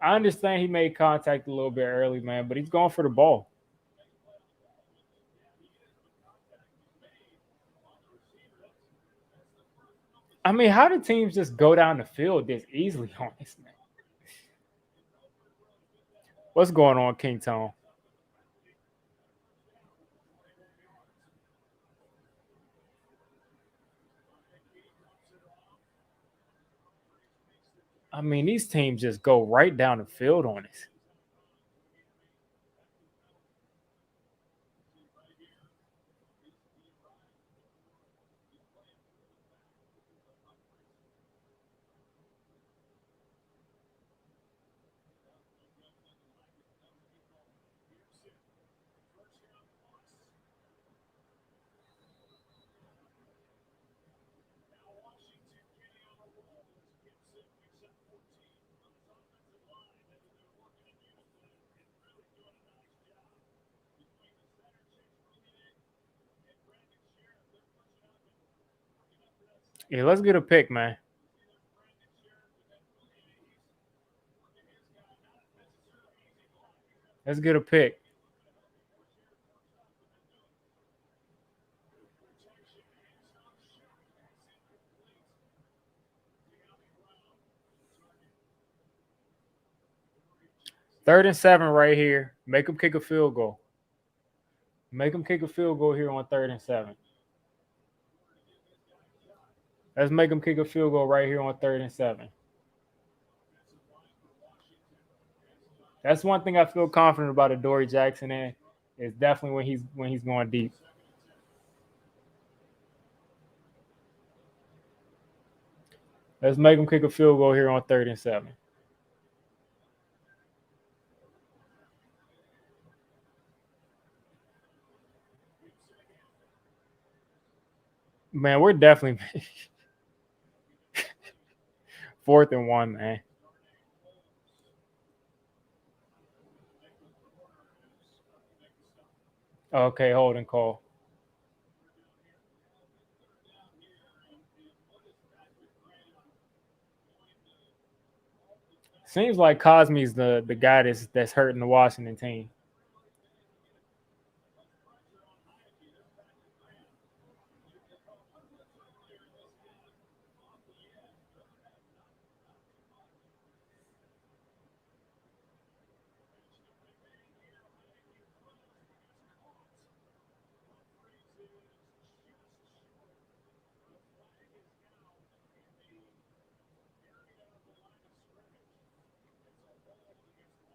I understand he made contact a little bit early, man, but he's going for the ball. I mean, how do teams just go down the field this easily on this, man? What's going on, King Tone? I mean, these teams just go right down the field on us. Yeah, let's get a pick, man. Let's get a pick. Third and 7 right here. Make them kick a field goal. Make them kick a field goal here on 3rd and 7. Let's make them kick a field goal right here on 3rd and 7. That's one thing I feel confident about Adoree Jackson in is definitely when he's going deep. Let's make them kick a field goal here on 3rd and 7. Man, we're definitely 4th and 1, man. Okay, holding call. Seems like Cosme's the guy that's hurting the Washington team.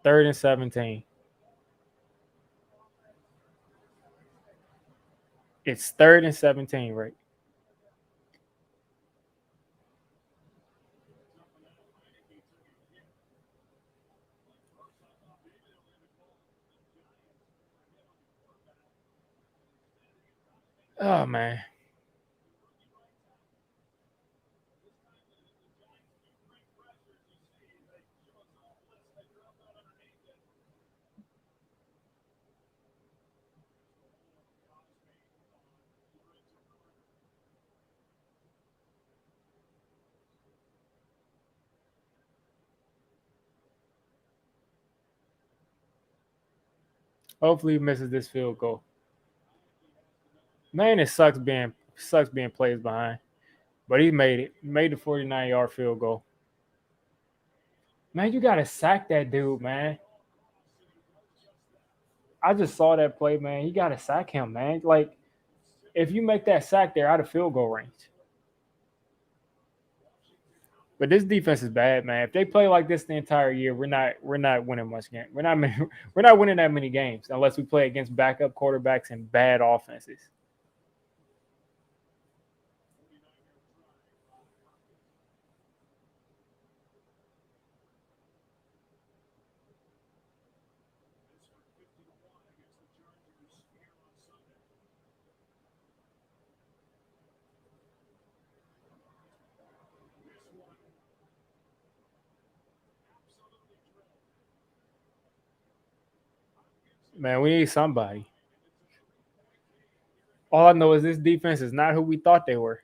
Third and 17. It's 3rd and 17, right? Oh man. Hopefully he misses this field goal. Man, it sucks being plays behind. But he made it. He made the 49-yard field goal. Man, you gotta sack that dude, man. I just saw that play, man. You gotta sack him, man. Like, if you make that sack, they're out of field goal range. But this defense is bad, man. If they play like this the entire year, we're not winning much game. We're not winning that many games unless we play against backup quarterbacks and bad offenses. Man, we need somebody. All I know is this defense is not who we thought they were.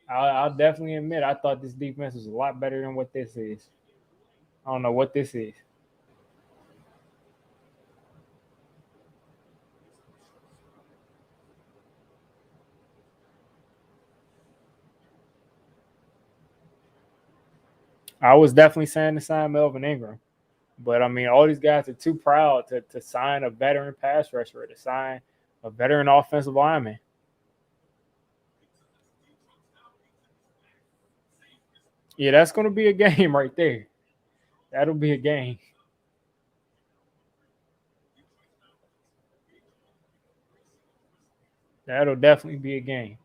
I'll definitely admit I thought this defense was a lot better than what this is. I don't know what this is. I was definitely saying to sign Melvin Ingram. But I mean, all these guys are too proud to sign a veteran pass rusher, to sign a veteran offensive lineman. Yeah, that's going to be a game right there. That'll be a game. That'll definitely be a game.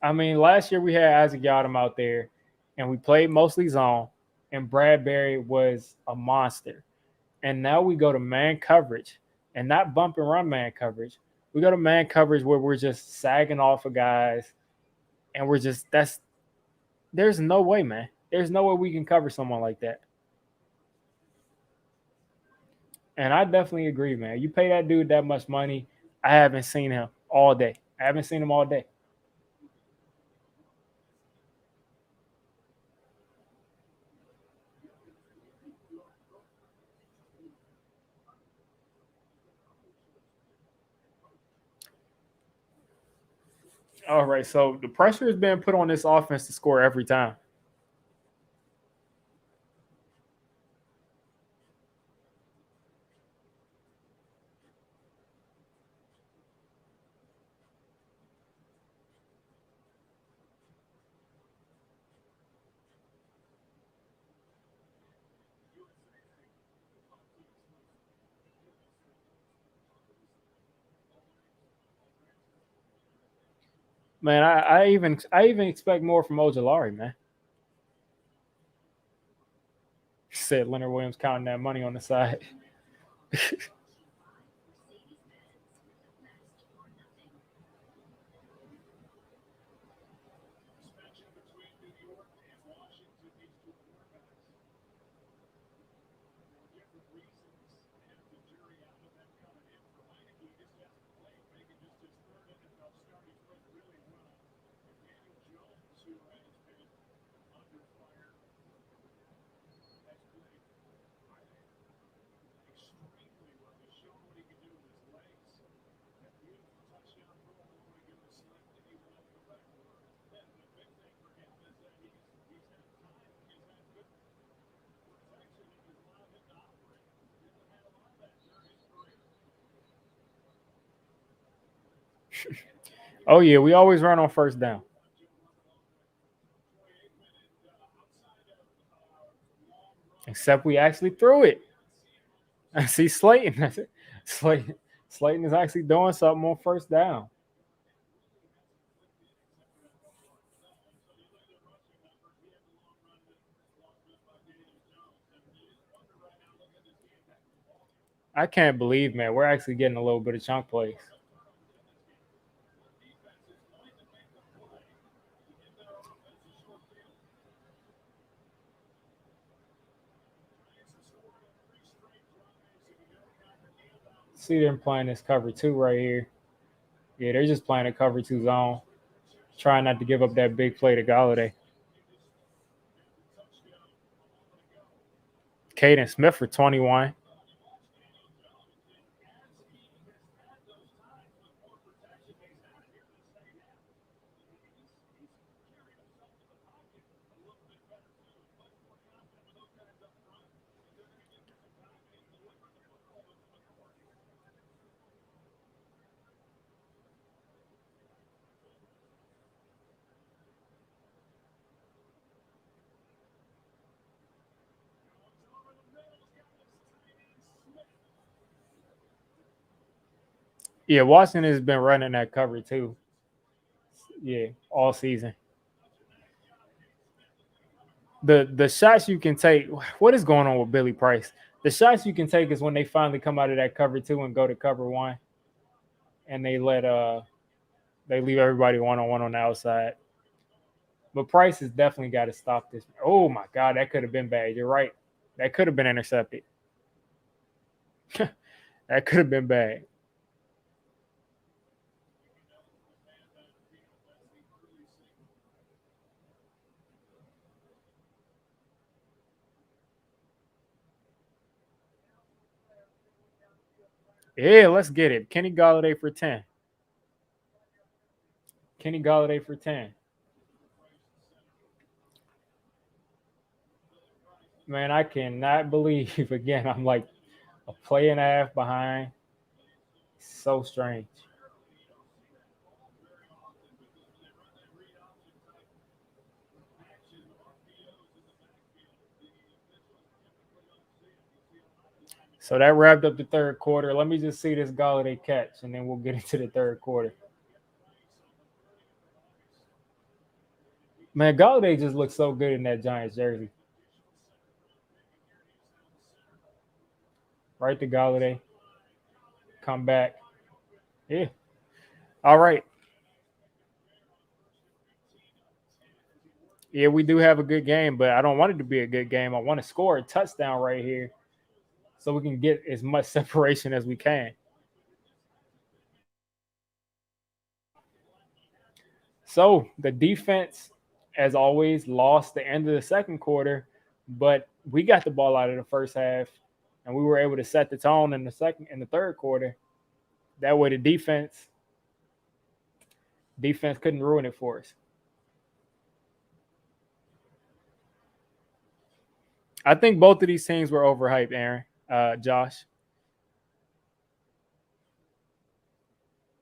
I mean, last year we had Isaac Yadam out there, and we played mostly zone, and Bradbury was a monster. And now we go to man coverage, and not bump and run man coverage. We go to man coverage where we're just sagging off of guys, and we're just that's there's no way, man. There's no way we can cover someone like that. And I definitely agree, man. You pay that dude that much money, I haven't seen him all day. I haven't seen him all day. All right, so the pressure is being put on this offense to score every time. Man, I even expect more from Ojolari, man. Said Leonard Williams counting that money on the side. Oh yeah, we always run on first down. Except we actually threw it. I see Slayton. Slayton. Slayton is actually doing something on first down. I can't believe, man, we're actually getting a little bit of chunk plays. See them playing this cover 2 right here. Yeah, they're just playing a cover 2 zone, trying not to give up that big play to Galladay. Caden Smith for 21. Yeah, Washington has been running that cover 2. Yeah, all season. The shots you can take. What is going on with Billy Price? The shots you can take is when they finally come out of that cover 2 and go to cover 1, and they leave everybody 1-on-1 on the outside. But Price has definitely got to stop this. Oh my God, that could have been bad. You're right. That could have been intercepted. That could have been bad. Yeah, let's get it. Kenny Galladay for 10. Kenny Galladay for 10. Man, I cannot believe again. I'm like a play and a half behind. So strange. So that wrapped up the third quarter. Let me just see this Galladay catch, and then we'll get into the third quarter. Man, Galladay just looks so good in that Giants jersey. Right to Galladay. Come back. Yeah. All right. Yeah, we do have a good game, but I don't want it to be a good game. I want to score a touchdown right here so we can get as much separation as we can. So the defense, as always, lost the end of the second quarter, but we got the ball out of the first half, and we were able to set the tone in the third quarter. That way, the defense couldn't ruin it for us. I think both of these teams were overhyped, Aaron, Josh.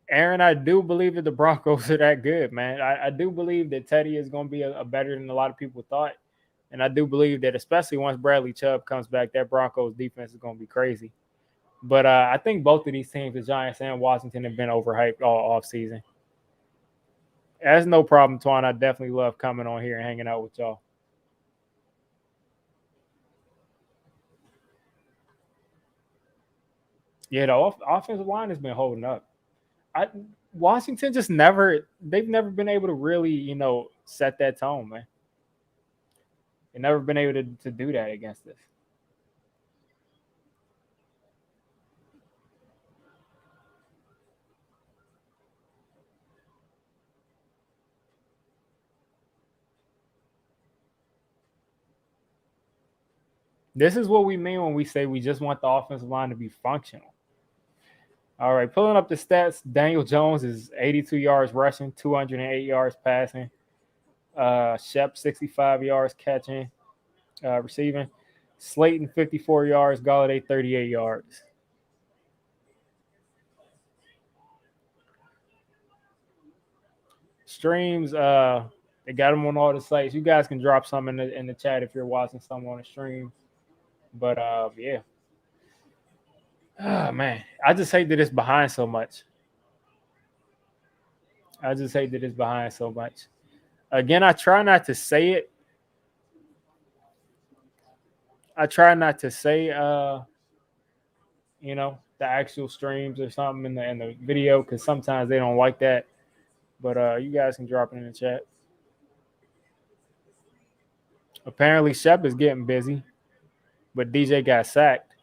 Aaron, I do believe that the Broncos are that good, man. I do believe that Teddy is going to be a better than a lot of people thought. And I do believe that, especially once Bradley Chubb comes back, that Broncos defense is going to be crazy. But I think both of these teams, the Giants and Washington, have been overhyped all offseason. That's no problem, Twan. I definitely love coming on here and hanging out with y'all. Yeah, the offensive line has been holding up. Washington they've never been able to really, set that tone, man. They've never been able to do that against us. This is what we mean when we say we just want the offensive line to be functional. All right, pulling up the stats. Daniel Jones is 82 yards rushing, 208 yards passing. Shep 65 yards catching, receiving. Slayton 54 yards, Galladay 38 yards. Streams, they got them on all the sites. You guys can drop some in the chat if you're watching some on the stream. But yeah. Oh man, I just hate that it's behind so much. Again, I try not to say it. I try not to say the actual streams or something in the video, because sometimes they don't like that. But you guys can drop it in the chat. Apparently, Shep is getting busy, but DJ got sacked.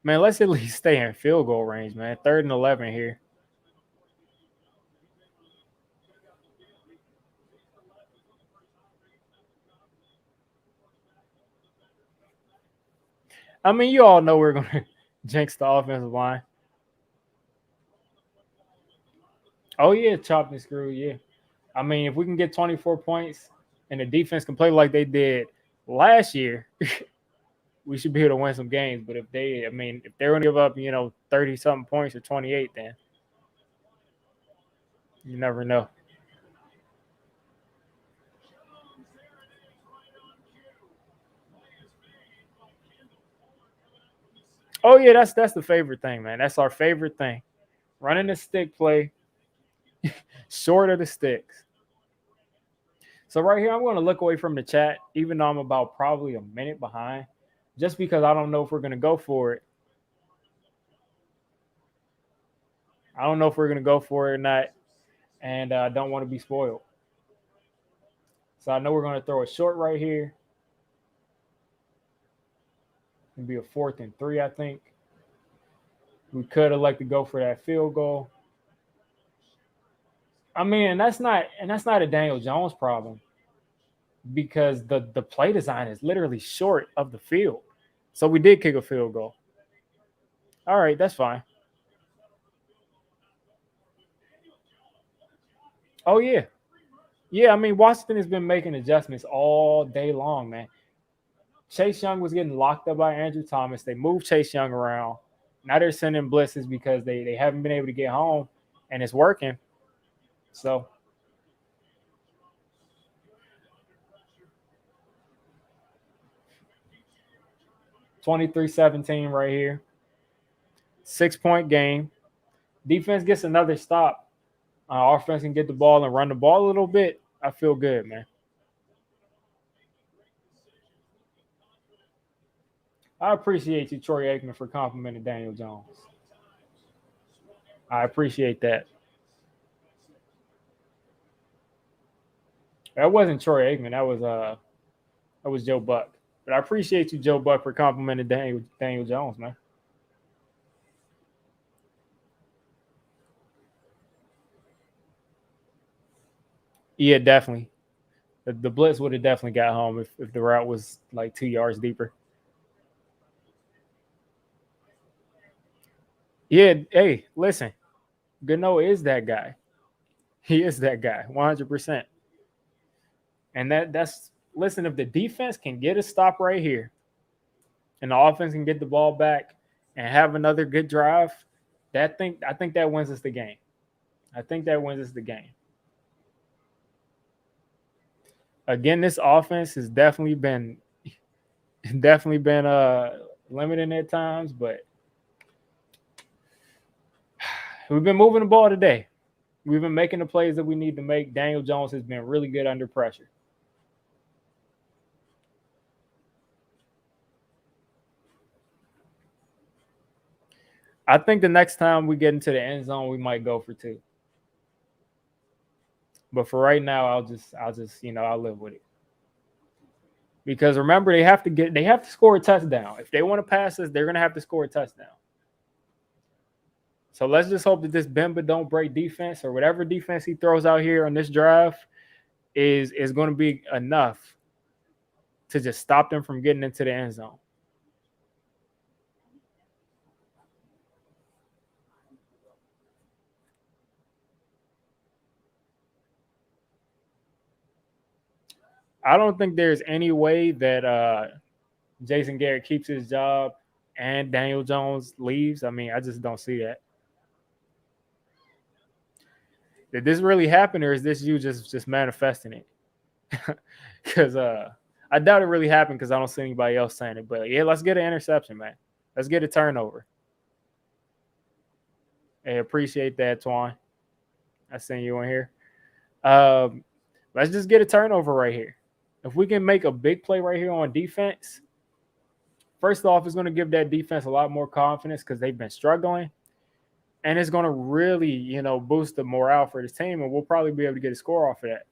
Man, let's at least stay in field goal range, man. 3rd and 11 here. I mean, you all know we're going to jinx the offensive line. Oh, yeah, chopped and screwed, yeah. I mean, if we can get 24 points and the defense can play like they did last year, we should be able to win some games. But if they're going to give up, 30-something points or 28, then you never know. Oh, yeah, that's the favorite thing, man. That's our favorite thing. Running the stick play, short of the sticks. So right here, I'm going to look away from the chat, even though I'm about probably a minute behind, just because I don't know if we're going to go for it. I don't know if we're going to go for it or not, and I don't want to be spoiled. So I know we're going to throw a short right here. It'll be a 4th and 3, I think. We could have liked to go for that field goal. I mean, and that's not a Daniel Jones problem, because the play design is literally short of the field. So we did kick a field goal. All right, that's fine. Oh, yeah. Yeah, I mean, Washington has been making adjustments all day long, man. Chase Young was getting locked up by Andrew Thomas. They moved Chase Young around. Now they're sending blitzes because they haven't been able to get home, and it's working. So 23-17 right here. 6-point game. Defense gets another stop. Offense can get the ball and run the ball a little bit. I feel good, man. I appreciate you, Troy Aikman, for complimenting Daniel Jones. I appreciate that. That wasn't Troy Aikman. That was Joe Buck. But I appreciate you, Joe Buck, for complimenting Daniel Jones, man. Yeah, definitely. The blitz would have definitely got home if the route was like 2 yards deeper. Yeah, hey, listen. Gano is that guy. He is that guy, 100%. And that's listen, if the defense can get a stop right here and the offense can get the ball back and have another good drive, I think that wins us the game. I think that wins us the game. Again, this offense has definitely been limiting at times, but we've been moving the ball today. We've been making the plays that we need to make. Daniel Jones has been really good under pressure. I think the next time we get into the end zone, we might go for 2. But for right now, I'll just I'll live with it. Because remember, they have to score a touchdown. If they want to pass us, they're gonna have to score a touchdown. So let's just hope that this Bemba don't break defense, or whatever defense he throws out here on this drive is going to be enough to just stop them from getting into the end zone. I don't think there's any way that Jason Garrett keeps his job and Daniel Jones leaves. I mean, I just don't see that. Did this really happen, or is this you just manifesting it? Because I doubt it really happened, because I don't see anybody else saying it. But yeah, let's get an interception, man. Let's get a turnover. Hey, appreciate that, Twan. I seen you in here. Let's just get a turnover right here. If we can make a big play right here on defense, first off, it's going to give that defense a lot more confidence because they've been struggling. And it's going to really, boost the morale for this team. And we'll probably be able to get a score off of that.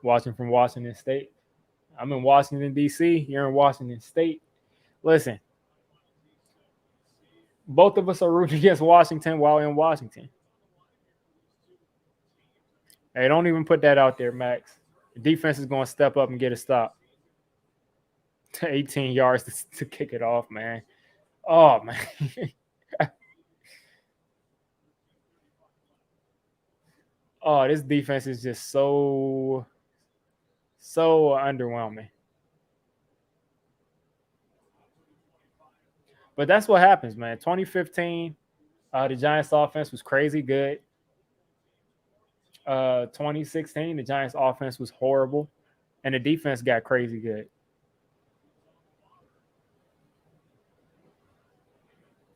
Watching from Washington State. I'm in Washington, D.C. You're in Washington State. Listen, both of us are rooting against Washington while in Washington. Hey, don't even put that out there, Max. The defense is going to step up and get a stop. 18 yards to kick it off, man. Oh, man. Oh, this defense is just so underwhelming. But that's what happens, man. 2015, the Giants offense was crazy good. 2016, the Giants offense was horrible, and the defense got crazy good.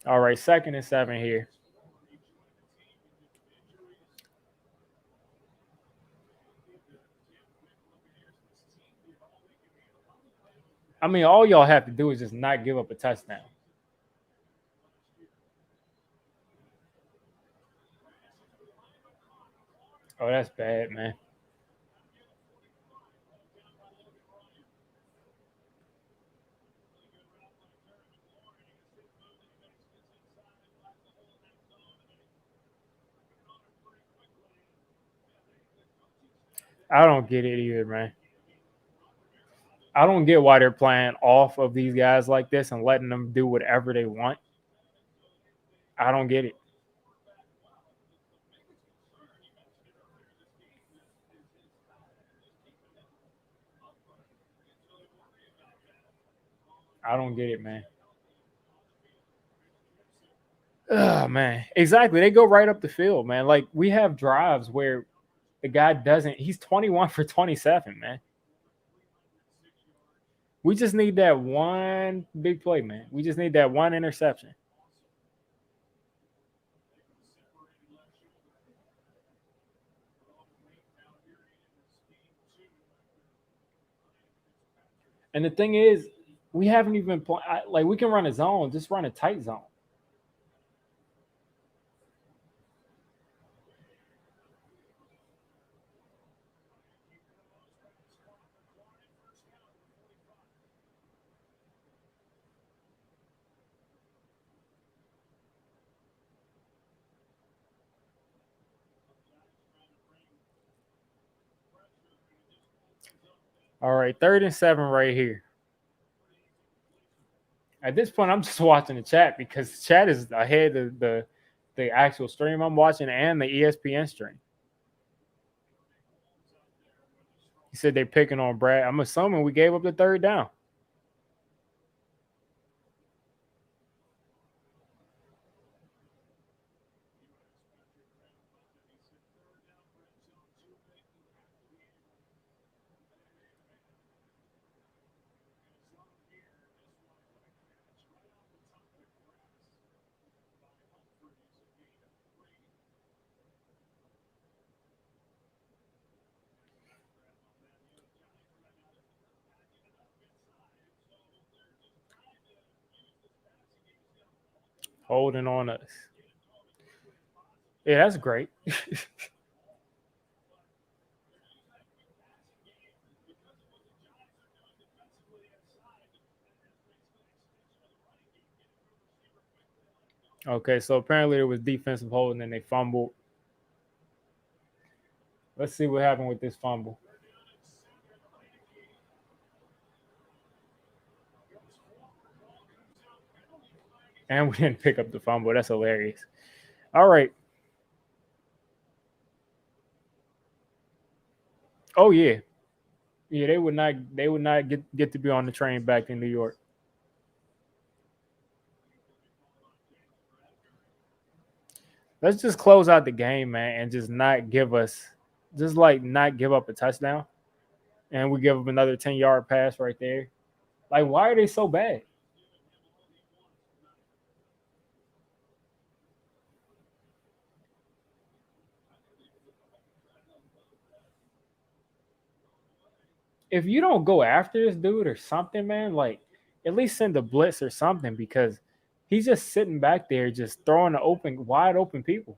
All right, 2nd and 7 here. I mean, all y'all have to do is just not give up a touchdown. Oh, that's bad, man. I don't get it either, man. I don't get why they're playing off of these guys like this and letting them do whatever they want. I don't get it. I don't get it, man. Oh, man. Exactly. They go right up the field, man. Like, we have drives where the guy doesn't. He's 21 for 27, man. We just need that one big play, man. We just need that one interception. And the thing is, we haven't even like we can run a zone, just run a tight zone. All right, 3rd and 7 right here. At this point, I'm just watching the chat because the chat is ahead of the actual stream I'm watching and the ESPN stream. He said they're picking on Brad. I'm assuming we gave up the 3rd down. Holding on us. Yeah, that's great. Okay, so apparently it was defensive holding and they fumbled. Let's see what happened with this fumble. And we didn't pick up the fumble. That's hilarious. All right. Oh yeah. Yeah, they would not get to be on the train back in New York. Let's just close out the game, man, and just not give up a touchdown. And we give them another 10-yard pass right there. Like, why are they so bad? if you don't go after this dude or something, man, like at least send a blitz or something because he's just sitting back there just throwing the open, wide open people.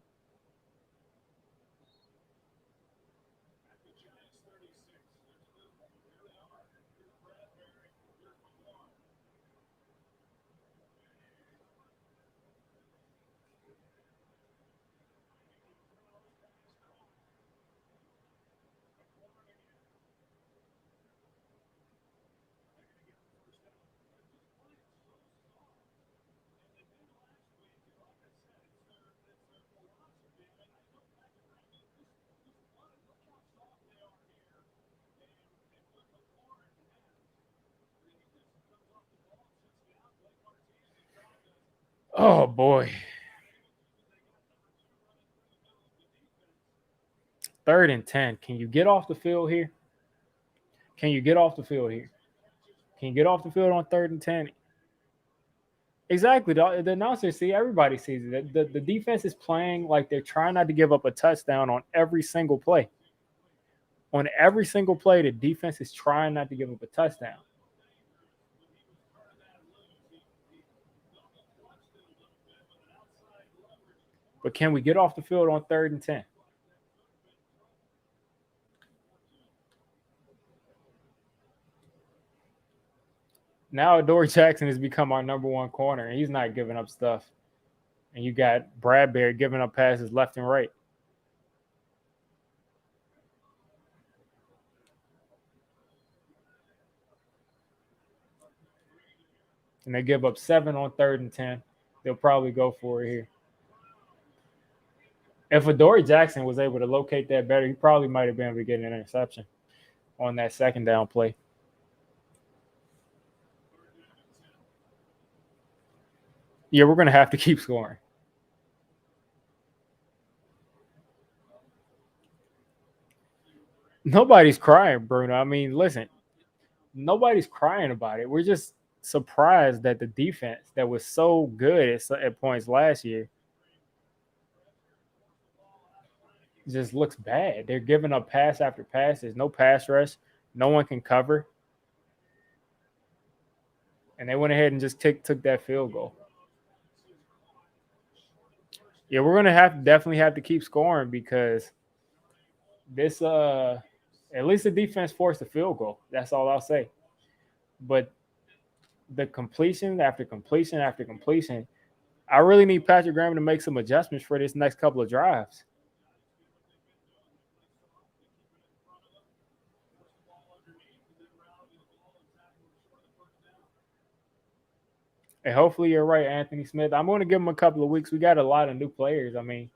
Oh boy. 3rd and 10. Can you get off the field here? Can you get off the field here? Can you get off the field on 3rd and 10? Exactly. The announcer see everybody sees it. The defense is playing like they're trying not to give up a touchdown on every single play. On every single play, the defense is trying not to give up a touchdown. But can we get off the field on 3rd and 10? Now Adoree Jackson has become our number one corner, and he's not giving up stuff. And you got Bradbury giving up passes left and right. And they give up 7 on 3rd and 10. They'll probably go for it here. If Adoree Jackson was able to locate that better, he probably might have been able to get an interception on that second down play. Yeah, we're going to have to keep scoring. Nobody's crying, Bruno. I mean, listen, nobody's crying about it. We're just surprised that the defense that was so good at points last year just looks bad. They're giving up pass after pass. There's no pass rush. No one can cover. And they went ahead and just took that field goal. Yeah, we're gonna definitely have to keep scoring because this at least the defense forced a field goal. That's all I'll say. But the completion after completion after completion, I really need Patrick Graham to make some adjustments for this next couple of drives. And hopefully you're right, Anthony Smith. I'm going to give him a couple of weeks. We got a lot of new players. I mean,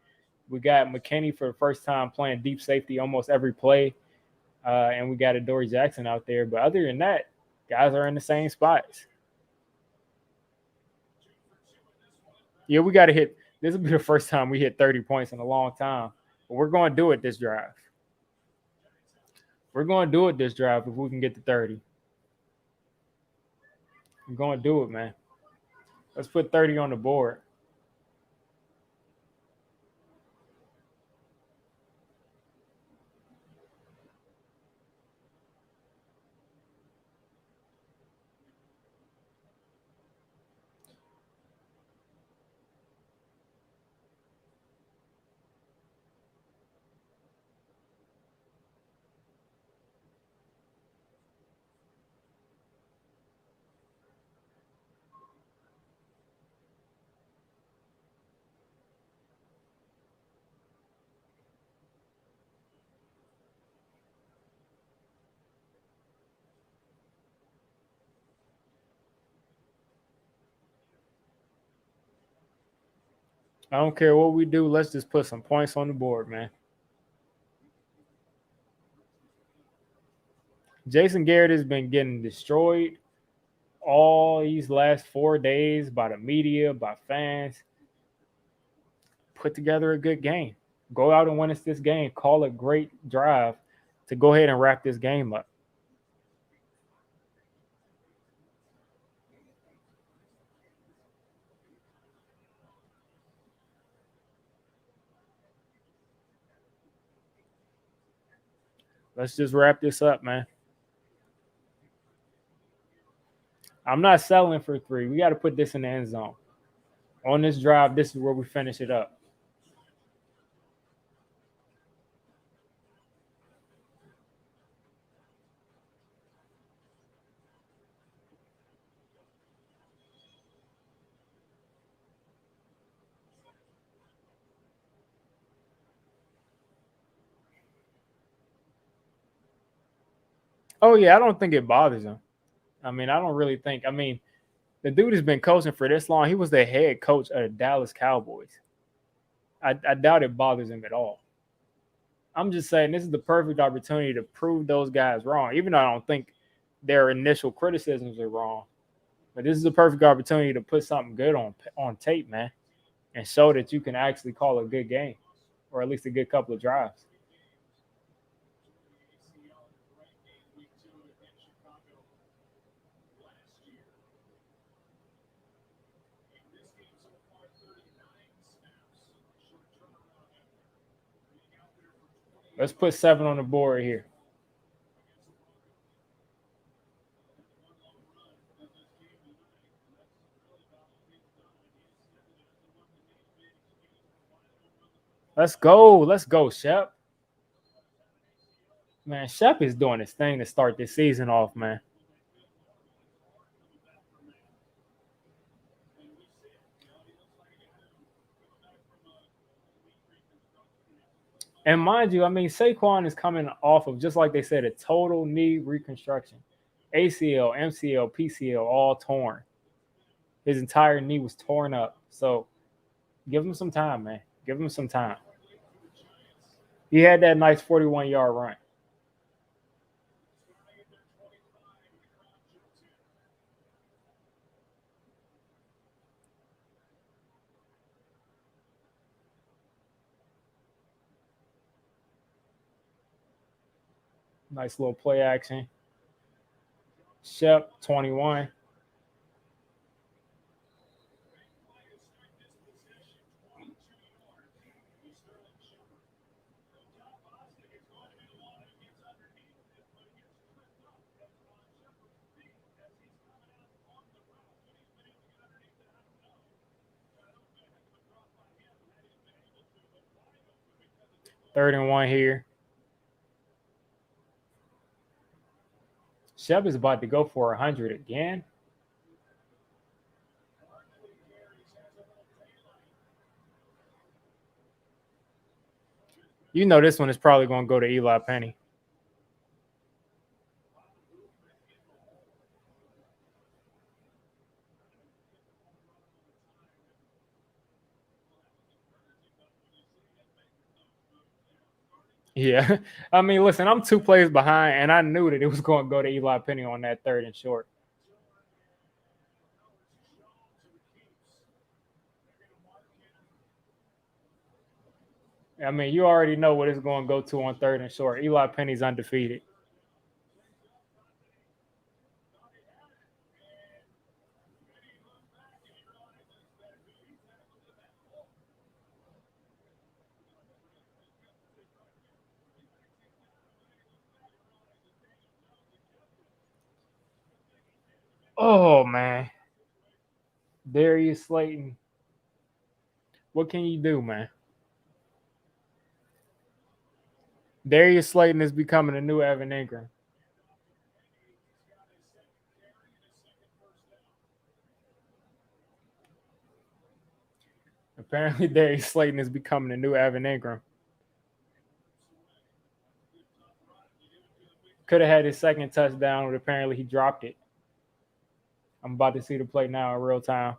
we got McKinney for the first time playing deep safety almost every play. And we got Adoree Jackson out there. But other than that, guys are in the same spots. Yeah, we got to hit. This will be the first time we hit 30 points in a long time. But we're going to do it this drive. We're going to do it this drive if we can get to 30. We're going to do it, man. Let's put 30 on the board. I don't care what we do. Let's just put some points on the board, man. Jason Garrett has been getting destroyed all these last 4 days by the media, by fans. Put together a good game. Go out and win us this game. Call a great drive to go ahead and wrap this game up. Let's just wrap this up, man. I'm not settling for 3. We got to put this in the end zone. On this drive, this is where we finish it up. Oh, yeah, I don't think it bothers him. I mean, I don't really think. I mean, the dude has been coaching for this long. He was the head coach of the Dallas Cowboys. I doubt it bothers him at all. I'm just saying this is the perfect opportunity to prove those guys wrong, even though I don't think their initial criticisms are wrong. But this is a perfect opportunity to put something good on tape, man, and show that you can actually call a good game, or at least a good couple of drives. Let's put 7 on the board here. Let's go. Let's go, Shep. Man, Shep is doing his thing to start this season off, man. And mind you, I mean, Saquon is coming off of, just like they said, a total knee reconstruction. ACL, MCL, PCL, all torn. His entire knee was torn up. So give him some time, man. Give him some time. He had that nice 41-yard run. Nice little play action. Shep, 21. Third and 1 here. Shep is about to go for 100 again. You know this one is probably going to go to Eli Penny. Yeah. I mean, listen, I'm 2 plays behind, and I knew that it was going to go to Eli Penny on that 3rd and short. I mean, you already know what it's going to go to on 3rd and short. Eli Penny's undefeated. Oh, man. Darius Slayton. What can you do, man? Darius Slayton is becoming a new Evan Ingram. Apparently, Darius Slayton is becoming a new Evan Ingram. Could have had his second touchdown, but apparently he dropped it. I'm about to see the play now in real time.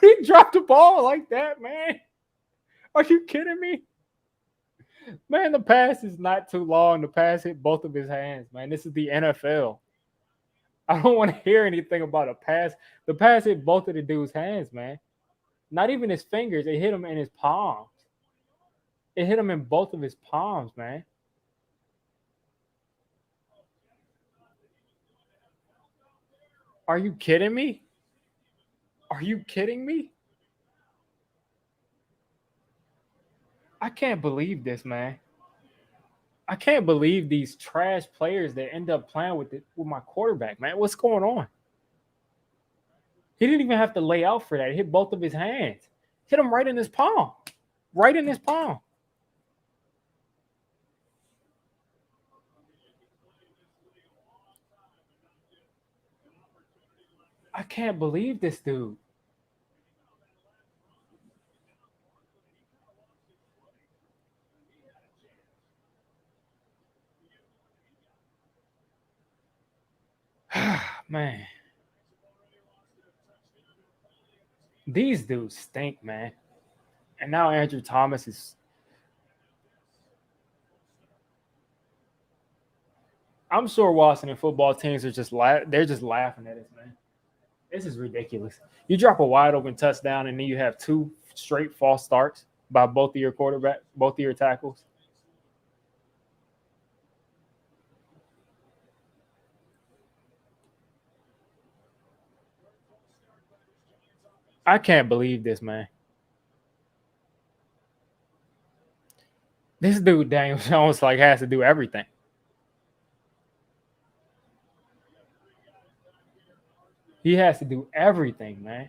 He dropped the ball like that, man. Are you kidding me? Man, the pass is not too long. The pass hit both of his hands, man. This is the NFL. I don't want to hear anything about a pass. The pass hit both of the dude's hands, man. Not even his fingers. It hit him in his palms. It hit him in both of his palms, man. Are you kidding me? Are you kidding me? I can't believe this, man. I can't believe these trash players that end up playing with my quarterback, man. What's going on? He didn't even have to lay out for that. He hit both of his hands. Hit him right in his palm. Right in his palm. I can't believe this dude. Man. These dudes stink, man. And now Andrew Thomas is. I'm sure Washington football teams are they're just laughing at us, man. This is ridiculous. You drop a wide open touchdown and then you have two straight false starts by both of your both of your tackles. I can't believe this, man. This dude Daniel Jones has to do everything. He has to do everything, man.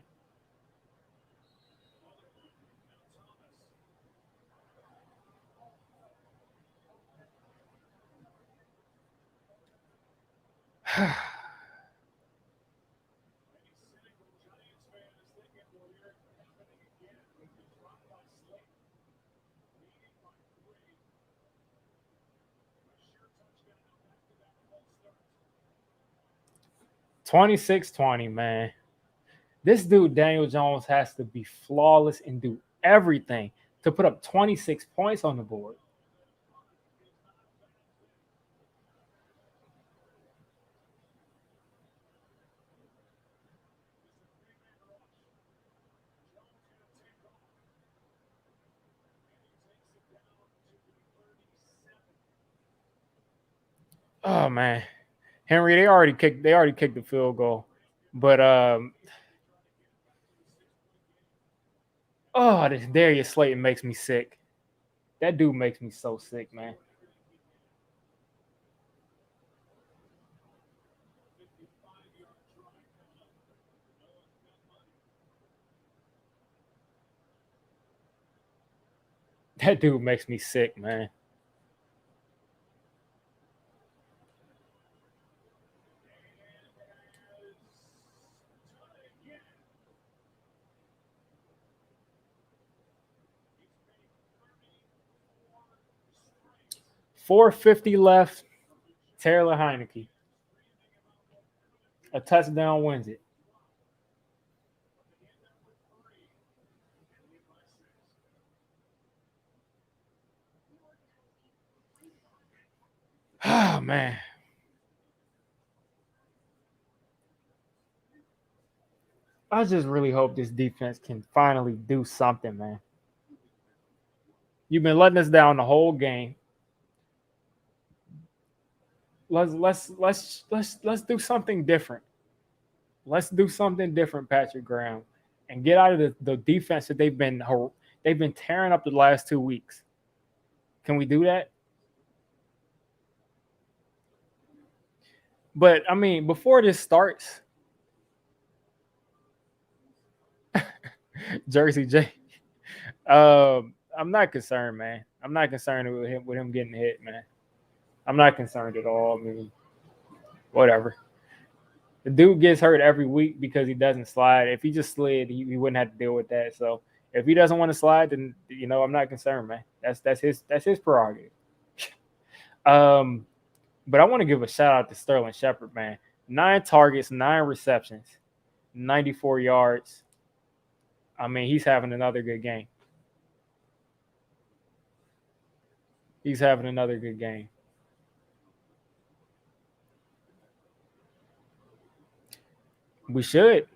$26-20, man. This dude, Daniel Jones, has to be flawless and do everything to put up 26 points on the board. Oh man, Henry, they already kicked the field goal, but this Darius Slayton makes me sick. That dude makes me so sick, man. That dude makes me sick, man. .450 left. Taylor Heineke. A touchdown wins it. Oh man. I just really hope this defense can finally do something, man. You've been letting us down the whole game. Let's do something different. Let's do something different, Patrick Graham, and get out of the defense that they've been tearing up the last 2 weeks. Can we do that? But I mean, before this starts, Jersey J, I'm not concerned, man. I'm not concerned with him getting hit, man. I'm not concerned at all. I mean, whatever. The dude gets hurt every week because he doesn't slide. If he just slid, he wouldn't have to deal with that. So if he doesn't want to slide, then I'm not concerned, man. That's his prerogative. But I want to give a shout out to Sterling Shepard, man. 9 targets, 9 receptions, 94 yards. I mean, he's having another good game. He's having another good game. We should.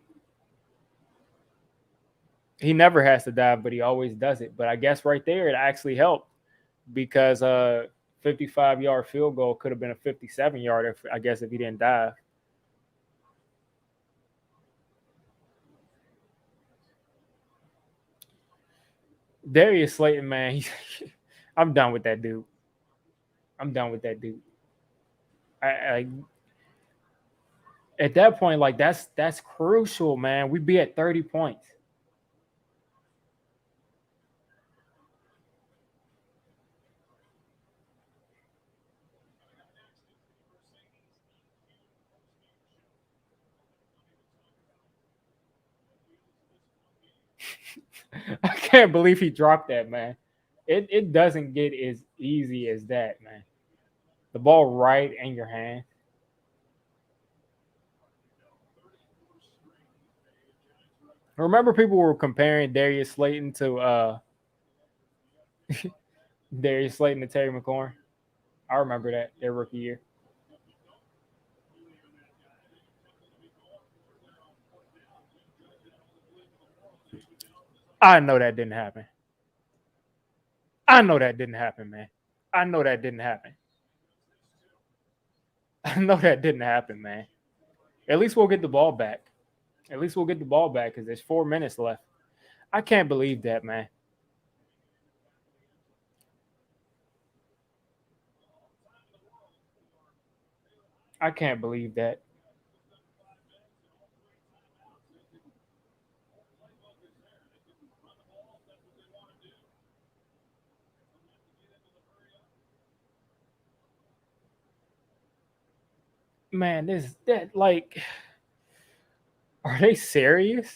He never has to dive, but he always does it. But I guess right there it actually helped because 55-yard field goal could have been a 57-yard if he didn't dive. Darius Slayton, man, I'm done with that dude. I'm done with that dude. I at that point, like that's crucial, man. We be at 30 points. I can't believe he dropped that, man. It doesn't get as easy as that, man. The ball right in your hand. Remember, people were comparing Darius Slayton to Terry McLaurin. I remember that their rookie year. I know that didn't happen. I know that didn't happen, man. I know that didn't happen. I know that didn't happen, man. At least we'll get the ball back. At least we'll get the ball back because there's 4 minutes left. I can't believe that, man. I can't believe that. Man, this that like are they serious?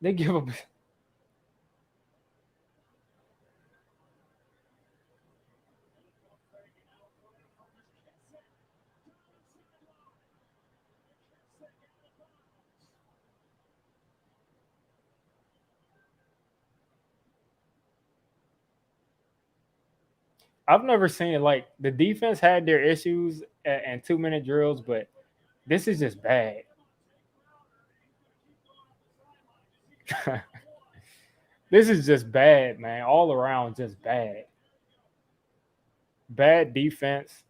They give up. I've never seen it like the defense had their issues and 2 minute drills, but this is just bad. This is just bad, man. All around, just bad. Bad defense.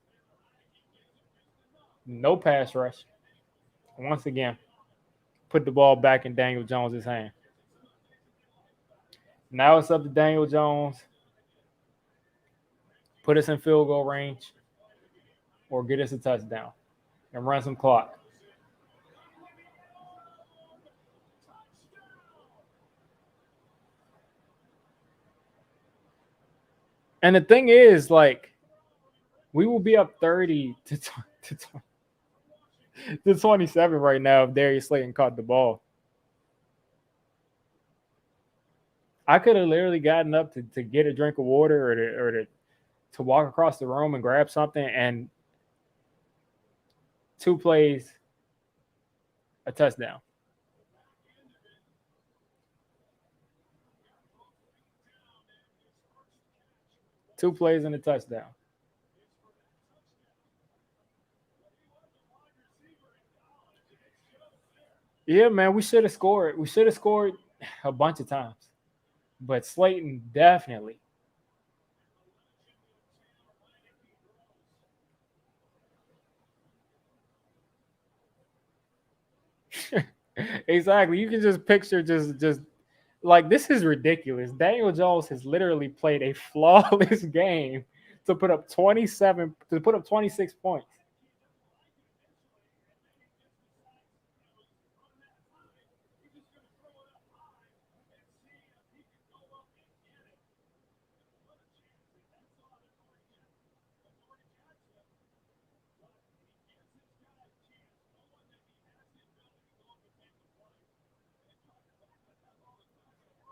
No pass rush. Once again, put the ball back in Daniel Jones's hand. Now it's up to Daniel Jones. Put us in field goal range or get us a touchdown and run some clock. And the thing is, like, we will be up 30 to 27 right now if Darius Slayton caught the ball. I could have literally gotten up to get a drink of water to walk across the room and grab something, and 2 plays, a touchdown. 2 plays and a touchdown. Yeah, man, we should have scored. We should have scored a bunch of times, but Slayton definitely. Exactly. You can just picture just like this is ridiculous. Daniel Jones has literally played a flawless game to put up 26 points.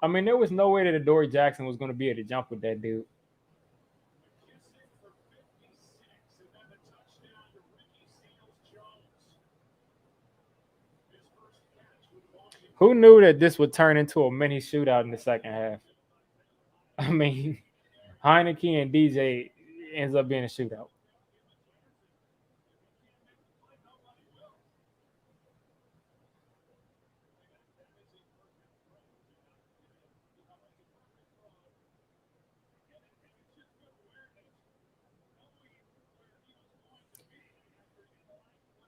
I mean, there was no way that Adoree Jackson was going to be able to jump with that dude. Who knew that this would turn into a mini shootout in the second half? I mean, Heineke and DJ ends up being a shootout.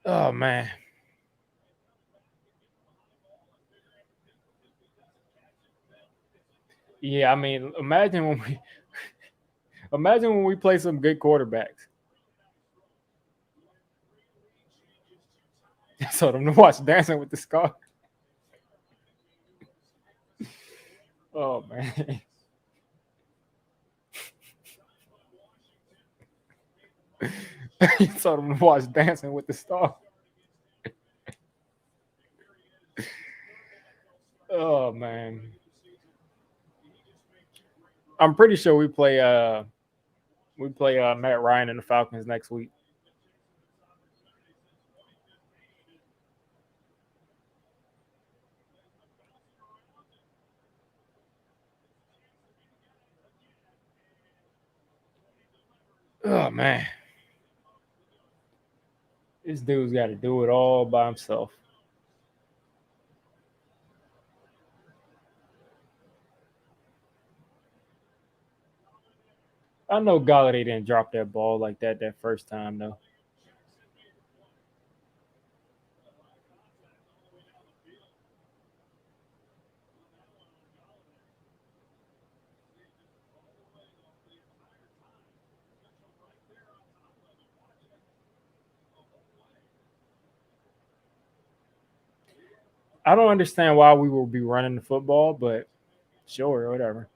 Oh man. Yeah, I mean, imagine when we play some good quarterbacks. So them to watch Dancing with the Scar. Oh man. You told them to watch Dancing with the Star. Oh man. I'm pretty sure we play Matt Ryan and the Falcons next week. Oh man. This dude's got to do it all by himself. I know Galladay didn't drop that ball like that first time though. I don't understand why we will be running the football, but sure, whatever.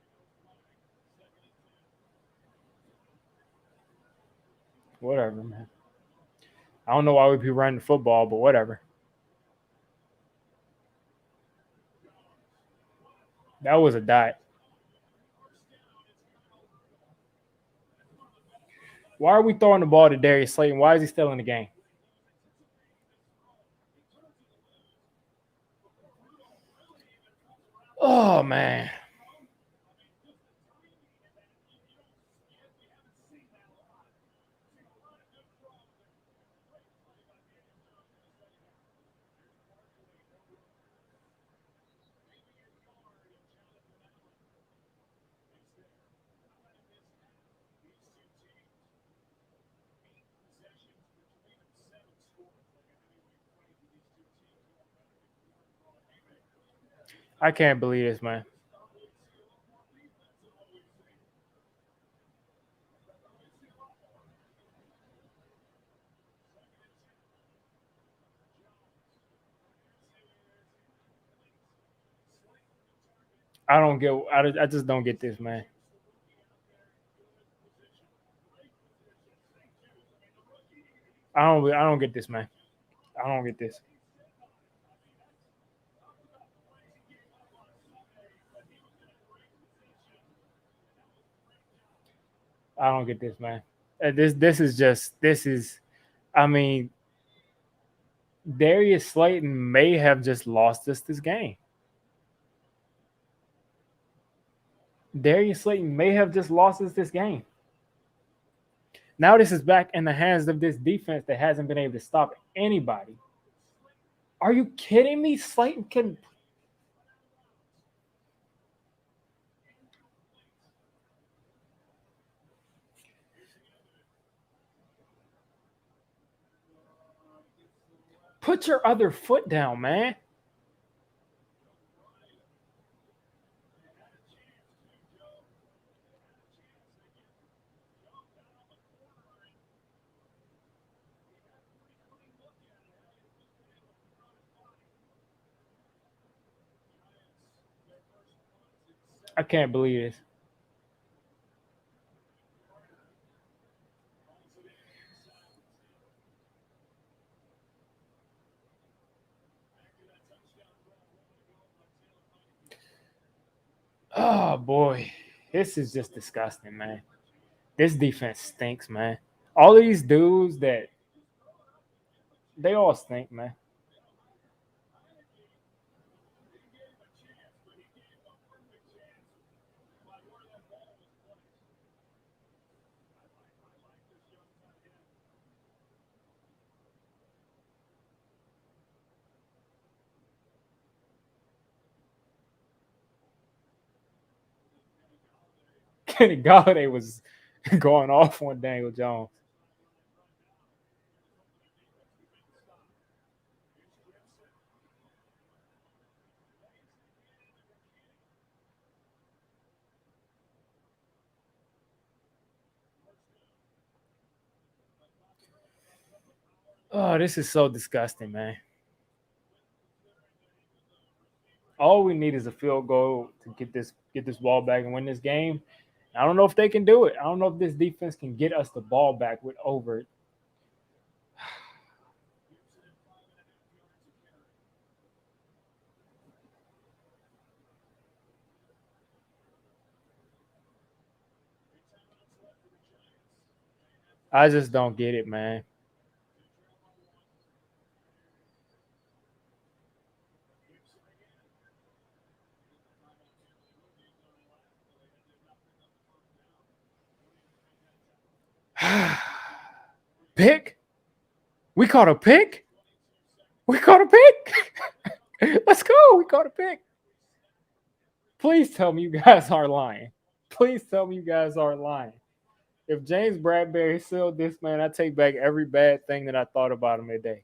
Whatever, man. I don't know why we'd be running the football, but whatever. That was a dot. Why are we throwing the ball to Darius Slayton? Why is he still in the game? Oh man. I can't believe this, man. I don't get. I just don't get this, man. I don't get this, man. I don't get this. I don't get this, man. This is. I mean, Darius Slayton may have just lost us this game. Darius Slayton may have just lost us this game. Now this is back in the hands of this defense that hasn't been able to stop anybody. Are you kidding me? Slayton can put your other foot down, man. I can't believe this. Oh boy, this is just disgusting, man. This defense stinks, man. All of these dudes that they all stink, man. Kenny Galladay was going off on Daniel Jones. Oh, this is so disgusting, man. All we need is a field goal to get this ball back and win this game. I don't know if they can do it. I don't know if this defense can get us the ball back with over. I just don't get it, man. Pick? We caught a pick? We caught a pick? Let's go. We caught a pick. Please tell me you guys aren't lying. Please tell me you guys aren't lying. If James Bradbury sealed this, man, I take back every bad thing that I thought about him today.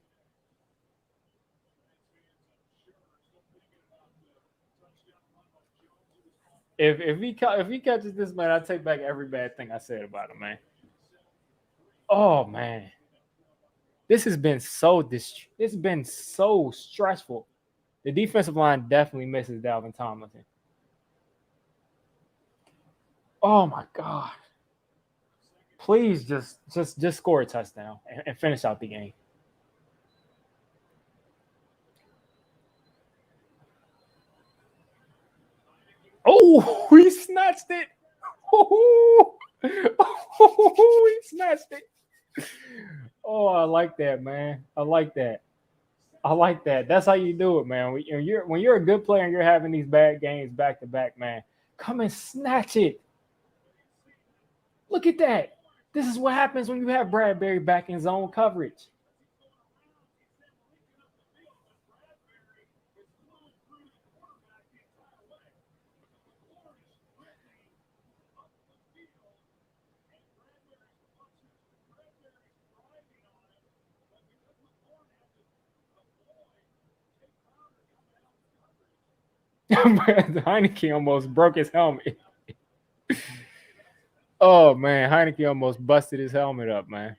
If he catches this, man, I take back every bad thing I said about him, man. Oh man, this has been it's been so stressful. The defensive line definitely misses Dalvin Tomlinson. Oh my god. Please just score a touchdown and finish out the game. Oh, he snatched it. Oh, he snatched it. Oh, I like that, man. I like that. I like that. That's how you do it, man. When you're a good player and you're having these bad games back to back, man, come and snatch it. Look at that. This is what happens when you have Bradbury back in zone coverage. Heineke almost broke his helmet. Oh man, Heineke almost busted his helmet up, man.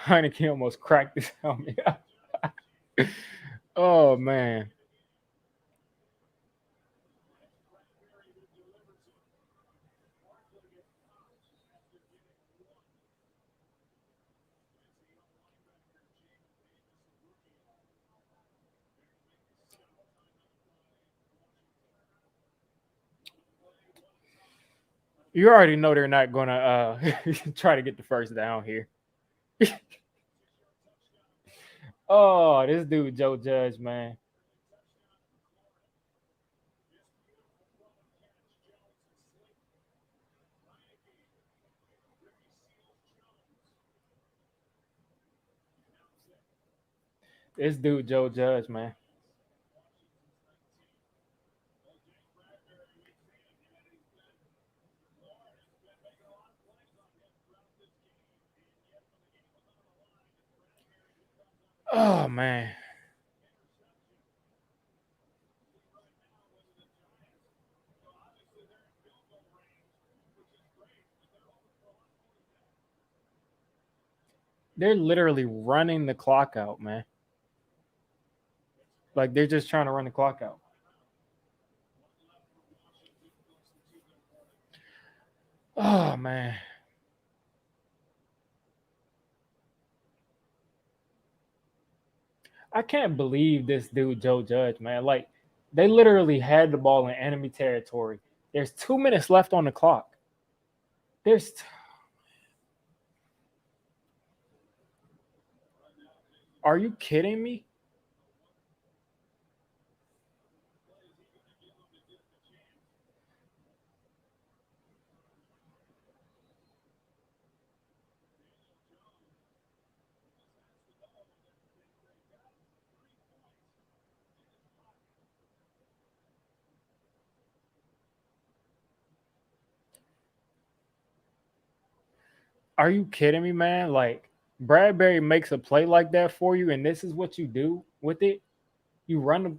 Heineke almost cracked his helmet. Oh man. You already know they're not gonna try to get the first down here. Oh, this dude Joe Judge, man. This dude Joe Judge, man. Oh man. They're literally running the clock out, man. Like they're just trying to run the clock out. Oh man. I can't believe this dude Joe Judge, man. Like they literally had the ball in enemy territory. There's 2 minutes left on the clock. There's Are you kidding me? Are you kidding me, man? Like Bradbury makes a play like that for you, and this is what you do with it. You run the,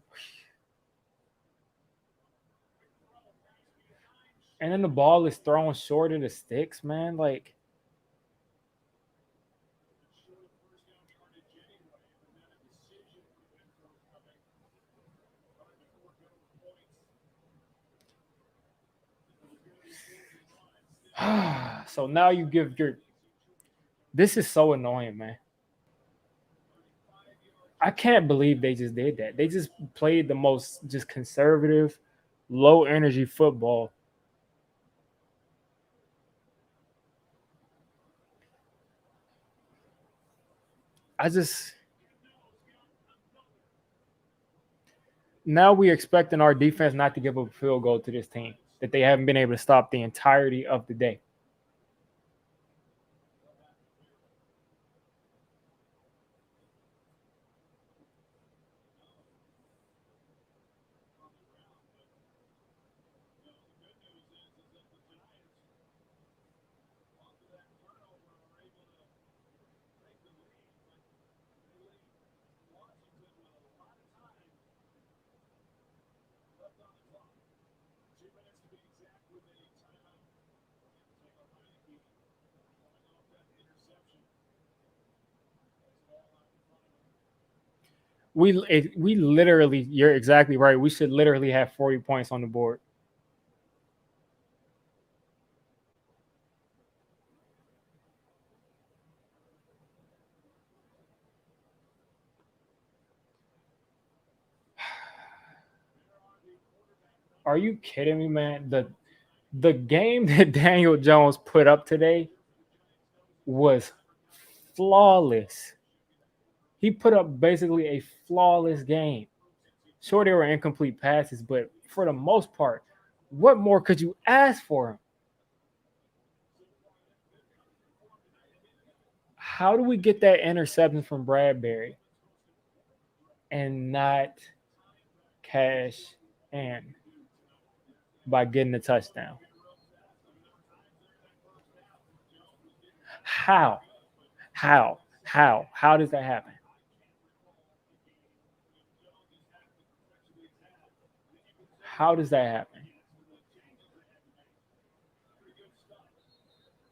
and then the ball is thrown short of the sticks, man. Like, so now you give your. This is so annoying, man. I can't believe they just did that. They just played the most just conservative, low energy football. I just now we expecting our defense not to give up a field goal to this team that they haven't been able to stop the entirety of the day. We literally, you're exactly right. We should literally have 40 points on the board. Are you kidding me, man? The game that Daniel Jones put up today was flawless. He put up basically a flawless game. Sure, they were incomplete passes, but for the most part, what more could you ask for him? How do we get that interception from Bradbury and not cash in by getting the touchdown? How? How does that happen? How does that happen?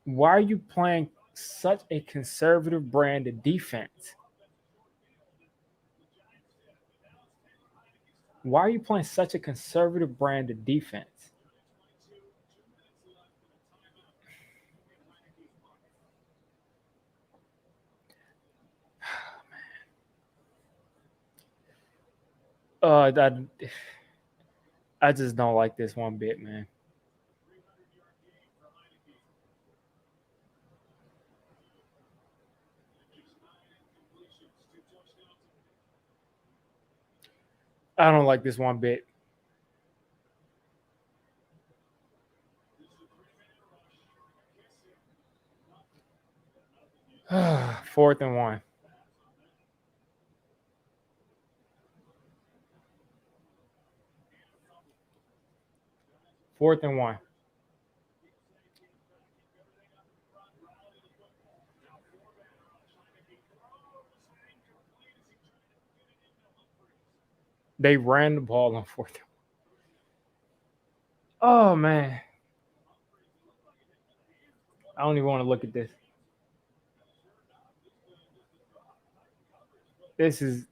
Why are you playing such a conservative brand of defense? Why are you playing such a conservative brand of defense? Uh, I just don't like this one bit, man. I don't like this one bit. Fourth and one. Fourth and one. They ran the ball on fourth. Oh man, I don't even want to look at this. This is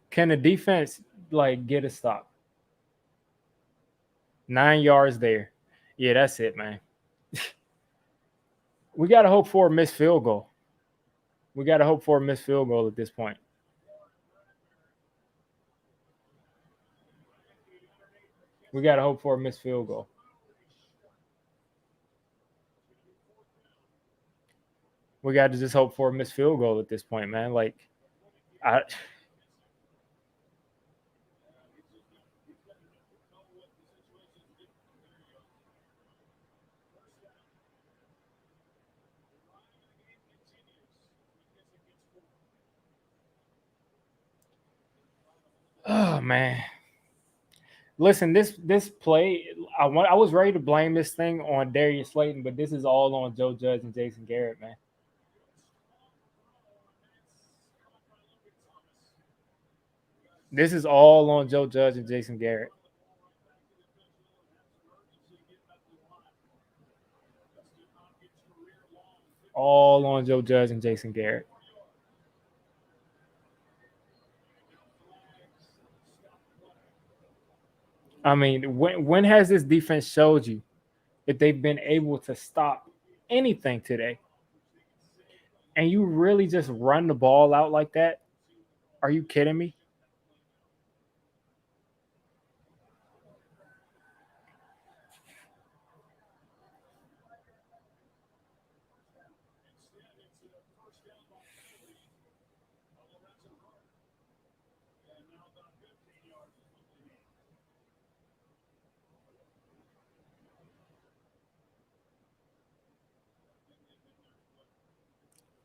can the defense like get a stop? 9 yards there. Yeah, that's it, man. We got to hope for a missed field goal. We got to hope for a missed field goal at this point. We got to hope for a missed field goal. We got to just hope for a missed field goal at this point, man. Like, I. Oh man. Listen, this play, I was ready to blame this thing on Darius Slayton, but this is all on Joe Judge and Jason Garrett, man. This is all on Joe Judge and Jason Garrett. All on Joe Judge and Jason Garrett. I mean, when has this defense showed you that they've been able to stop anything today? And you really just run the ball out like that? Are you kidding me?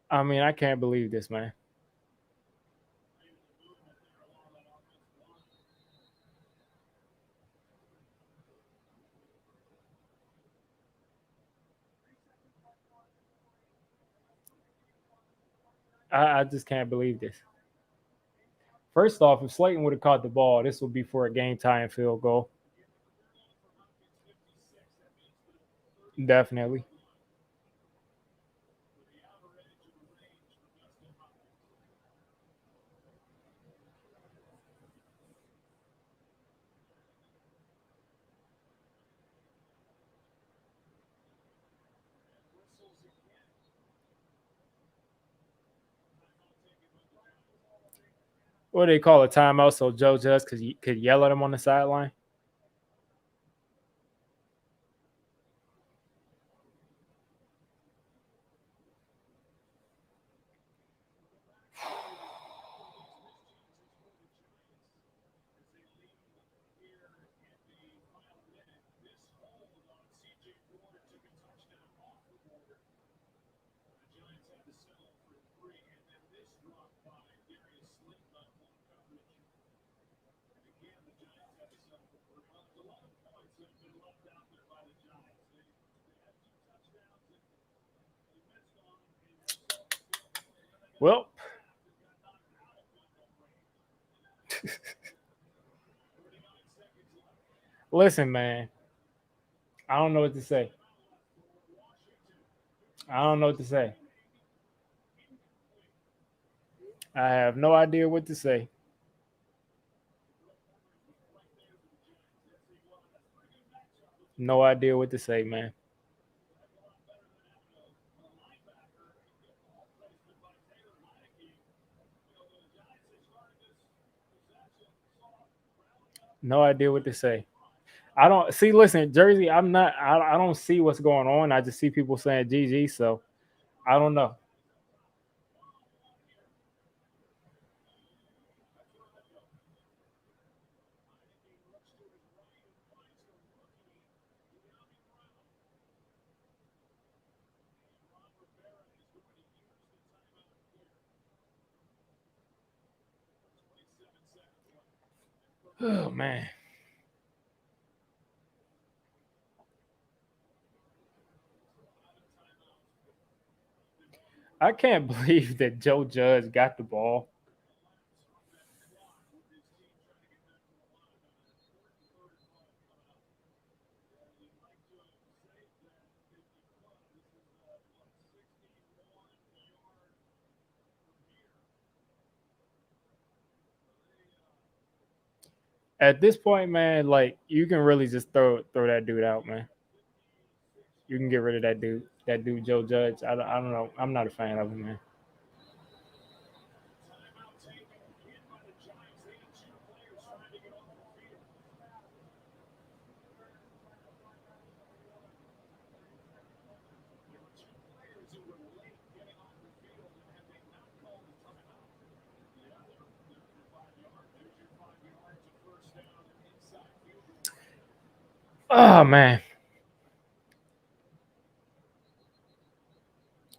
I mean, I can't believe this, man. I just can't believe this. First off, if Slayton would have caught the ball, this would be for a game tying field goal. Definitely. What do they call a timeout so Joe Judge could yell at him on the sideline? Well, listen, man. I don't know what to say. I don't know what to say. I have no idea what to say. No idea what to say, man. No idea what to say. I don't see. Listen, Jersey. I'm not. I don't see what's going on. I just see people saying GG. So I don't know. Oh man. I can't believe that Joe Judge got the ball. At this point, man, like you can really just throw that dude out, man. You can get rid of that dude. That dude, Joe Judge. I don't know. I'm not a fan of him, man. Oh man,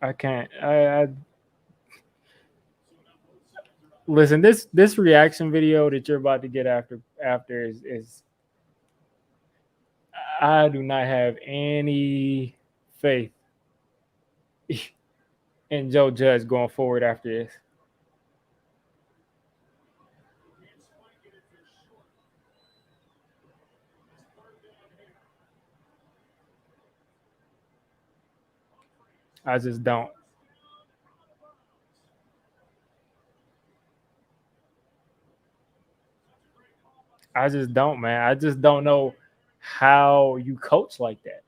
I can't. I listen. This reaction video that you're about to get after is I do not have any faith in Joe Judge going forward after this. I just don't. I just don't, man. I just don't know how you coach like that.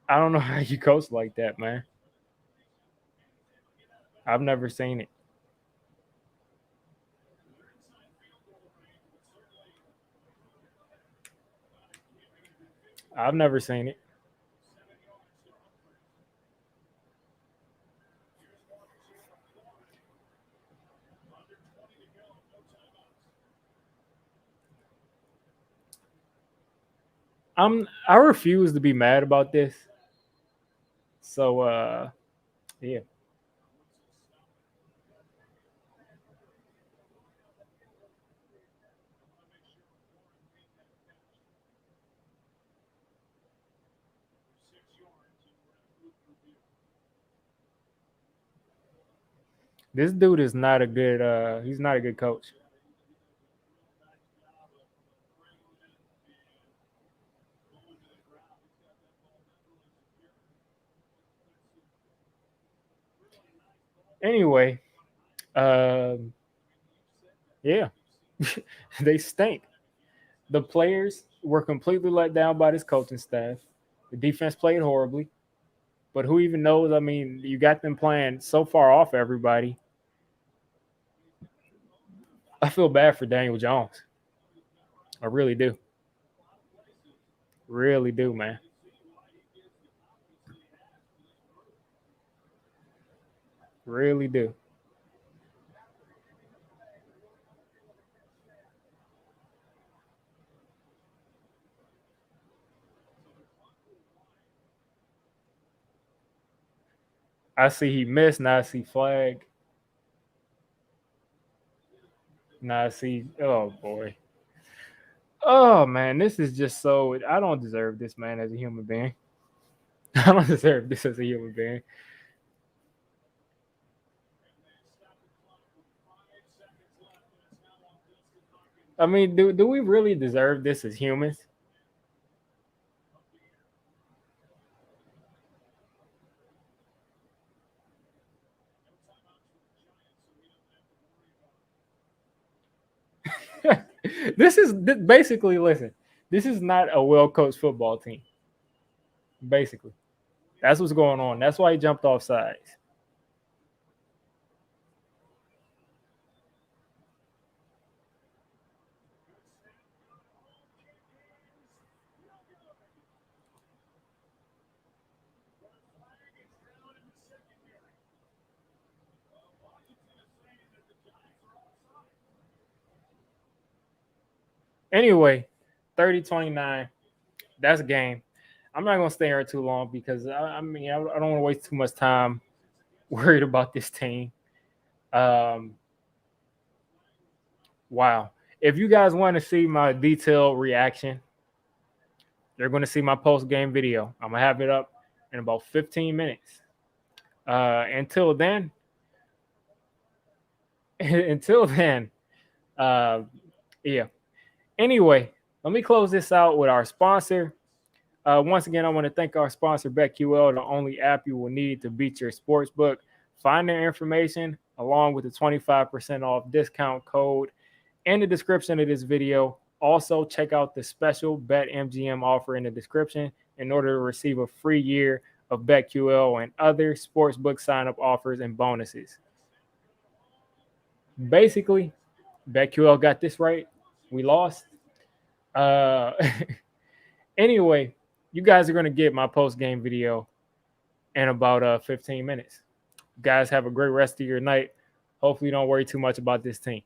I don't know how you coach like that, man. I've never seen it. I've never seen it. I refuse to be mad about this. So yeah. This dude is not a good he's not a good coach. Anyway, um yeah. They stink. The players were completely let down by this coaching staff. The defense played horribly. But who even knows? I mean, you got them playing so far off everybody. I feel bad for Daniel Jones. I really do. Really do, man. Really do. I see he missed. Now I see flag. Now I see. Oh boy. Oh man, this is just so. I don't deserve this, man, as a human being. I don't deserve this as a human being. I mean, do we really deserve this as humans? This is basically, listen, this is not a well coached football team. Basically, that's what's going on. That's why he jumped off sides. Anyway, 30-29. That's a game. I'm not going to stay here too long because I mean, I don't want to waste too much time worried about this team. Um, wow. If you guys want to see my detailed reaction, you're going to see my post game video. I'm going to have it up in about 15 minutes. Until then, until then, uh, yeah. Anyway, let me close this out with our sponsor. Once again, I want to thank our sponsor, BetQL, the only app you will need to beat your sports book. Find their information along with the 25% off discount code in the description of this video. Also, check out the special BetMGM offer in the description in order to receive a free year of BetQL and other sportsbook sign-up offers and bonuses. Basically, BetQL got this right. We lost. Uh, anyway, you guys are going to get my post-game video in about 15 minutes. You guys have a great rest of your night. Hopefully you don't worry too much about this team.